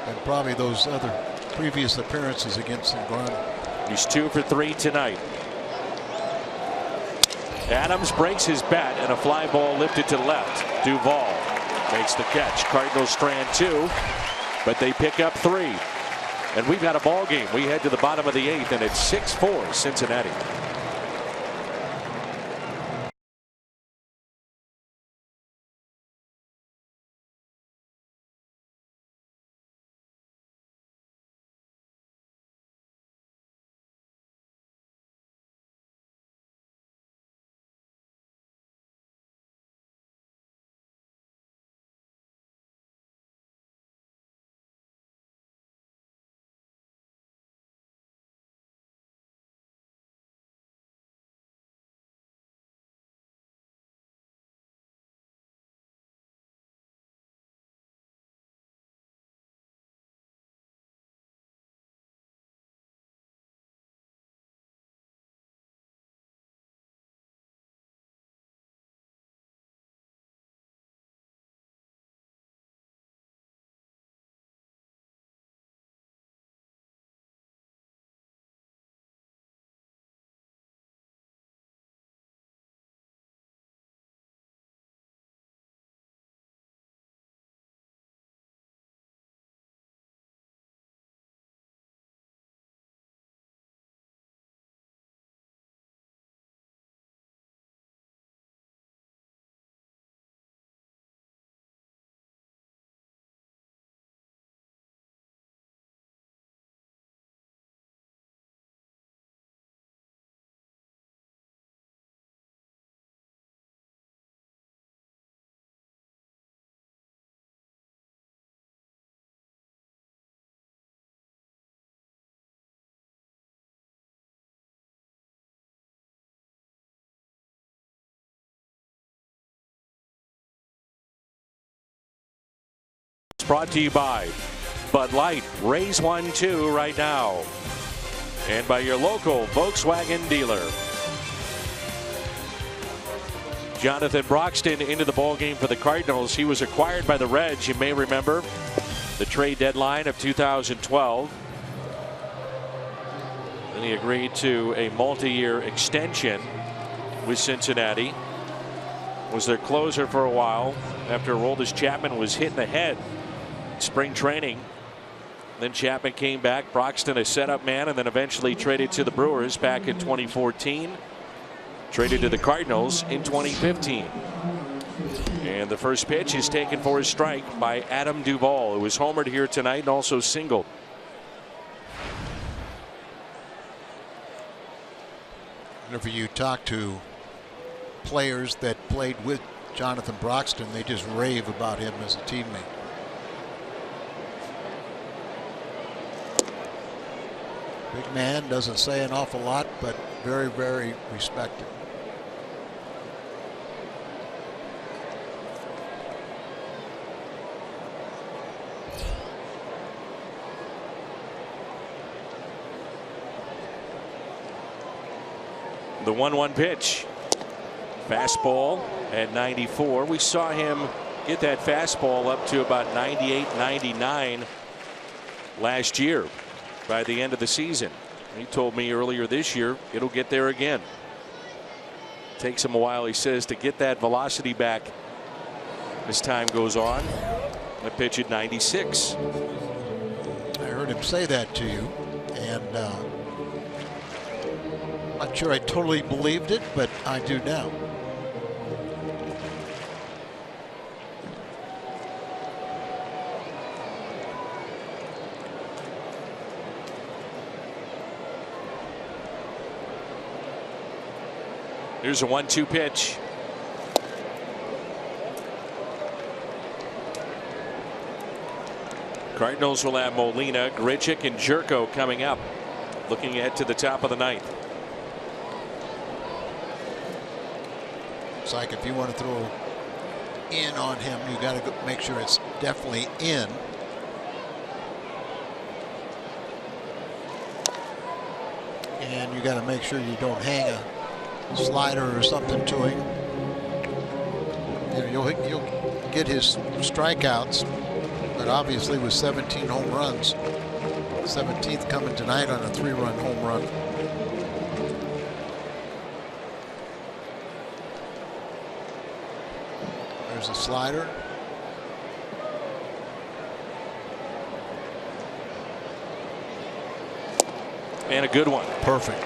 than probably those other previous appearances against Cingrani. He's 2 for 3 tonight. Adams breaks his bat and a fly ball lifted to left. Duvall makes the catch. Cardinals strand 2, but they pick up 3. And we've got a ball game. We head to the bottom of the 8th, and it's 6-4 Cincinnati. Brought to you by Bud Light. Raise 1-2 right now. And by your local Volkswagen dealer. Jonathan Broxton into the ballgame for the Cardinals. He was acquired by the Reds, you may remember, the trade deadline of 2012. Then he agreed to a multi-year extension with Cincinnati. Was their closer for a while after Aroldis Chapman was hit in the head spring training. Then Chapman came back. Broxton a setup man, and then eventually traded to the Brewers back in 2014. Traded to the Cardinals in 2015. And the first pitch is taken for a strike by Adam Duvall, who was homered here tonight and also singled. Whenever you talk to players that played with Jonathan Broxton, they just rave about him as a teammate. Big man, doesn't say an awful lot, but very, very respected. The 1-1 pitch. Fastball at 94. We saw him get that fastball up to about 98, 99 last year by the end of the season. He told me earlier this year it'll get there again. Takes him a while, he says, to get that velocity back as time goes on. The pitch at 96. I heard him say that to you, and not sure I totally believed it, but I do now. Here's a 1-2 pitch. Cardinals will have Molina, Grichuk, and Jerko coming up. Looking ahead to the top of the 9th. It's like if you want to throw in on him, you got to make sure it's definitely in. And you got to make sure you don't hang a slider or something to him. You'll get his strikeouts, but obviously with 17 home runs, 17th coming tonight on a 3-run home run. There's a slider. And a good one. Perfect.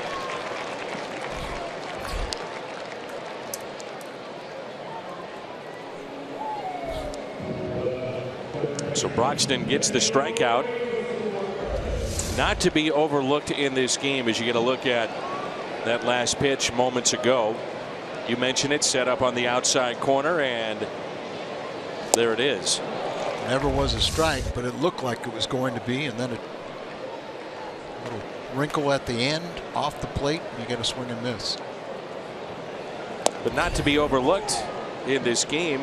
So Broxton gets the strikeout. Not to be overlooked in this game as you get a look at that last pitch moments ago. You mentioned it, set up on the outside corner, and there it is. Never was a strike, but it looked like it was going to be, and then a little wrinkle at the end, off the plate, and you get a swing and miss. But not to be overlooked in this game,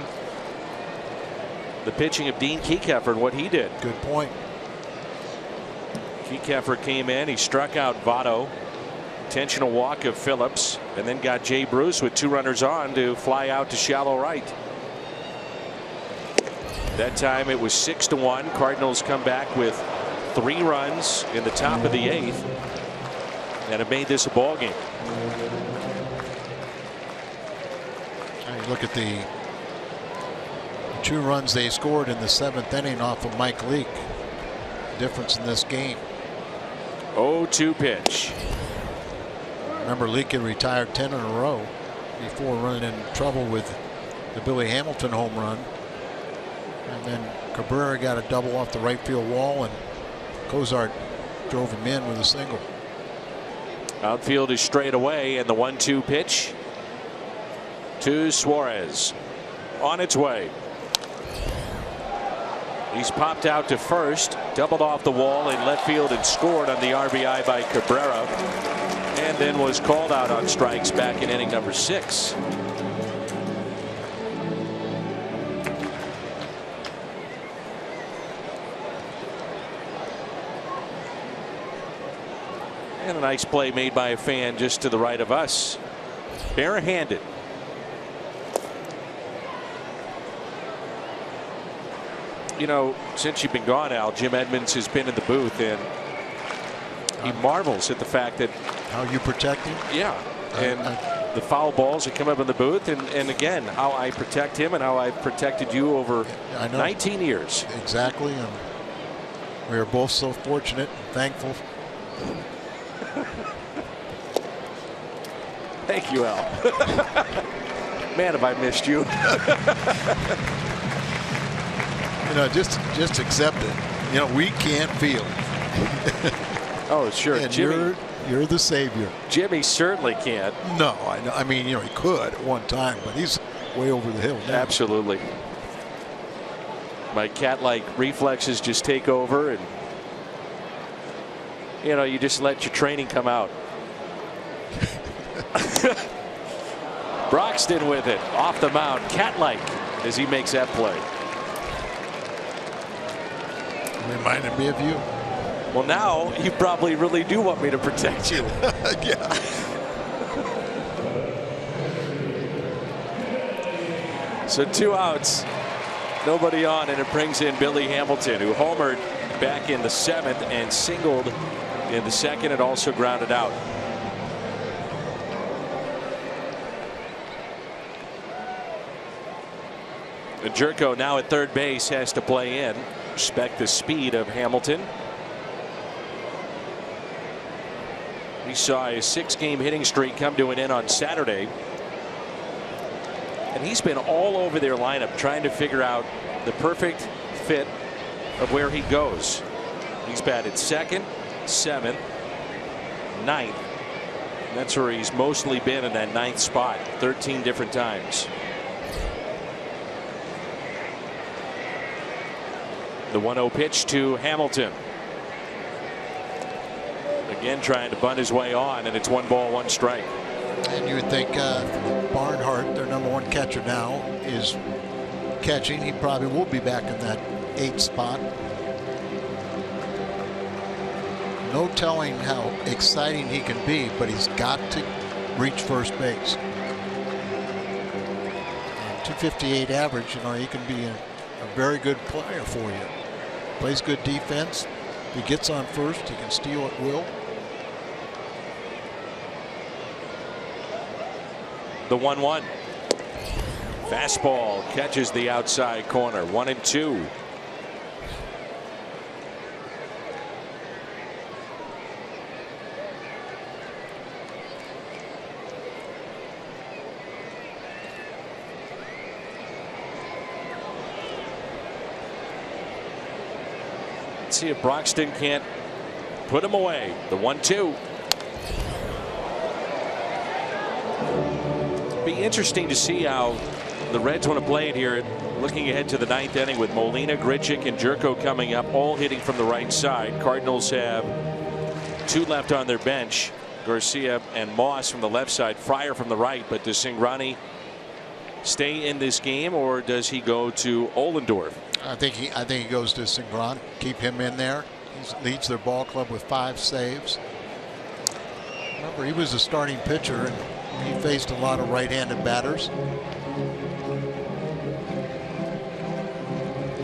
the pitching of Dean Kekeffer and what he did. Good point. Kekeffer came in, he struck out Votto, intentional walk of Phillips, and then got Jay Bruce with 2 runners on to fly out to shallow right. That time it was 6-1. Cardinals come back with 3 runs in the top of the 8th, and it made this a ball game. Now you look at the 2 runs they scored in the 7th inning off of Mike Leake. Difference in this game. 0-2 pitch. Remember, Leake had retired 10 in a row before running in trouble with the Billy Hamilton home run. And then Cabrera got a double off the right field wall, and Cozart drove him in with a single. Outfield is straight away, and the 1-2 pitch to Suarez. On its way. He's popped out to first, doubled off the wall in left field, and scored on the RBI by Cabrera, and then was called out on strikes back in inning number 6. And a nice play made by a fan just to the right of us. Barehanded. You know, since you've been gone, Al, Jim Edmonds has been in the booth, and he marvels at the fact that how you protect him. Yeah, and the foul balls that come up in the booth, and again, how I protect him and how I've protected you over 19 years. Exactly, and we are both so fortunate and thankful. Thank you, Al. Man, have I missed you. You know, just accept it. You know, we can't feel. Oh, sure. And Jimmy, you're the savior. Jimmy certainly can't. No, I mean, you know, he could at one time, but he's way over the hill now. Absolutely. My cat-like reflexes just take over, and you know, you just let your training come out. Broxton with it off the mound, cat-like, as he makes that play. Reminded me of you. Well, now you probably really do want me to protect you. Yeah. So 2 outs, nobody on, and it brings in Billy Hamilton, who homered back in the 7th and singled in the 2nd, and also grounded out. And Jerko now at third base has to play in. Respect the speed of Hamilton. We saw a 6-game hitting streak come to an end on Saturday. And he's been all over their lineup trying to figure out the perfect fit of where he goes. He's batted 2nd, 7th, 9th. And that's where he's mostly been in that 9th spot 13 different times. The 1-0 pitch to Hamilton. Again trying to bunt his way on, and it's 1 ball, 1 strike. And you would think Barnhart, their #1 catcher now, is catching. He probably will be back in that 8th spot. No telling how exciting he can be, but he's got to reach first base. And 258 average, you know, he can be a very good player for you. Plays good defense. If he gets on first, he can steal at will. The 1-1. Fastball catches the outside corner. 1-2. Let's see if Broxton can't put him away. The 1-2. Be interesting to see how the Reds want to play it here. Looking ahead to the 9th inning with Molina, Grichuk, and Jerko coming up, all hitting from the right side. Cardinals have 2 left on their bench. Garcia and Moss from the left side, Fryer from the right. But does Cingrani stay in this game, or does he go to Ohlendorf? I think he goes to Cingrani. Keep him in there. He leads their ball club with 5 saves. Remember, he was a starting pitcher and he faced a lot of right-handed batters.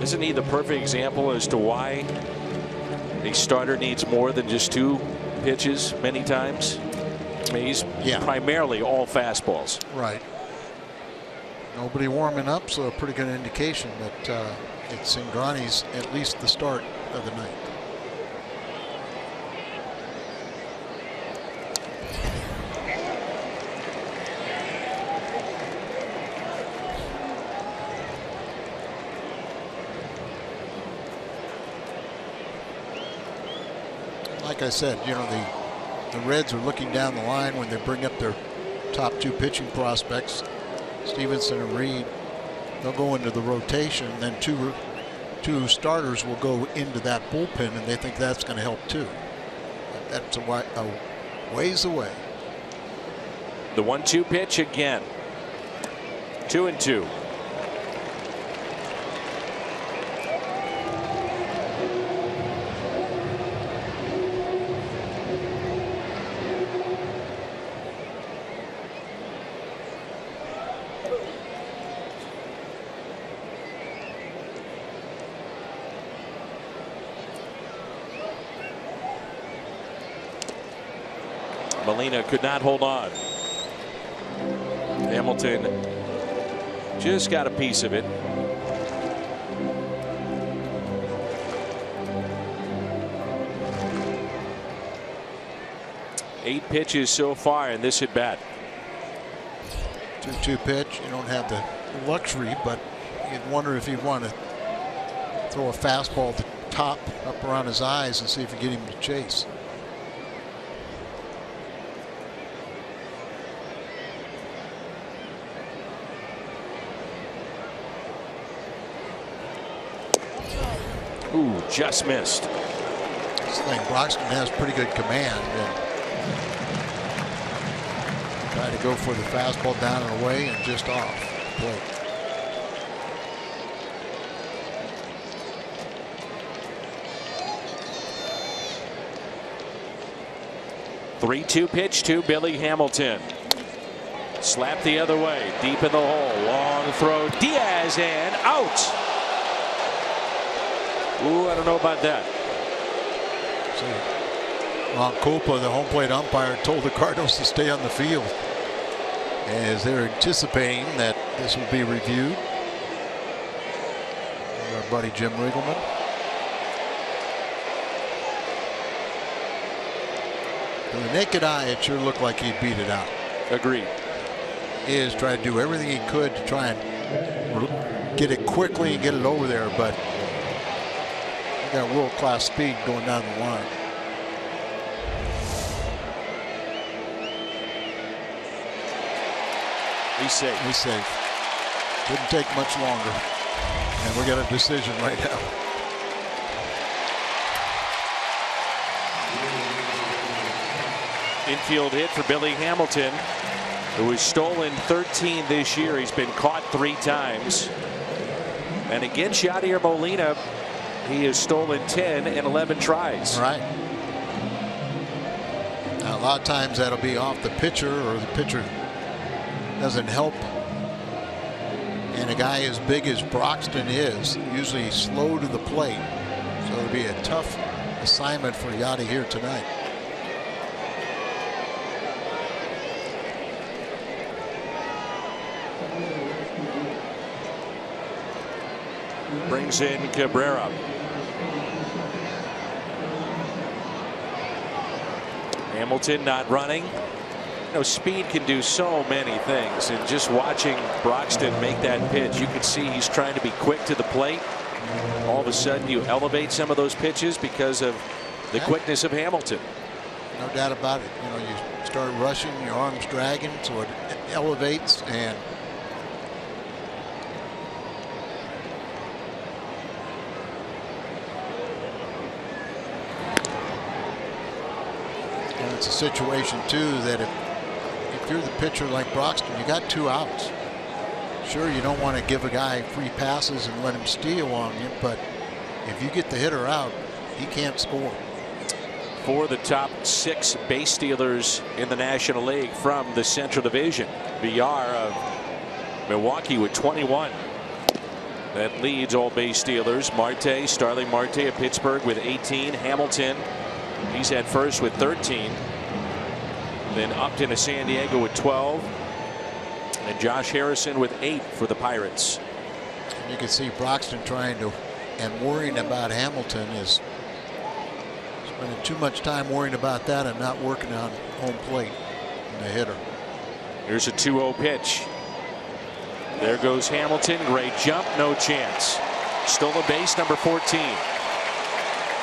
Isn't he the perfect example as to why a starter needs more than just 2 pitches many times? I mean, he's primarily all fastballs. Right. Nobody warming up, so a pretty good indication that it's Cingrani's at least the start of the night. Like I said, you know, the Reds are looking down the line when they bring up their top 2 pitching prospects, Stevenson and Reed. They'll go into the rotation, and then two starters will go into that bullpen, and they think that's going to help too. That's a ways away. The 1-2 pitch again. 2-2. Molina could not hold on. Hamilton just got a piece of it. Eight pitches so far in this at bat. 2-2 pitch. You don't have the luxury, but you'd wonder if you'd want to throw a fastball to top up around his eyes and see if you get him to chase. Ooh, just missed. This thing, Broxton has pretty good command. And try to go for the fastball down and away and just off the plate. Three-two pitch to Billy Hamilton. Slap the other way, deep in the hole. Long throw, Diaz, and out. Ooh, I don't know about that. Ron Kulpa, the home plate umpire, told the Cardinals to stay on the field as they're anticipating that this will be reviewed. Our buddy Jim Riggleman. To the naked eye, it sure looked like he beat it out. Agreed. He is trying to do everything he could to try and get it quickly and get it over there, but he got world-class speed going down the line. He's safe. He's safe. Didn't take much longer. And we got a decision right now. Infield hit for Billy Hamilton, who has stolen 13 this year. He's been caught 3 times. And against Yadier Molina, he has stolen 10 in 11 tries. Right. Now, a lot of times that'll be off the pitcher, or the pitcher doesn't help. And a guy as big as Broxton is usually slow to the plate. So it'll be a tough assignment for Yadi here tonight. Brings in Cabrera. Hamilton not running. You know, speed can do so many things, and just watching Broxton make that pitch, you can see he's trying to be quick to the plate, all of a sudden you elevate some of those pitches because of the quickness of Hamilton. No doubt about it. You know, you start rushing, your arms dragging, so it elevates, and it's a situation too that if you're the pitcher like Broxton, you got 2 outs. Sure, you don't want to give a guy free passes and let him steal on you, but if you get the hitter out, he can't score. For the top 6 base stealers in the National League from the Central Division, Villar of Milwaukee with 21. That leads all base stealers. Marte, Starling Marte of Pittsburgh with 18. Hamilton, he's at first with 13. Then Upton of San Diego with 12. And Josh Harrison with 8 for the Pirates. And you can see Broxton trying to and worrying about Hamilton is spending too much time worrying about that and not working on home plate and the hitter. Here's a 2-0 pitch. There goes Hamilton. Great jump. No chance. Stolen base number 14.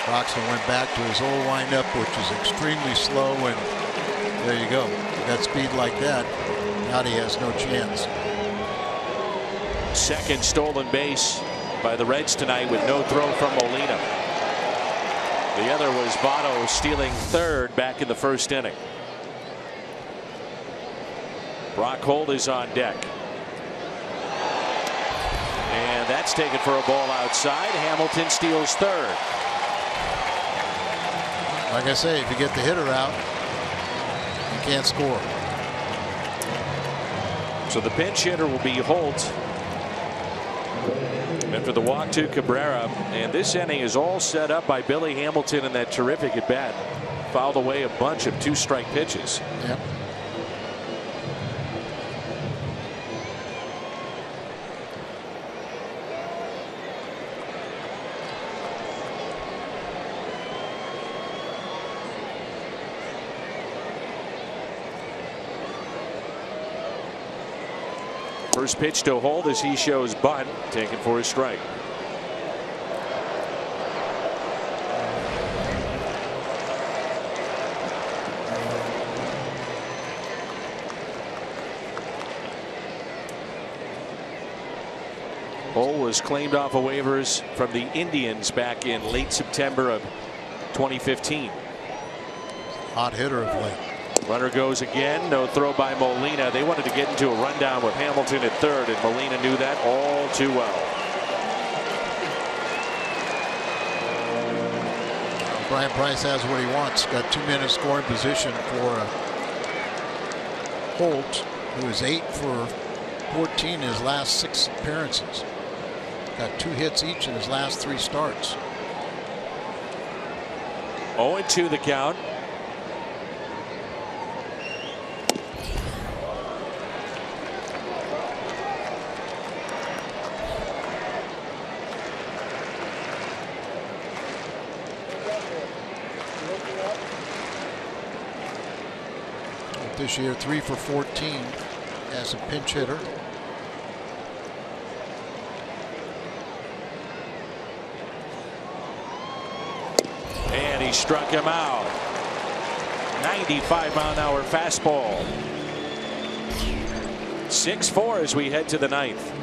Broxton went back to his old windup, which is extremely slow, and there you go. That speed like that, now he has no chance. Second stolen base by the Reds tonight with no throw from Molina. The other was Votto stealing third back in the first inning. Brock Holt is on deck. And that's taken for a ball outside. Hamilton steals third. Like I say, if you get the hitter out, you can't score. So the pinch hitter will be Holt. And for the walk to Cabrera. And this inning is all set up by Billy Hamilton in that terrific at bat. Fouled away a bunch of 2-strike pitches. Yep. First pitch to Holt as he shows bunt, taken for a strike. Holt was claimed off of waivers from the Indians back in late September of 2015. Hot hitter of late. Runner goes again. No throw by Molina. They wanted to get into a rundown with Hamilton at third, and Molina knew that all too well. Brian Price has what he wants. Got 2 men in scoring position for Holt, who is 8 for 14 in his last 6 appearances. Got 2 hits each in his last 3 starts. 0-2 the count. This year 3 for 14 as a pinch hitter. And he struck him out. 95-mile-an-hour fastball. 6-4 as we head to the 9th.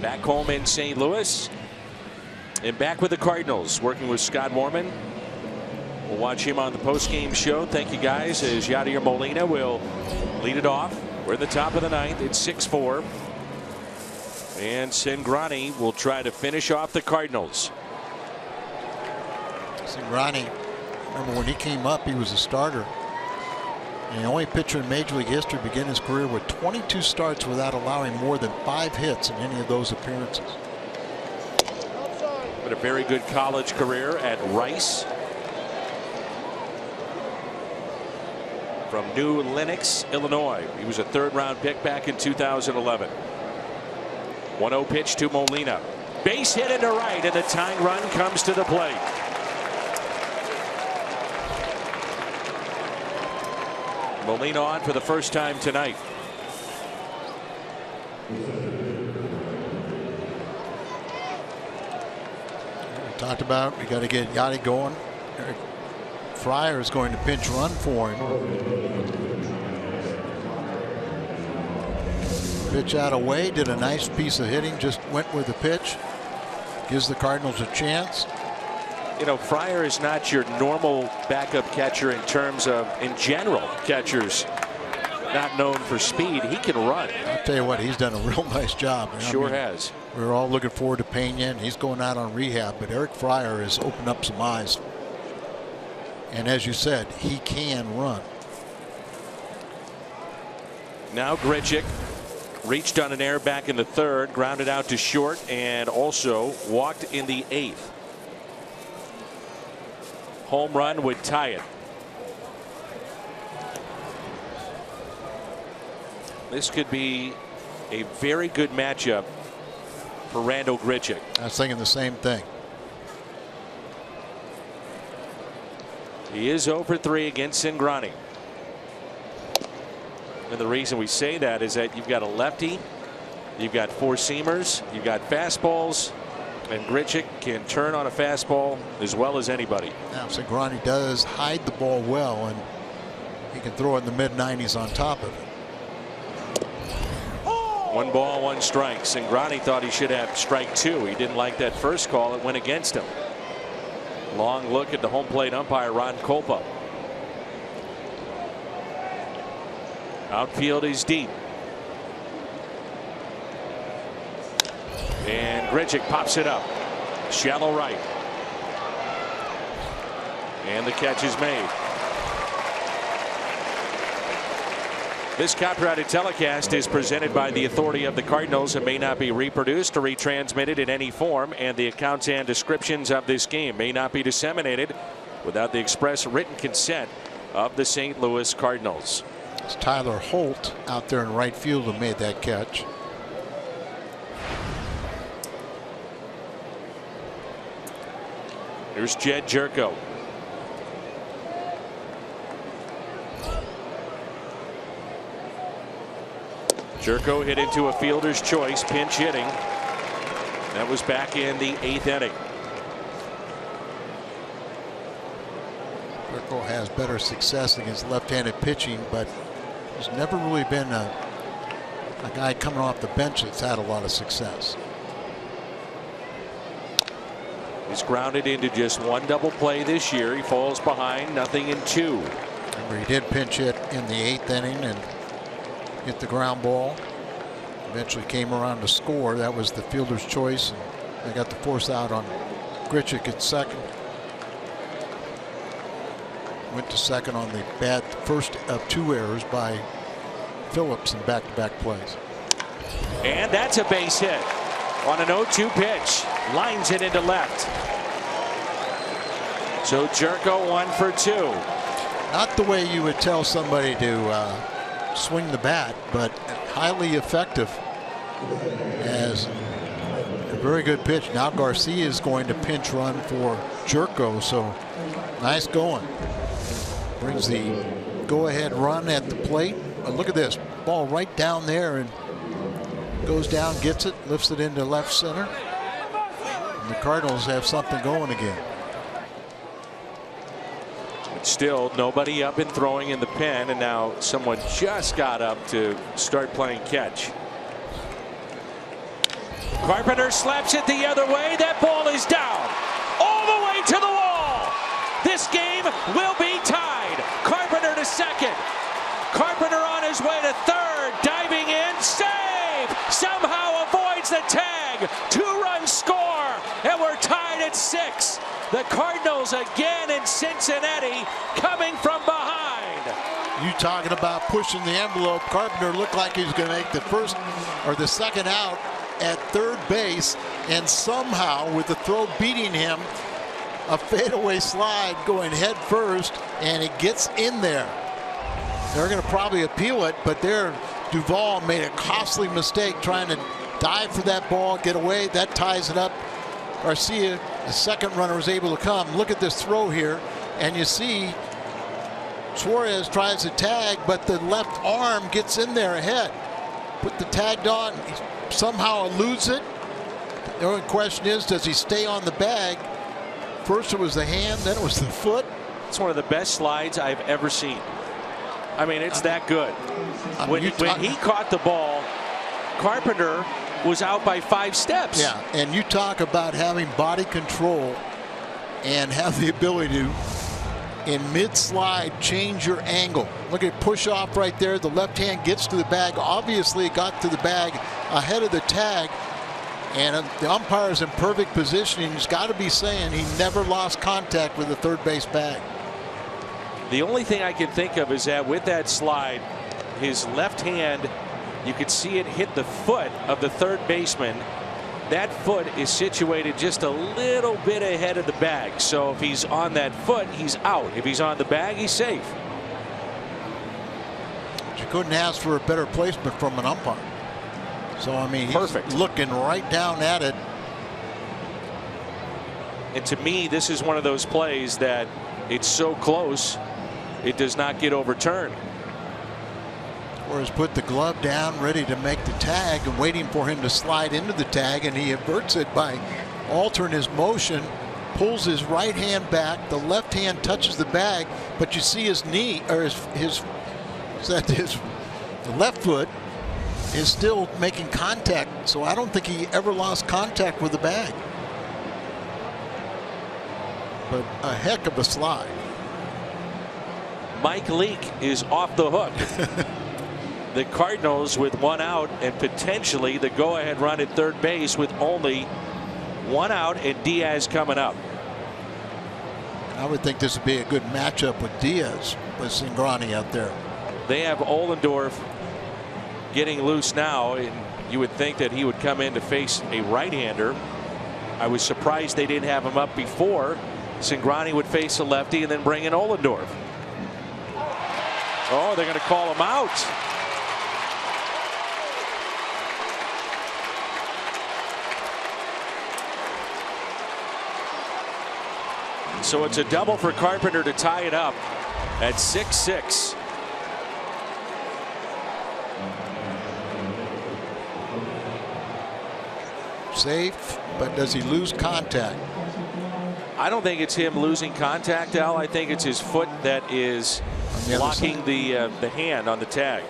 back home in St. Louis. And back with the Cardinals, working with Scott Warman. We'll watch him on the post-game show. Thank you, guys, as Yadier Molina will lead it off. We're in the top of the ninth. It's 6-4. And Cingrani will try to finish off the Cardinals. Cingrani, remember when he came up, he was a starter. And the only pitcher in Major League history to begin his career with 22 starts without allowing more than 5 hits in any of those appearances. But a very good college career at Rice. From New Lenox, Illinois. He was a third-round pick back in 2011. 1-0 pitch to Molina. Base hit into right, and the tying run comes to the plate. Molina on for the first time tonight. Talked about, we got to get Yadi going. Eric Fryer is going to pinch run for him. Pitch out away, did a nice piece of hitting, just went with the pitch. Gives the Cardinals a chance. You know, Fryer is not your normal backup catcher in terms of, in general, catchers not known for speed. He can run. I'll tell you what, he's done a real nice job. Sure has. We're all looking forward to Pena, and he's going out on rehab, but Eric Fryer has opened up some eyes. And as you said, he can run. Now Grichuk reached on an error back in the third, grounded out to short, and also walked in the eighth. Home run would tie it. This could be a very good matchup for Randal Grichuk. I was thinking the same thing. He is 0 for 3 against Cingrani. And the reason we say that is that you've got a lefty, you've got four seamers, you've got fastballs, and Grichuk can turn on a fastball as well as anybody. Now Cingrani does hide the ball well, and he can throw it in the mid-90s on top of it. 1 ball, 1 strike. Cingrani thought he should have strike 2. He didn't like that first call. It went against him. Long look at the home plate umpire, Ron Kolpa. Outfield is deep. And Grichuk pops it up. Shallow right. And the catch is made. This copyrighted telecast is presented by the authority of the Cardinals and may not be reproduced or retransmitted in any form, and the accounts and descriptions of this game may not be disseminated without the express written consent of the St. Louis Cardinals. It's Tyler Holt out there in right field who made that catch. Here's Jedd Gyorko. Gyorko hit into a fielder's choice, pinch hitting. That was back in the 8th inning. Gyorko has better success against left-handed pitching, but there's never really been a guy coming off the bench that's had a lot of success. He's grounded into just 1 double play this year. He falls behind, nothing in 2. Remember, he did pinch hit in the 8th inning and hit the ground ball. Eventually came around to score. That was the fielder's choice, and they got the force out on Grichuk at second. Went to second on the bad first of 2 errors by Phillips in back-to-back plays. And that's a base hit on an 0-2 pitch. Lines it into left. So Gyorko 1 for 2. Not the way you would tell somebody to swing the bat, but highly effective as a very good pitch. Now Garcia is going to pinch run for Gyorko, so nice going. Brings the go-ahead run at the plate. But look at this ball right down there, and goes down, gets it, lifts it into left center, and the Cardinals have something going again. Still nobody up and throwing in the pen, and now someone just got up to start playing catch. Carpenter slaps it the other way. That ball is down. All the way to the wall. This game will be tied. Carpenter to second. Carpenter on his way to third. Diving in. Save! Somehow avoids the tag. 2-run score. And we're tied at 6. The Cardinals again in Cincinnati coming from behind. You talking about pushing the envelope. Carpenter looked like he was going to make the first or the second out at third base, and somehow with the throw beating him, a fadeaway slide going head first, and it gets in there. They're going to probably appeal it, but there Duvall made a costly mistake trying to dive for that ball, get away. That ties it up. Garcia, the second runner, was able to come. Look at this throw here, and you see Suarez tries to tag, but the left arm gets in there ahead. Put the tag on, he somehow eludes it. The only question is, does he stay on the bag? First it was the hand, then it was the foot. It's one of the best slides I've ever seen. I mean, it's that good. When he caught the ball, Carpenter was out by 5 steps. Yeah, and you talk about having body control and have the ability to, in mid-slide, change your angle. Look at push off right there. The left hand gets to the bag. Obviously it got to the bag ahead of the tag, and the umpire's in perfect positioning. He's got to be saying he never lost contact with the third base bag. The only thing I can think of is that with that slide, his left hand, you could see it hit the foot of the third baseman. That foot is situated just a little bit ahead of the bag. So if he's on that foot, he's out. If he's on the bag, he's safe. You couldn't ask for a better placement from an umpire. So, I mean, perfect. He's looking right down at it. And to me, this is one of those plays that it's so close, it does not get overturned. Or put the glove down, ready to make the tag, and waiting for him to slide into the tag, and he averts it by altering his motion, pulls his right hand back, the left hand touches the bag, but you see his knee, or his left foot is still making contact. So I don't think he ever lost contact with the bag. But a heck of a slide. Mike Leake is off the hook. The Cardinals with 1 out and potentially the go-ahead run at third base with only 1 out and Diaz coming up. I would think this would be a good matchup with Diaz, with Cingrani out there. They have Ohlendorf getting loose now, and you would think that he would come in to face a right-hander. I was surprised they didn't have him up before. Cingrani would face a lefty and then bring in Ohlendorf. Oh, they're going to call him out. So it's a double for Carpenter to tie it up at 6-6. Safe, but does he lose contact? I don't think it's him losing contact, Al. I think it's his foot that is blocking the hand on the tag.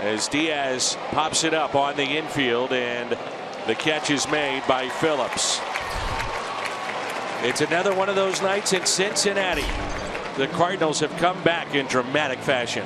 As Diaz pops it up on the infield, and the catch is made by Phillips. It's another one of those nights in Cincinnati. The Cardinals have come back in dramatic fashion.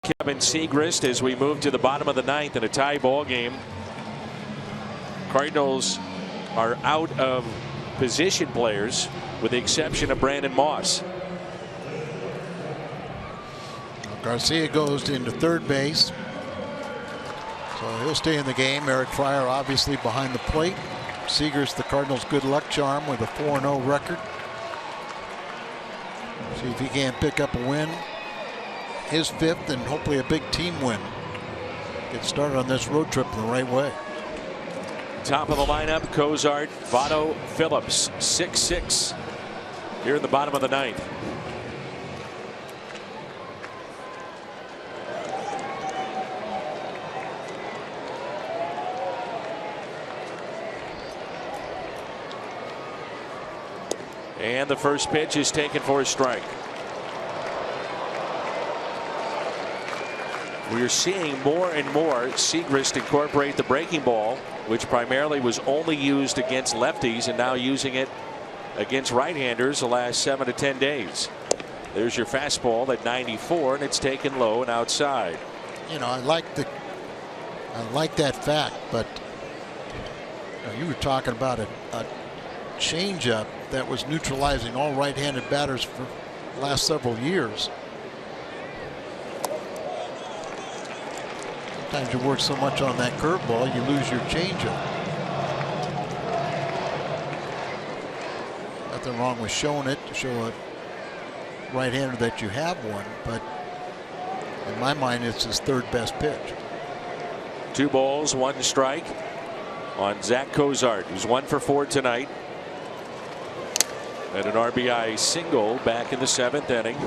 Kevin Siegrist as we move to the bottom of the ninth in a tie ball game. Cardinals are out of position players with the exception of Brandon Moss. Garcia goes into third base, so he'll stay in the game. Eric Fryer obviously behind the plate. Siegrist, the Cardinals' good luck charm with a 4-0 record. See if he can't pick up a win, his fifth, and hopefully a big team win. Get started on this road trip in the right way. Top of the lineup, Cozart, Votto, Phillips, 6-6 here in the bottom of the ninth. And the first pitch is taken for a strike. We're seeing more and more Siegrist incorporate the breaking ball, which primarily was only used against lefties, and now using it against right-handers the last 7 to 10 days. There's your fastball at 94, and it's taken low and outside. You know, I like that fact, but you were talking about a changeup that was neutralizing all right-handed batters for the last several years. Sometimes you work so much on that curveball, you lose your changeup. Nothing wrong with showing it to show a right-hander that you have one, but in my mind, it's his third best pitch. 2 balls, 1 strike on Zach Cozart, who's 1 for 4 tonight. And an RBI single back in the 7th inning.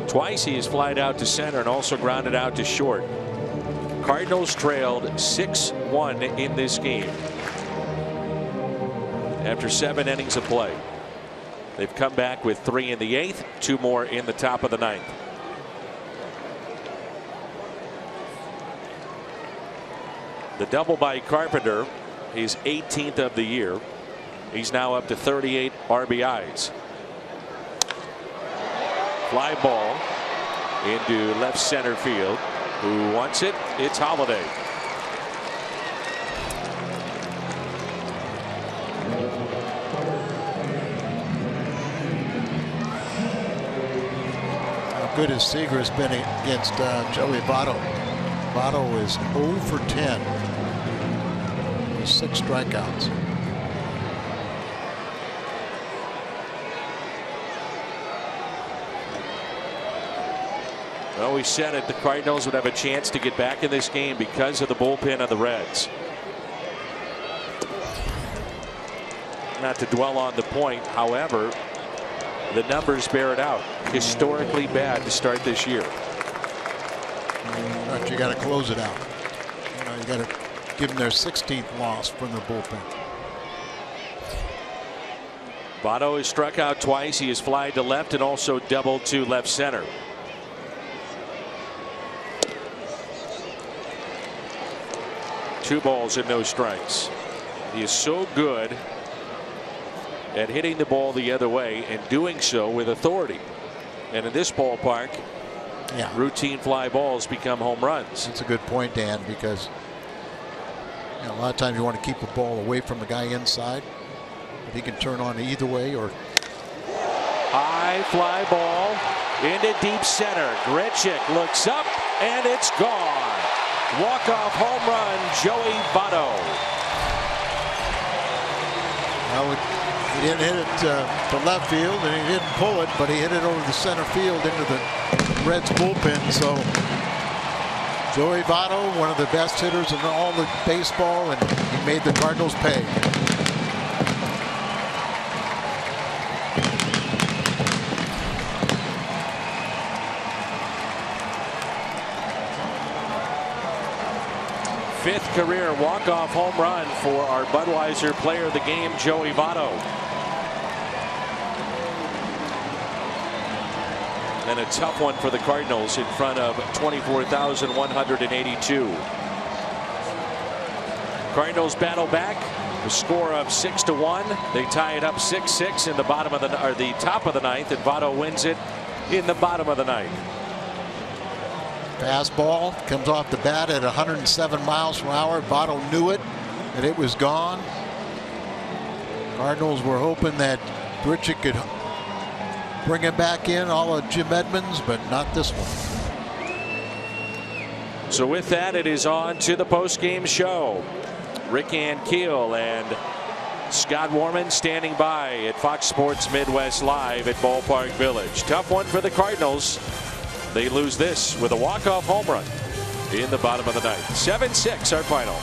Twice he has flied out to center and also grounded out to short. Cardinals trailed 6-1 in this game after 7 innings of play. They've come back with 3 in the 8th, 2 more in the top of the 9th. The double by Carpenter, his 18th of the year. He's now up to 38 RBIs. Fly ball into left center field. Who wants it? It's Holiday. How good has Siegrist been against Joey Votto? Votto is 0 for 10 with 6 strikeouts. Well, we said it, the Cardinals would have a chance to get back in this game because of the bullpen of the Reds. Not to dwell on the point, however, the numbers bear it out. Historically bad to start this year. But you got to close it out. You know, you got to give them their 16th loss from the bullpen. Votto has struck out twice. He has flied to left and also doubled to left center. Two balls and no strikes. He is so good at hitting the ball the other way and doing so with authority. And in this ballpark, routine fly balls become home runs. That's a good point, Dan, because a lot of times you want to keep the ball away from the guy inside, but he can turn on either way. Or high fly ball into deep center. Grichuk looks up and it's gone. Walk-off home run, Joey Votto. Well, he didn't hit it to left field, and he didn't pull it, but he hit it over the center field into the Reds bullpen. So Joey Votto, one of the best hitters in all of baseball, and he made the Cardinals pay. Fifth career walk-off home run for our Budweiser player of the game, Joey Votto. And a tough one for the Cardinals in front of 24,182. Cardinals battle back. The score of 6-1. They tie it up 6-6 in the bottom of the top of the ninth, and Votto wins it in the bottom of the ninth. Fastball comes off the bat at 107 miles per hour. Votto knew it, and it was gone. Cardinals were hoping that Grichuk could bring him back in, all of Jim Edmonds, but not this one. So with that, it is on to the post-game show. Rick Ankiel and Scott Warman standing by at Fox Sports Midwest Live at Ballpark Village. Tough one for the Cardinals. They lose this with a walk-off home run in the bottom of the ninth. 7-6 our final.